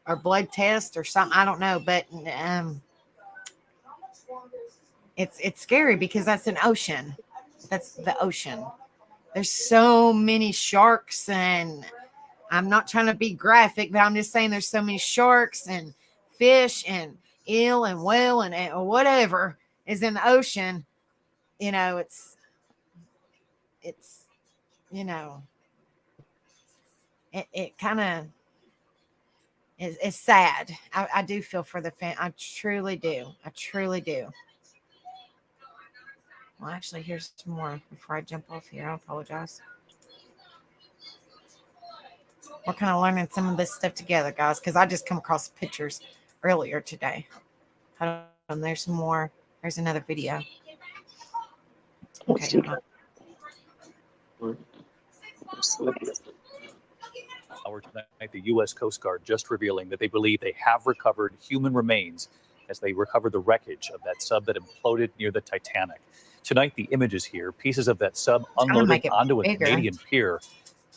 Or blood test or something. I don't know, but it's scary because that's an ocean. That's the ocean. There's so many sharks, and I'm not trying to be graphic, but I'm just saying there's so many sharks and fish and eel and whale and whatever is in the ocean. You know, it's you know, it kind of is sad. I do feel for the fan. I truly do. I truly do. Well, actually, here's some more before I jump off here. I apologize. We're kind of learning some of this stuff together, guys, because I just come across pictures earlier today. Hold on, there's some more. There's another video. Okay. Hour tonight, the U.S. Coast Guard just revealing that they believe they have recovered human remains as they recover the wreckage of that sub that imploded near the Titanic. Tonight, the images here, pieces of that sub unloaded onto a Canadian pier,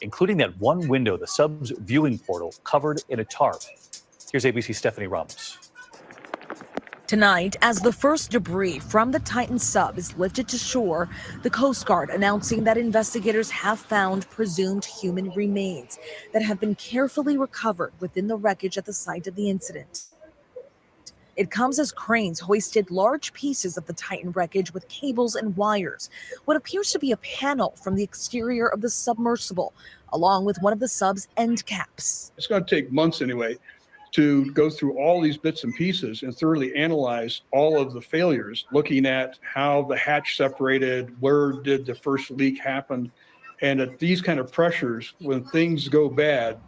including that one window, the sub's viewing portal, covered in a tarp. Here's ABC's Stephanie Ramos. Tonight, as the first debris from the Titan sub is lifted to shore, the Coast Guard announcing that investigators have found presumed human remains that have been carefully recovered within the wreckage at the site of the incident. It comes as cranes hoisted large pieces of the Titan wreckage with cables and wires, what appears to be a panel from the exterior of the submersible, along with one of the sub's end caps. It's going to take months anyway to go through all these bits and pieces and thoroughly analyze all of the failures, looking at how the hatch separated, where did the first leak happen. And at these kind of pressures, when things go bad,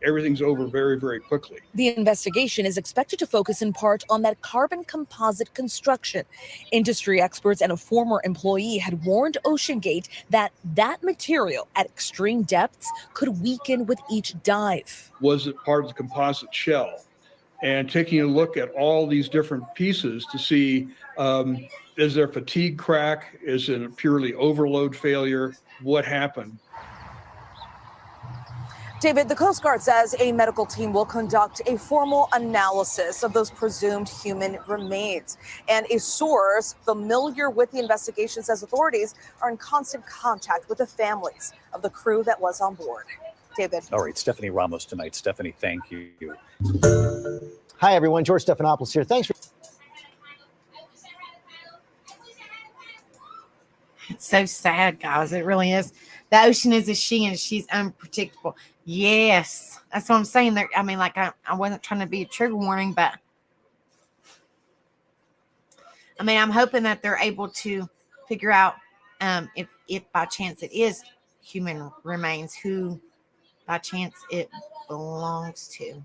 everything's over very, very quickly. The investigation is expected to focus in part on that carbon composite construction. Industry experts and a former employee had warned OceanGate that that material at extreme depths could weaken with each dive. Was it part of the composite shell? And taking a look at all these different pieces to see, is there fatigue crack? Is it a purely overload failure? What happened? David, the Coast Guard says a medical team will conduct a formal analysis of those presumed human remains. And a source familiar with the investigation says authorities are in constant contact with the families of the crew that was on board. David. All right, Stephanie Ramos tonight. Stephanie, thank you. Hi, everyone. George Stephanopoulos here. Thanks for... It's so sad, guys. It really is. The ocean is a she, and she's unpredictable. Yes, that's what I'm saying. There, I mean, like I wasn't trying to be a trigger warning, but I mean, I'm hoping that they're able to figure out if by chance it is human remains, who by chance it belongs to.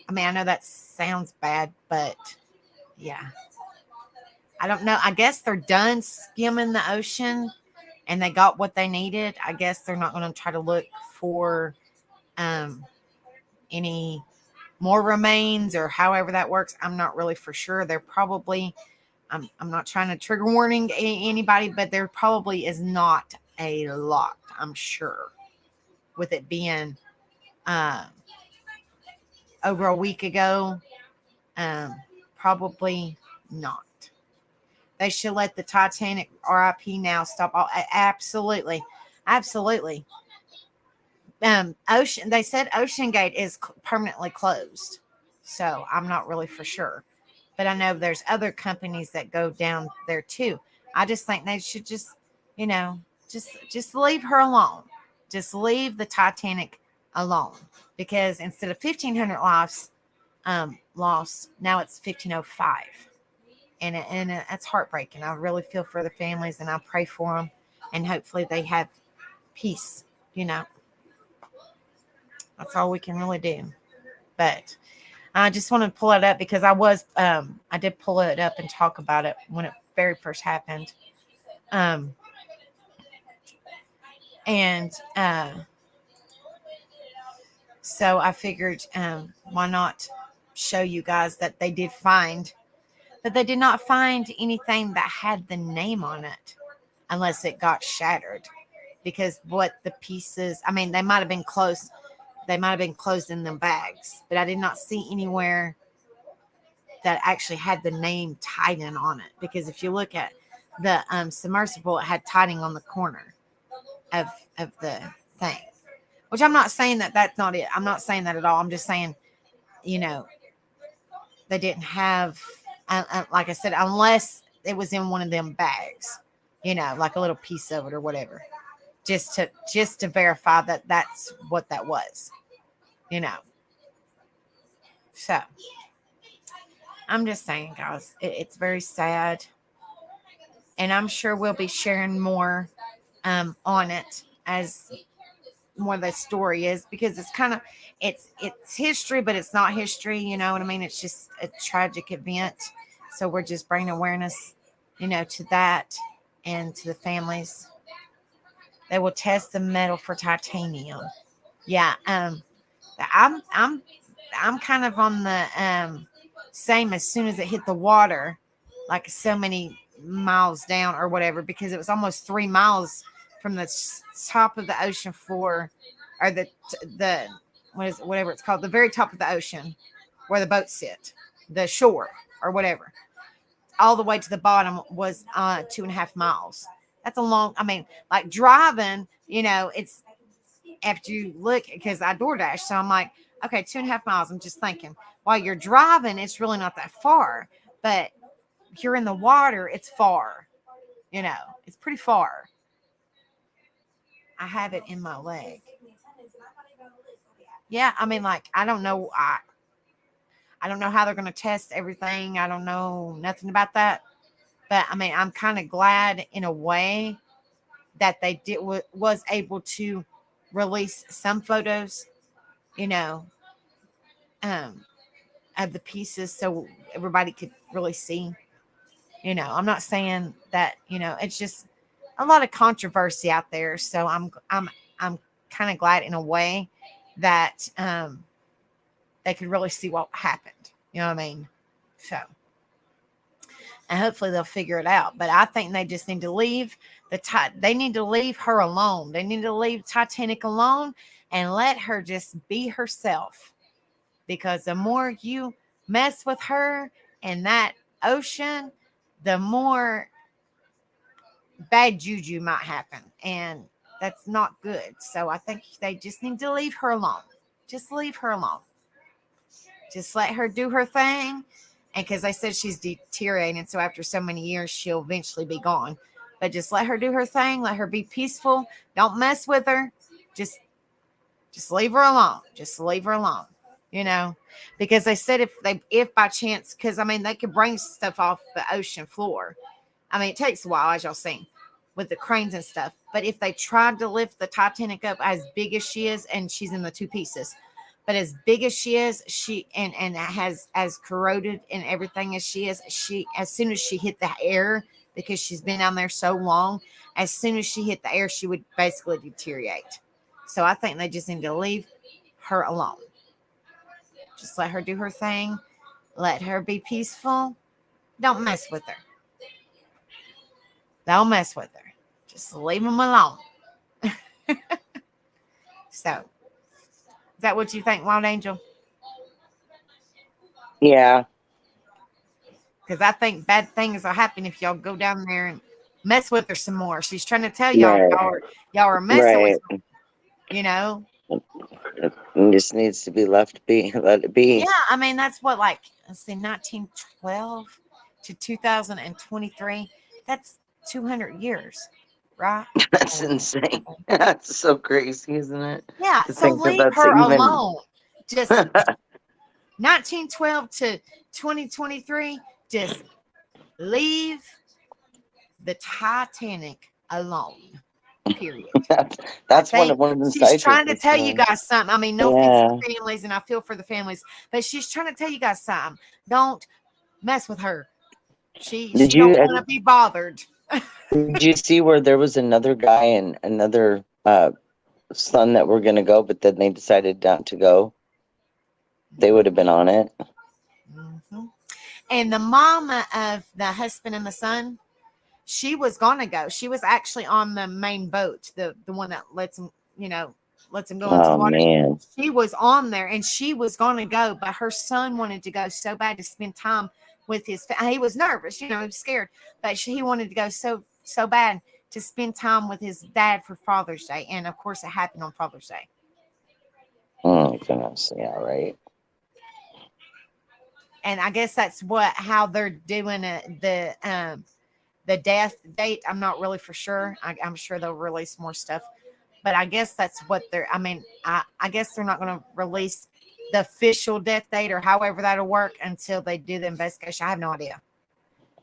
I mean, I know that sounds bad, but yeah. I don't know. I guess they're done skimming the ocean and they got what they needed. I guess they're not going to try to look for any more remains or however that works. I'm not really for sure. They're probably, I'm not trying to trigger warning anybody, but there probably is not a lot, I'm sure, with it being over a week ago. Probably not. They should let the Titanic RIP now stop. Absolutely. Ocean. They said Ocean Gate is permanently closed, so I'm not really for sure. But I know there's other companies that go down there too. I just think they should just, just leave her alone. Just leave the Titanic alone, because instead of 1,500 lives lost, now it's 1,505. And it's heartbreaking. I really feel for the families, and I pray for them, and hopefully they have peace. That's all we can really do. But I just want to pull it up because I did pull it up and talk about it when it very first happened. So I figured, why not show you guys that they did find. But they did not find anything that had the name on it unless it got shattered. Because what the pieces, I mean, they might have been close. They might have been closed in them bags. But I did not see anywhere that actually had the name Titan on it. Because if you look at the submersible, it had Titan on the corner of the thing. Which I'm not saying that that's not it. I'm not saying that at all. I'm just saying, they didn't have... like I said, unless it was in one of them bags, like a little piece of it or whatever, just to verify that that's what that was, So I'm just saying, guys, it's very sad, and I'm sure we'll be sharing more on it as more of the story is, because it's kind of it's history, but it's not history, you know what I mean? It's just a tragic event. So we're just bringing awareness, to that and to the families. They will test the metal for titanium. Yeah, I'm kind of on the same as soon as it hit the water, like so many miles down or whatever, because it was almost 3 miles from the top of the ocean floor, or the whatever it's called, the very top of the ocean where the boats sit, the shore or whatever, all the way to the bottom was 2.5 miles. That's a long, I mean, like driving, it's after you look, because I DoorDash, so I'm like, okay, 2.5 miles. I'm just thinking, while you're driving, it's really not that far, but you're in the water, it's far, it's pretty far. I have it in my leg. Yeah, I mean, like, I don't know. I don't know how they're going to test everything. I don't know nothing about that. But, I mean, I'm kind of glad in a way that they was able to release some photos, of the pieces so everybody could really see. I'm not saying that, it's just a lot of controversy out there. So I'm kind of glad in a way that they could really see what happened. You know what I mean? So, and hopefully they'll figure it out. But I think they just need to leave they need to leave her alone. They need to leave Titanic alone and let her just be herself. Because the more you mess with her in that ocean, the more bad juju might happen, and that's not good. So I think they just need to leave her alone. Just leave her alone. Just let her do her thing. And because they said she's deteriorating, so after so many years she'll eventually be gone. But just let her do her thing. Let her be peaceful. Don't mess with her. Just leave her alone. Just leave her alone. Because they said if by chance, because I mean they could bring stuff off the ocean floor. I mean, it takes a while, as y'all seen, with the cranes and stuff. But if they tried to lift the Titanic up as big as she is, and she's in the 2 pieces, But as big as she is, and has as corroded and everything as she is, as soon as she hit the air, because she's been down there so long, as soon as she hit the air, she would basically deteriorate. So I think they just need to leave her alone. Just let her do her thing. Let her be peaceful. Don't mess with her. Don't mess with her. Just leave them alone. So, is that what you think, Wild Angel? Yeah. Because I think bad things will happen if y'all go down there and mess with her some more. She's trying to tell y'all, Right. y'all are messing Right. with her, you know? It just needs to be left be. Let it be. Yeah, I mean, that's what, like, let's see, 1912 to 2023. That's 200 years, right? That's insane. That's so crazy, isn't it? Yeah, To so think that leave that's her even- alone. Just 1912 to 2023, just leave the Titanic alone. Period. That's one of them. She's trying to tell you guys something. I mean, no offense to families, and I feel for the families, but she's trying to tell you guys something. Don't mess with her. She don't want to be bothered. Did you see where there was another guy and another son that were going to go, but then they decided not to go? They would have been on it. Mm-hmm. And the mama of the husband and the son, she was going to go. She was actually on the main boat, the one that lets him go into the water. Man. She was on there, and she was going to go, but her son wanted to go so bad to spend time with his. He was nervous, he was scared, but he wanted to go so bad to spend time with his dad for Father's Day, and of course, it happened on Father's Day. Oh goodness, yeah, right. And I guess that's how they're doing it. The death date, I'm not really for sure. I'm sure they'll release more stuff, but I guess that's what they're. I mean, I guess they're not going to release the official death date or however that'll work until they do the investigation. I have no idea.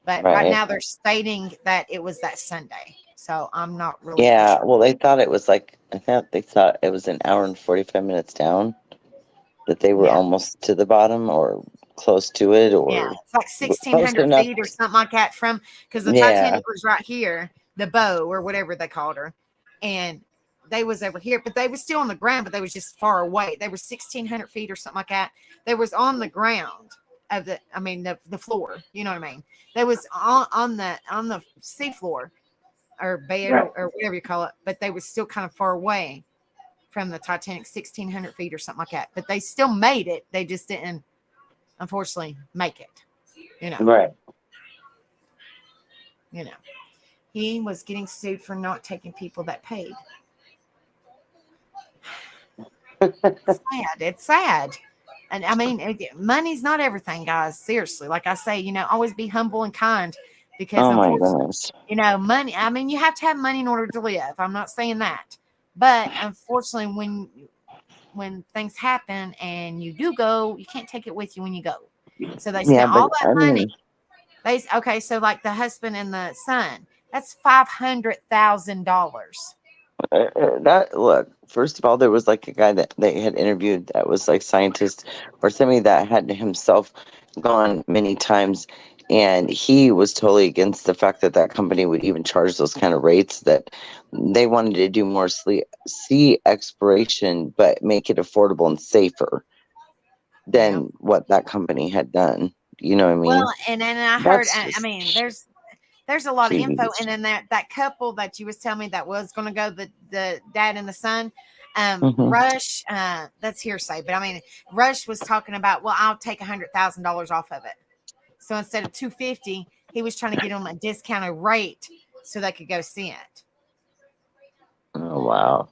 But right now they're stating that it was that Sunday. So I'm not really Yeah, sure. well, they thought it was like, they thought it was an hour and 45 minutes down, that they were almost to the bottom or close to it, or it's like 1,600 feet or something like that from, because the Titanic was right here, the bow or whatever they called her, and they was over here, but they was still on the ground, but they was just far away. They were 1,600 feet or something like that. They was on the ground of the floor. You know what I mean? They was on the sea floor or bed or whatever you call it, but they was still kind of far away from the Titanic, 1,600 feet or something like that. But they still made it. They just didn't, unfortunately, make it. Right. He was getting sued for not taking people that paid. It's sad. And I mean, money's not everything, guys. Seriously. Like I say, always be humble and kind, because my goodness. Money, I mean, you have to have money in order to live. I'm not saying that. But unfortunately, when things happen and you do go, you can't take it with you when you go. So they spent all that money. So like the husband and the son, that's $500,000. Look, first of all, there was like a guy that they had interviewed that was like scientist or somebody that had himself gone many times, and he was totally against the fact that company would even charge those kind of rates, that they wanted to do more sea exploration but make it affordable and safer than what that company had done. You know what I mean? Well, and then I heard, I mean, there's a lot of info, and then that couple that you was telling me that was going to go, the dad and the son, Rush, that's hearsay, but I mean, Rush was talking about, well, I'll take $100,000 off of it. So instead of $250,000, he was trying to get them a discounted rate so they could go see it. Oh, wow.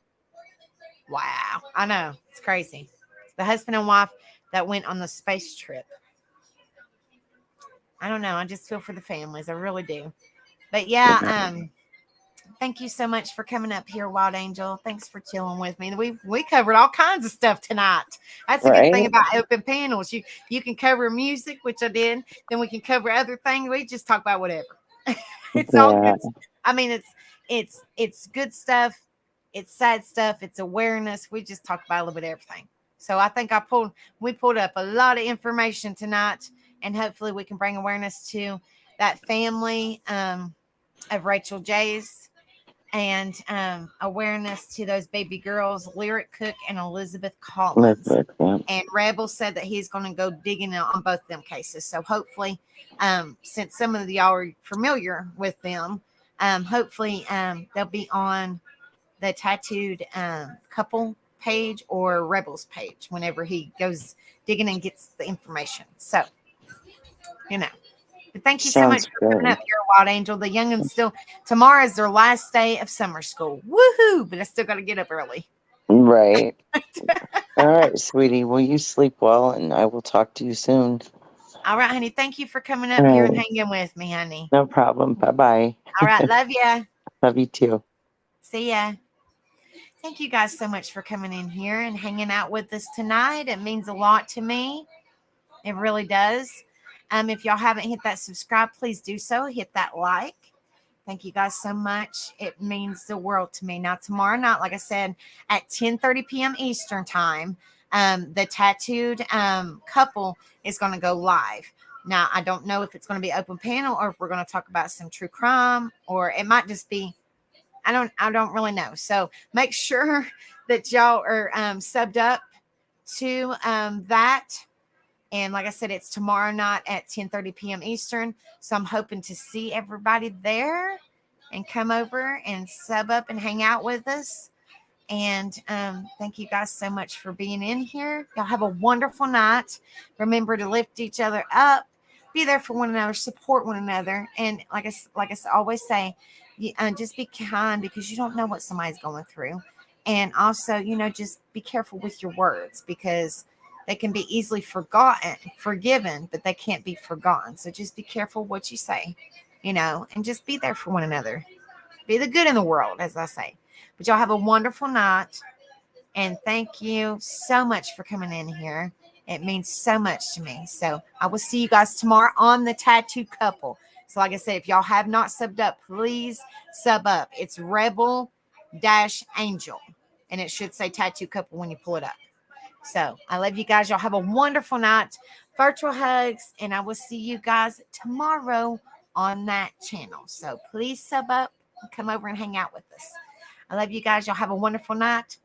Wow. I know. It's crazy. The husband and wife that went on the space trip. I don't know. I just feel for the families. I really do. But yeah, thank you so much for coming up here, Wild Angel. Thanks for chilling with me. We covered all kinds of stuff tonight. That's a good thing about open panels. You can cover music, which I did. Then we can cover other things. We just talk about whatever. It's all good. I mean, it's good stuff. It's sad stuff. It's awareness. We just talk about a little bit of everything. So I think we pulled up a lot of information tonight, and hopefully we can bring awareness to that family of Rachel J's, and awareness to those baby girls, Lyric Cook and Elizabeth Collins. And Rebel said that he's going to go digging on both them cases. So hopefully, since some of y'all are familiar with them, hopefully they'll be on the Tattooed Couple page or Rebel's page whenever he goes digging and gets the information. So, but thank you so much for coming up here, Wild Angel. The youngins still, tomorrow is their last day of summer school. Woohoo! But I still got to get up early. Right. All right, sweetie. Well, you sleep well, and I will talk to you soon. All right, honey. Thank you for coming up here and hanging with me, honey. No problem. Bye-bye. All right. Love ya. Love you too. See ya. Thank you guys so much for coming in here and hanging out with us tonight. It means a lot to me. It really does. If y'all haven't hit that subscribe, please do so. Hit that like. Thank you guys so much. It means the world to me. Now, tomorrow night, like I said, at 10:30 p.m. Eastern time, the Tattooed Couple is going to go live. Now, I don't know if it's going to be open panel or if we're going to talk about some true crime, or it might just be, I don't really know. So make sure that y'all are subbed up to that. And like I said, it's tomorrow night at 10:30 p.m. Eastern. So I'm hoping to see everybody there and come over and sub up and hang out with us. And thank you guys so much for being in here. Y'all have a wonderful night. Remember to lift each other up. Be there for one another. Support one another. And like I always say, just be kind, because you don't know what somebody's going through. And also, just be careful with your words, because they can be easily forgiven, but they can't be forgotten. So just be careful what you say, and just be there for one another. Be the good in the world, as I say. But y'all have a wonderful night. And thank you so much for coming in here. It means so much to me. So I will see you guys tomorrow on the Tattooed Couple. So like I said, if y'all have not subbed up, please sub up. It's Rebel-Angel. And it should say Tattooed Couple when you pull it up. So I love you guys. Y'all have a wonderful night. Virtual hugs. And I will see you guys tomorrow on that channel. So please sub up and come over and hang out with us. I love you guys. Y'all have a wonderful night.